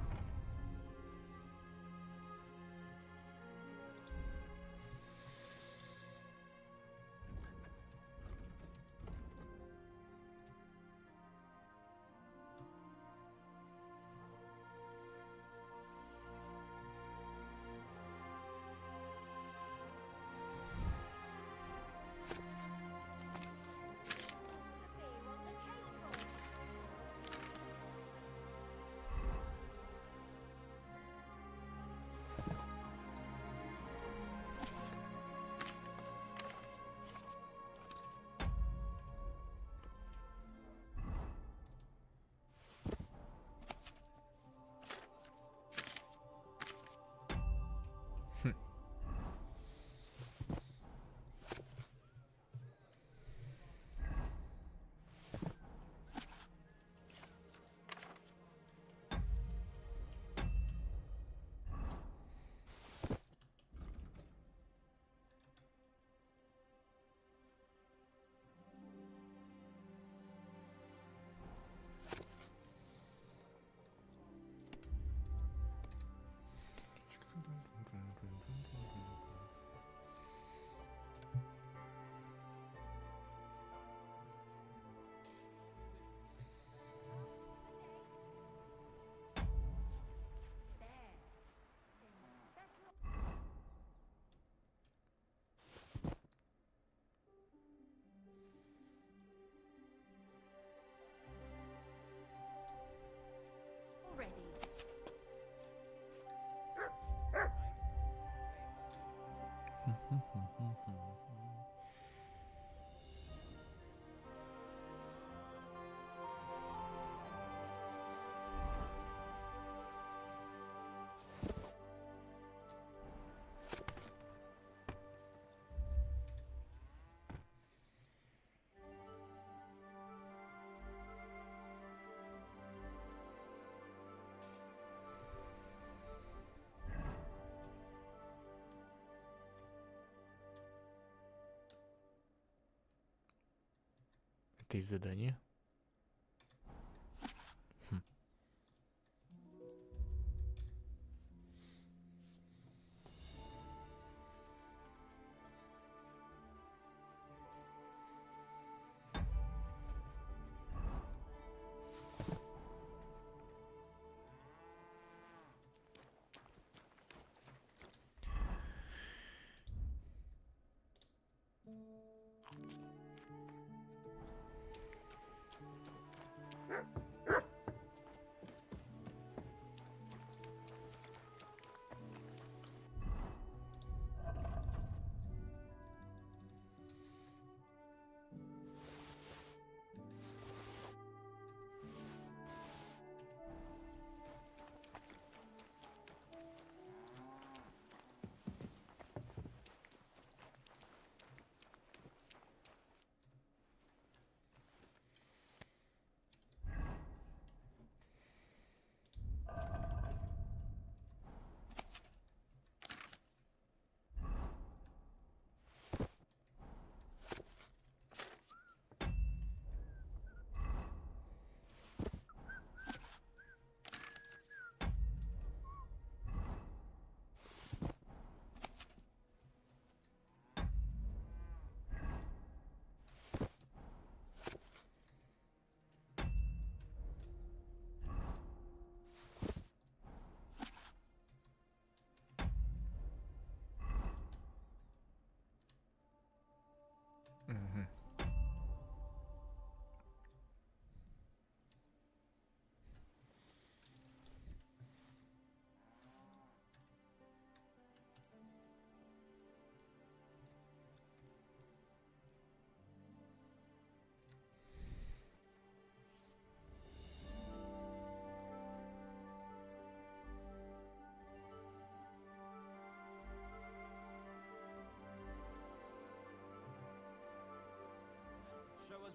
Это из задания.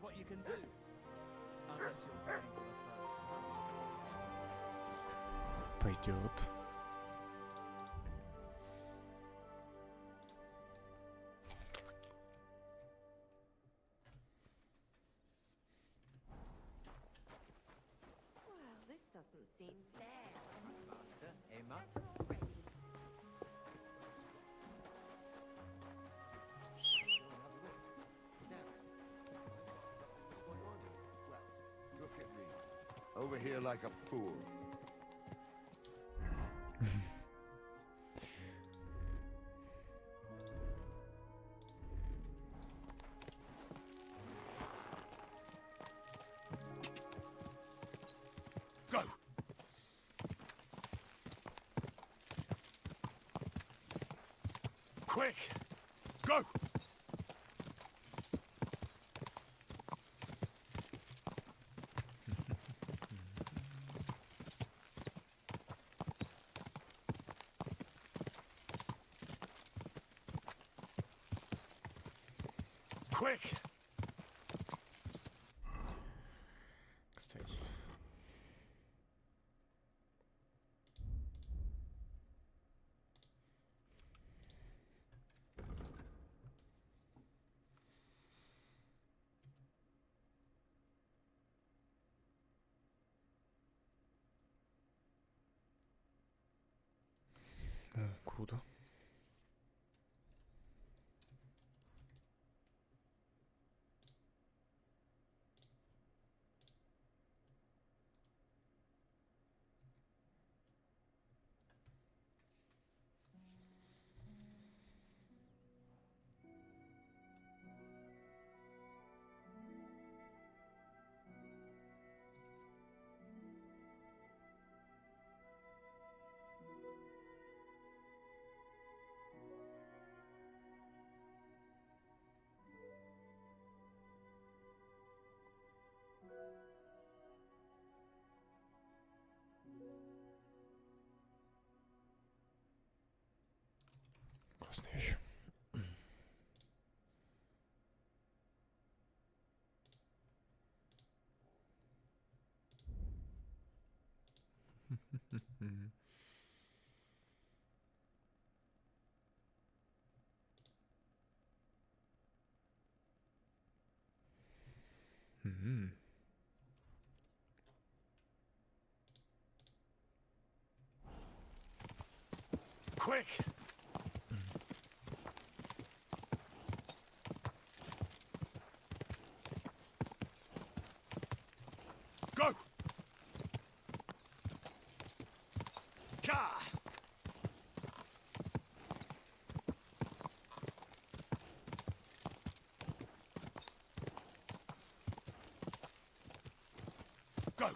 What you can do, unless you're paying for the first time. Пойдет. Well, this doesn't seem fair. Look at me. Over here like a fool. Go! Quick! Go! Quick! Кстати. О, круто. Классная вещь. Мгм. Quick! Go! Ka! Go!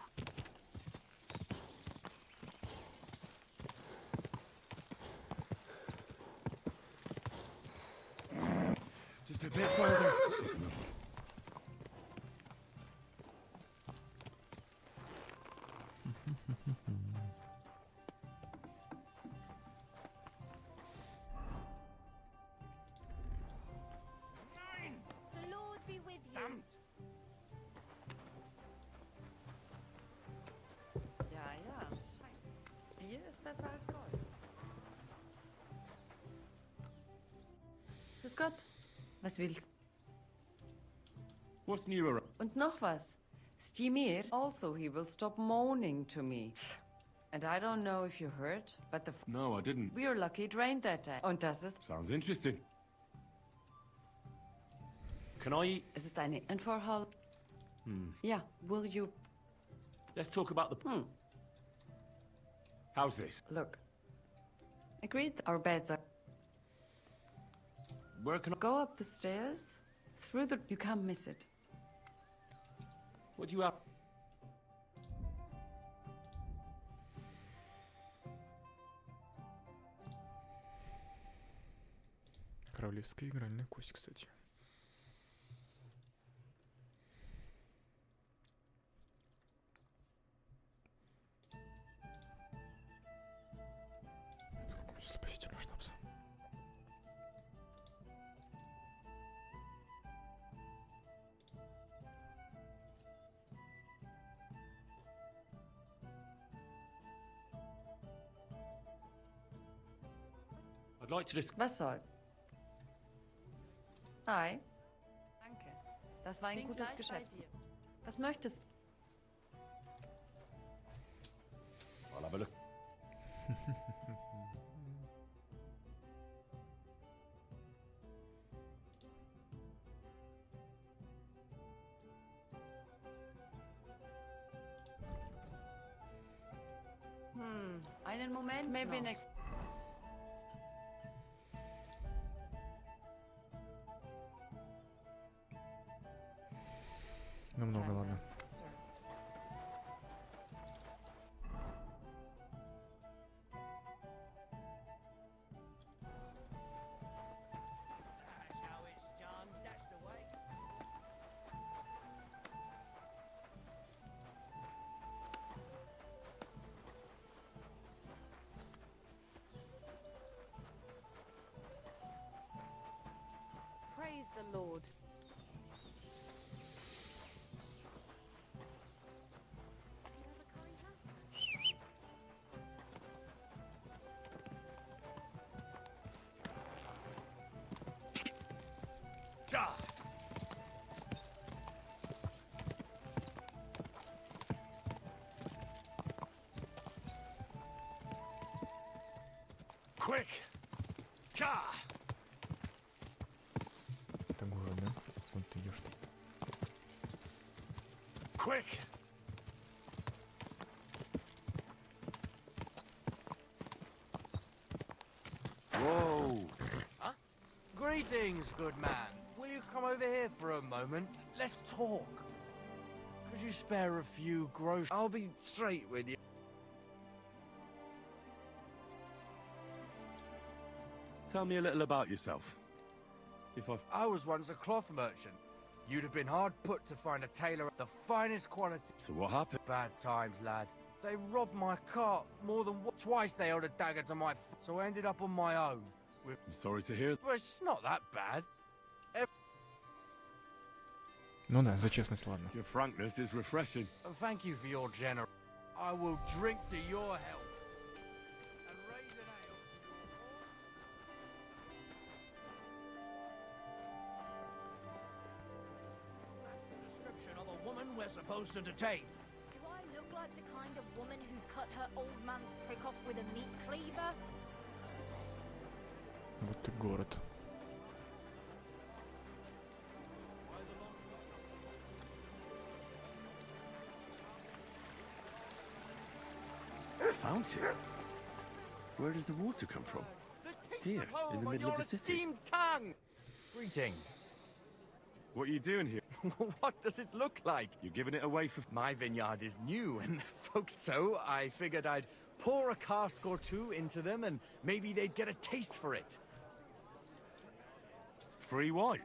Just a bit further. The Lord be with you. Ja, ja. Bier ist besser als Gold. Grüß Gott. Was willst What's new around? Und noch was. Stimir, also he will stop moaning to me. And I don't know if you heard, but No, I didn't. we are lucky it rained that day. Und das ist... Sounds interesting. Can I eat? Es ist eine Info-Hall. Ja, will you... Let's talk about the... How's this? Look. Agreed, our beds are... Where can I... Go up the stairs, through the... You can't miss it. What do you have? Королевская игральная кость, кстати. Сколько мне спасительного шнапса. I'd like to Was soll? Hi. Danke. Das war ein gutes Geschäft. Was möchtest du? I'll have a look. Einen Moment, maybe next. Ну, много, ладно. Praise the Lord. Quick! Ka! Это город, да? Вот ты идешь. Quick! Whoa! Huh? Greetings, good man. Will you come over here for a moment? Let's talk. Could you spare a few gross? I'll be straight with you. Tell me a little about yourself. I was once a cloth merchant. You'd have been hard put to find a tailor of the finest quality. So what happened? Bad times, lad. They robbed my cart more than twice. They held a dagger to my foot, so I ended up on my own. I'm sorry to hear. But it's not that bad. Ну да, за честность, ладно. Your frankness is refreshing. Thank you for your generosity. I will drink to your health. Description of a woman we're supposed to detain. Do I look like the kind of woman who cut her old man's prick off with a meat cleaver? Вот и город. Fountain? Where does the water come from? Here, in the middle of the city. Esteemed tongue. Greetings. What are you doing here? What does it look like? You're giving it away for... My vineyard is new, and folks, so I figured I'd pour a cask or two into them, and maybe they'd get a taste for it. Free wine?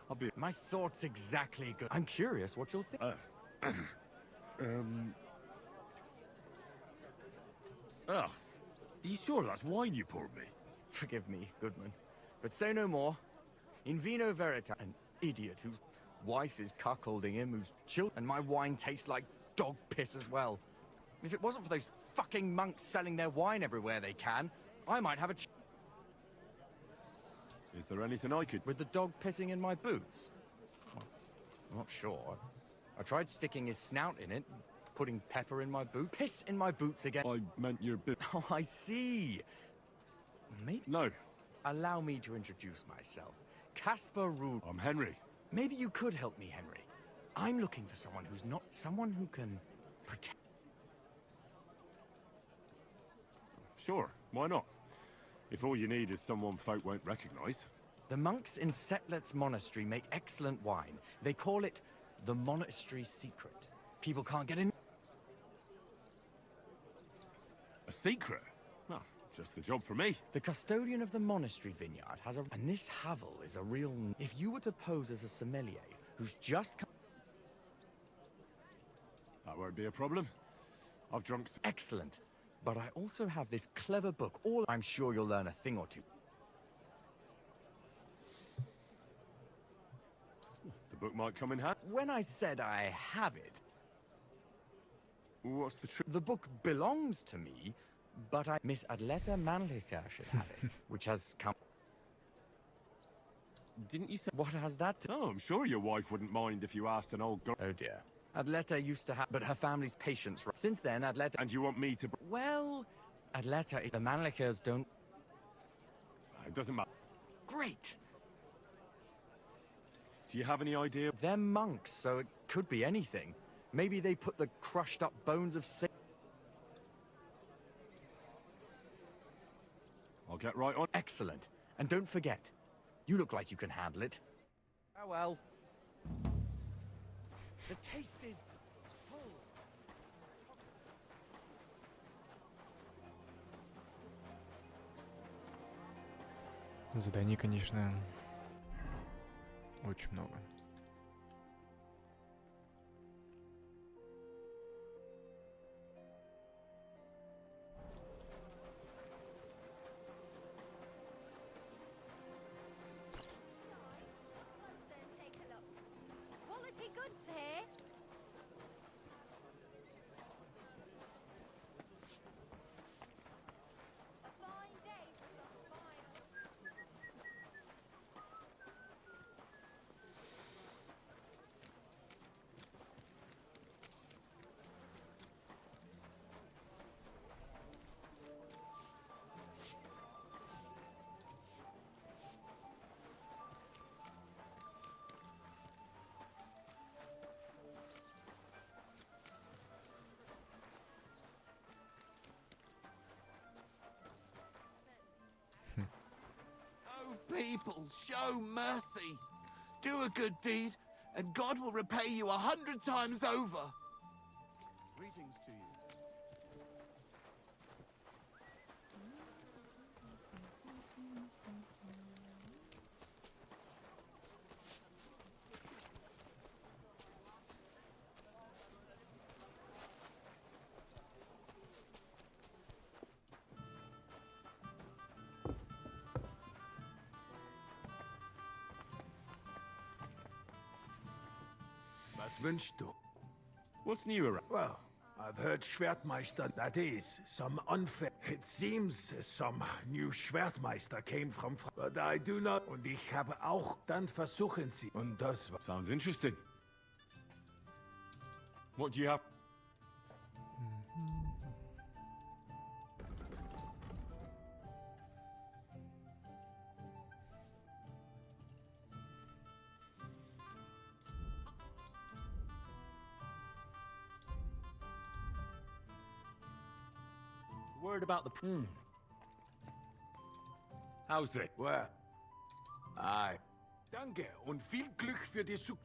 I'll be... My thoughts exactly good. I'm curious what you'll think. Oh, are you sure that's wine you poured me? Forgive me, Goodman, but say no more. In vino verita, an idiot whose wife is cuckolding him, whose children, and my wine tastes like dog piss as well. If it wasn't for those fucking monks selling their wine everywhere they can, I might have a Is there anything I could... With the dog pissing in my boots? Well, I'm not sure. I tried sticking his snout in it, putting pepper in my boot. Piss in my boots again. I meant your boot. Oh, I see. Maybe... No. Allow me to introduce myself. Caspar Rude. I'm Henry. Maybe you could help me, Henry. I'm looking for someone who's not... Someone who can protect... Sure, why not? If all you need is someone folk won't recognize. The monks in Setlet's monastery make excellent wine. They call it the monastery secret. People can't get in... A secret? Oh, just the job for me. The custodian of the monastery vineyard has a... And this Havel is a real... If you were to pose as a sommelier who's just... That won't be a problem. I've drunk... Excellent. But I also have this clever book. I'm sure you'll learn a thing or two. The book might come in handy. When I said I have it... What's the truth? The book belongs to me, but Miss Adleta Manlica should have it, which has come... Didn't you say... What has that... Oh, I'm sure your wife wouldn't mind if you asked an old girl... Oh dear. Adleta used to have... But her family's patience... Since then, Adleta... And you want me to... Well, A letter. The Manlikers don't. It doesn't matter. Great. Do you have any idea? They're monks, so it could be anything. Maybe they put the crushed up bones of Saint. I'll get right on. Excellent. And don't forget, you look like you can handle it. Oh well. The taste is full. Заданий, конечно, очень много. Quality goods here. A fine day for some fine. Oh, people, show mercy. Do a good deed, and God will repay you 100 times over. Greetings to you. Was wünschst du? What's new around? Well, I've heard Schwertmeister, that is, some unfair. It seems some new Schwertmeister came from but I do not. Und ich habe auch, dann versuchen sie. Und das war. Sounds interesting. What do you have? Word about the... How's this? Well, aye. Danke und viel Glück für die Zukunft.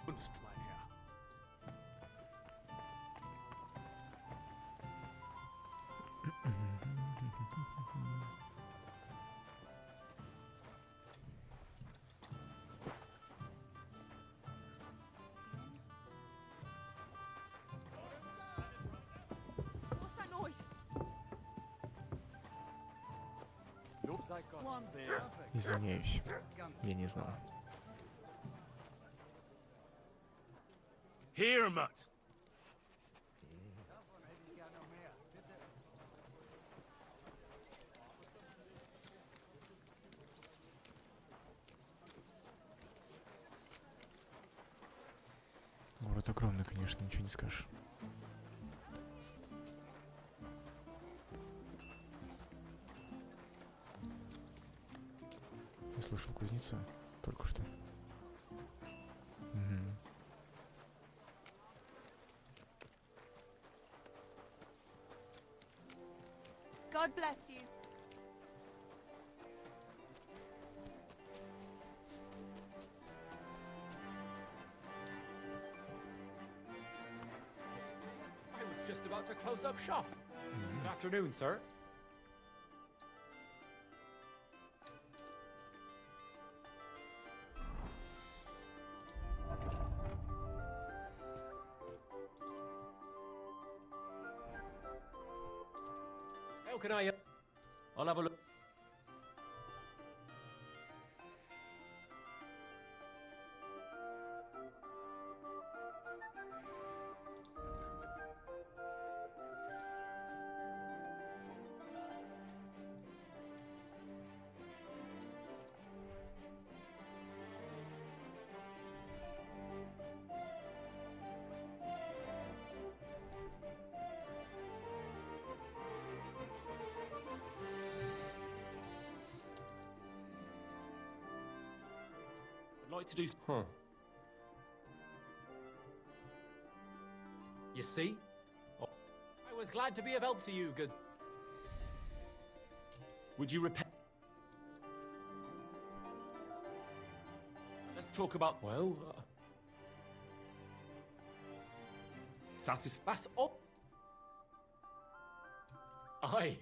Mein Herr. What's that noise? Looks like one there. Извиняюсь, я не знал. Here, Mutt. Город огромный, конечно, ничего не скажешь. Я слышал кузнеца только что. Угу. God bless you. I was just about to close up shop. Good afternoon, sir. How can I... I'll have a look. like to do. Huh. You see? Oh. I was glad to be of help to you, good. Would you repent? Let's talk about. Well, That's up. Aye.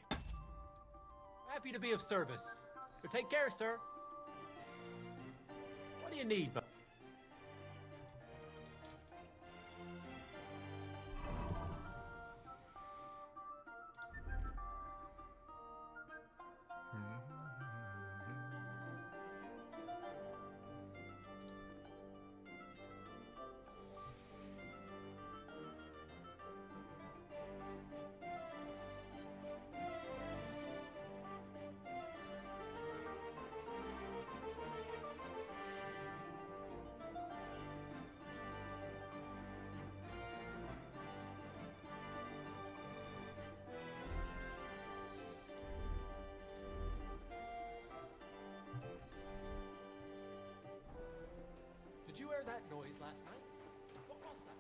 Happy to be of service. But take care, sir. What do you need? Did you hear that noise last night? What was that?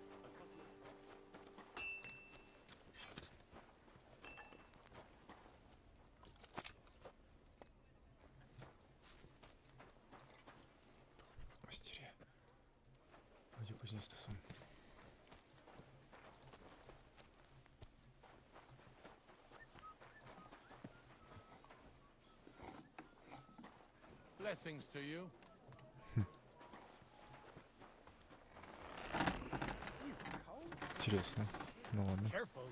Мастере. Вроде кузнец-то сам. Blessings to you. Интересно. Ну ладно. Careful.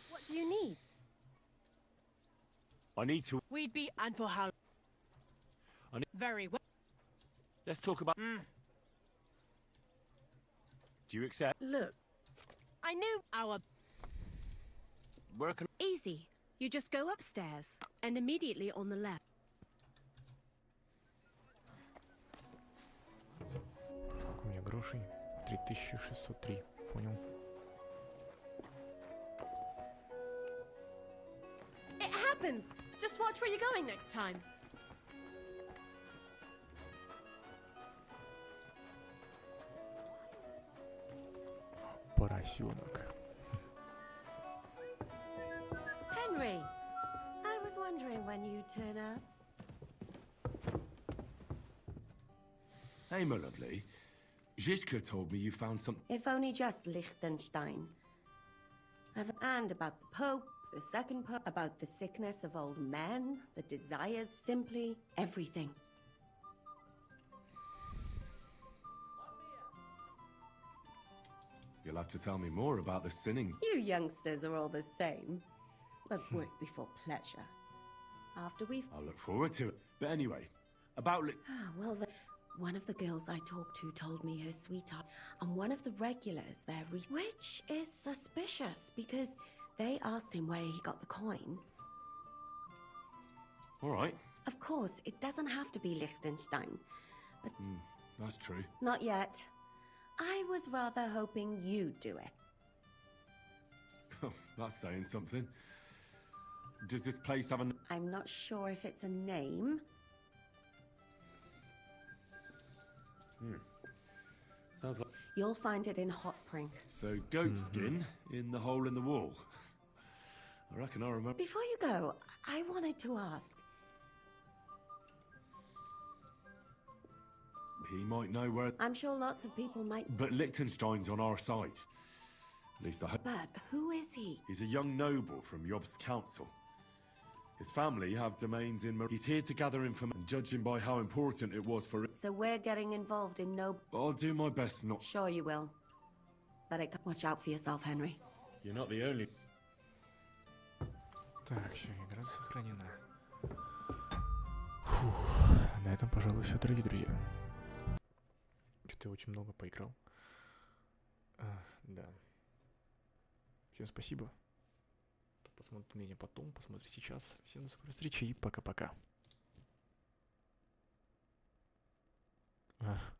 What do you need? I need to. We'd be and for how? Very well. Let's talk about. Do you accept? Look, I knew our. Where can? Easy. You just go upstairs and immediately on the left. Сколько у меня грошей? 3603. Понял. It happens. Just watch where you're going next time. Поросенок. Henry, I was wondering when you'd turn up. Hey, my lovely. Zizka told me you found something. If only just Liechtenstein. And about the Pope, the second Pope, about the sickness of old men, the desires, simply everything. You'll have to tell me more about the sinning. You youngsters are all the same. But work before pleasure. After we've... I'll look forward to it. But anyway, about well, one of the girls I talked to told me her sweetheart, and one of the regulars there, which is suspicious because they asked him where he got the coin. All right. Of course, it doesn't have to be Liechtenstein, but... that's true. Not yet. I was rather hoping you'd do it. Oh, that's saying something. Does this place have a... I'm not sure if it's a name. Sounds like... You'll find it in Hot Prink. So, goat skin in the hole in the wall. I reckon I remember... Before you go, I wanted to ask. He might know where... I'm sure lots of people might... But Liechtenstein's on our side. At least I hope... But who is he? He's a young noble from Yob's council. His family have domains in... He's here to gather information, judging by how important it was for... So we're getting involved in no... I'll do my best not... Sure you will. But watch out for yourself, Henry. You're not the only... Так, все, игра сохранена. Фух, на этом, пожалуй, все, дорогие друзья. Что-то я очень много поиграл. Да. Всем спасибо. Кто посмотрит меня потом, посмотрит сейчас. Всем до скорой встречи и пока-пока. А.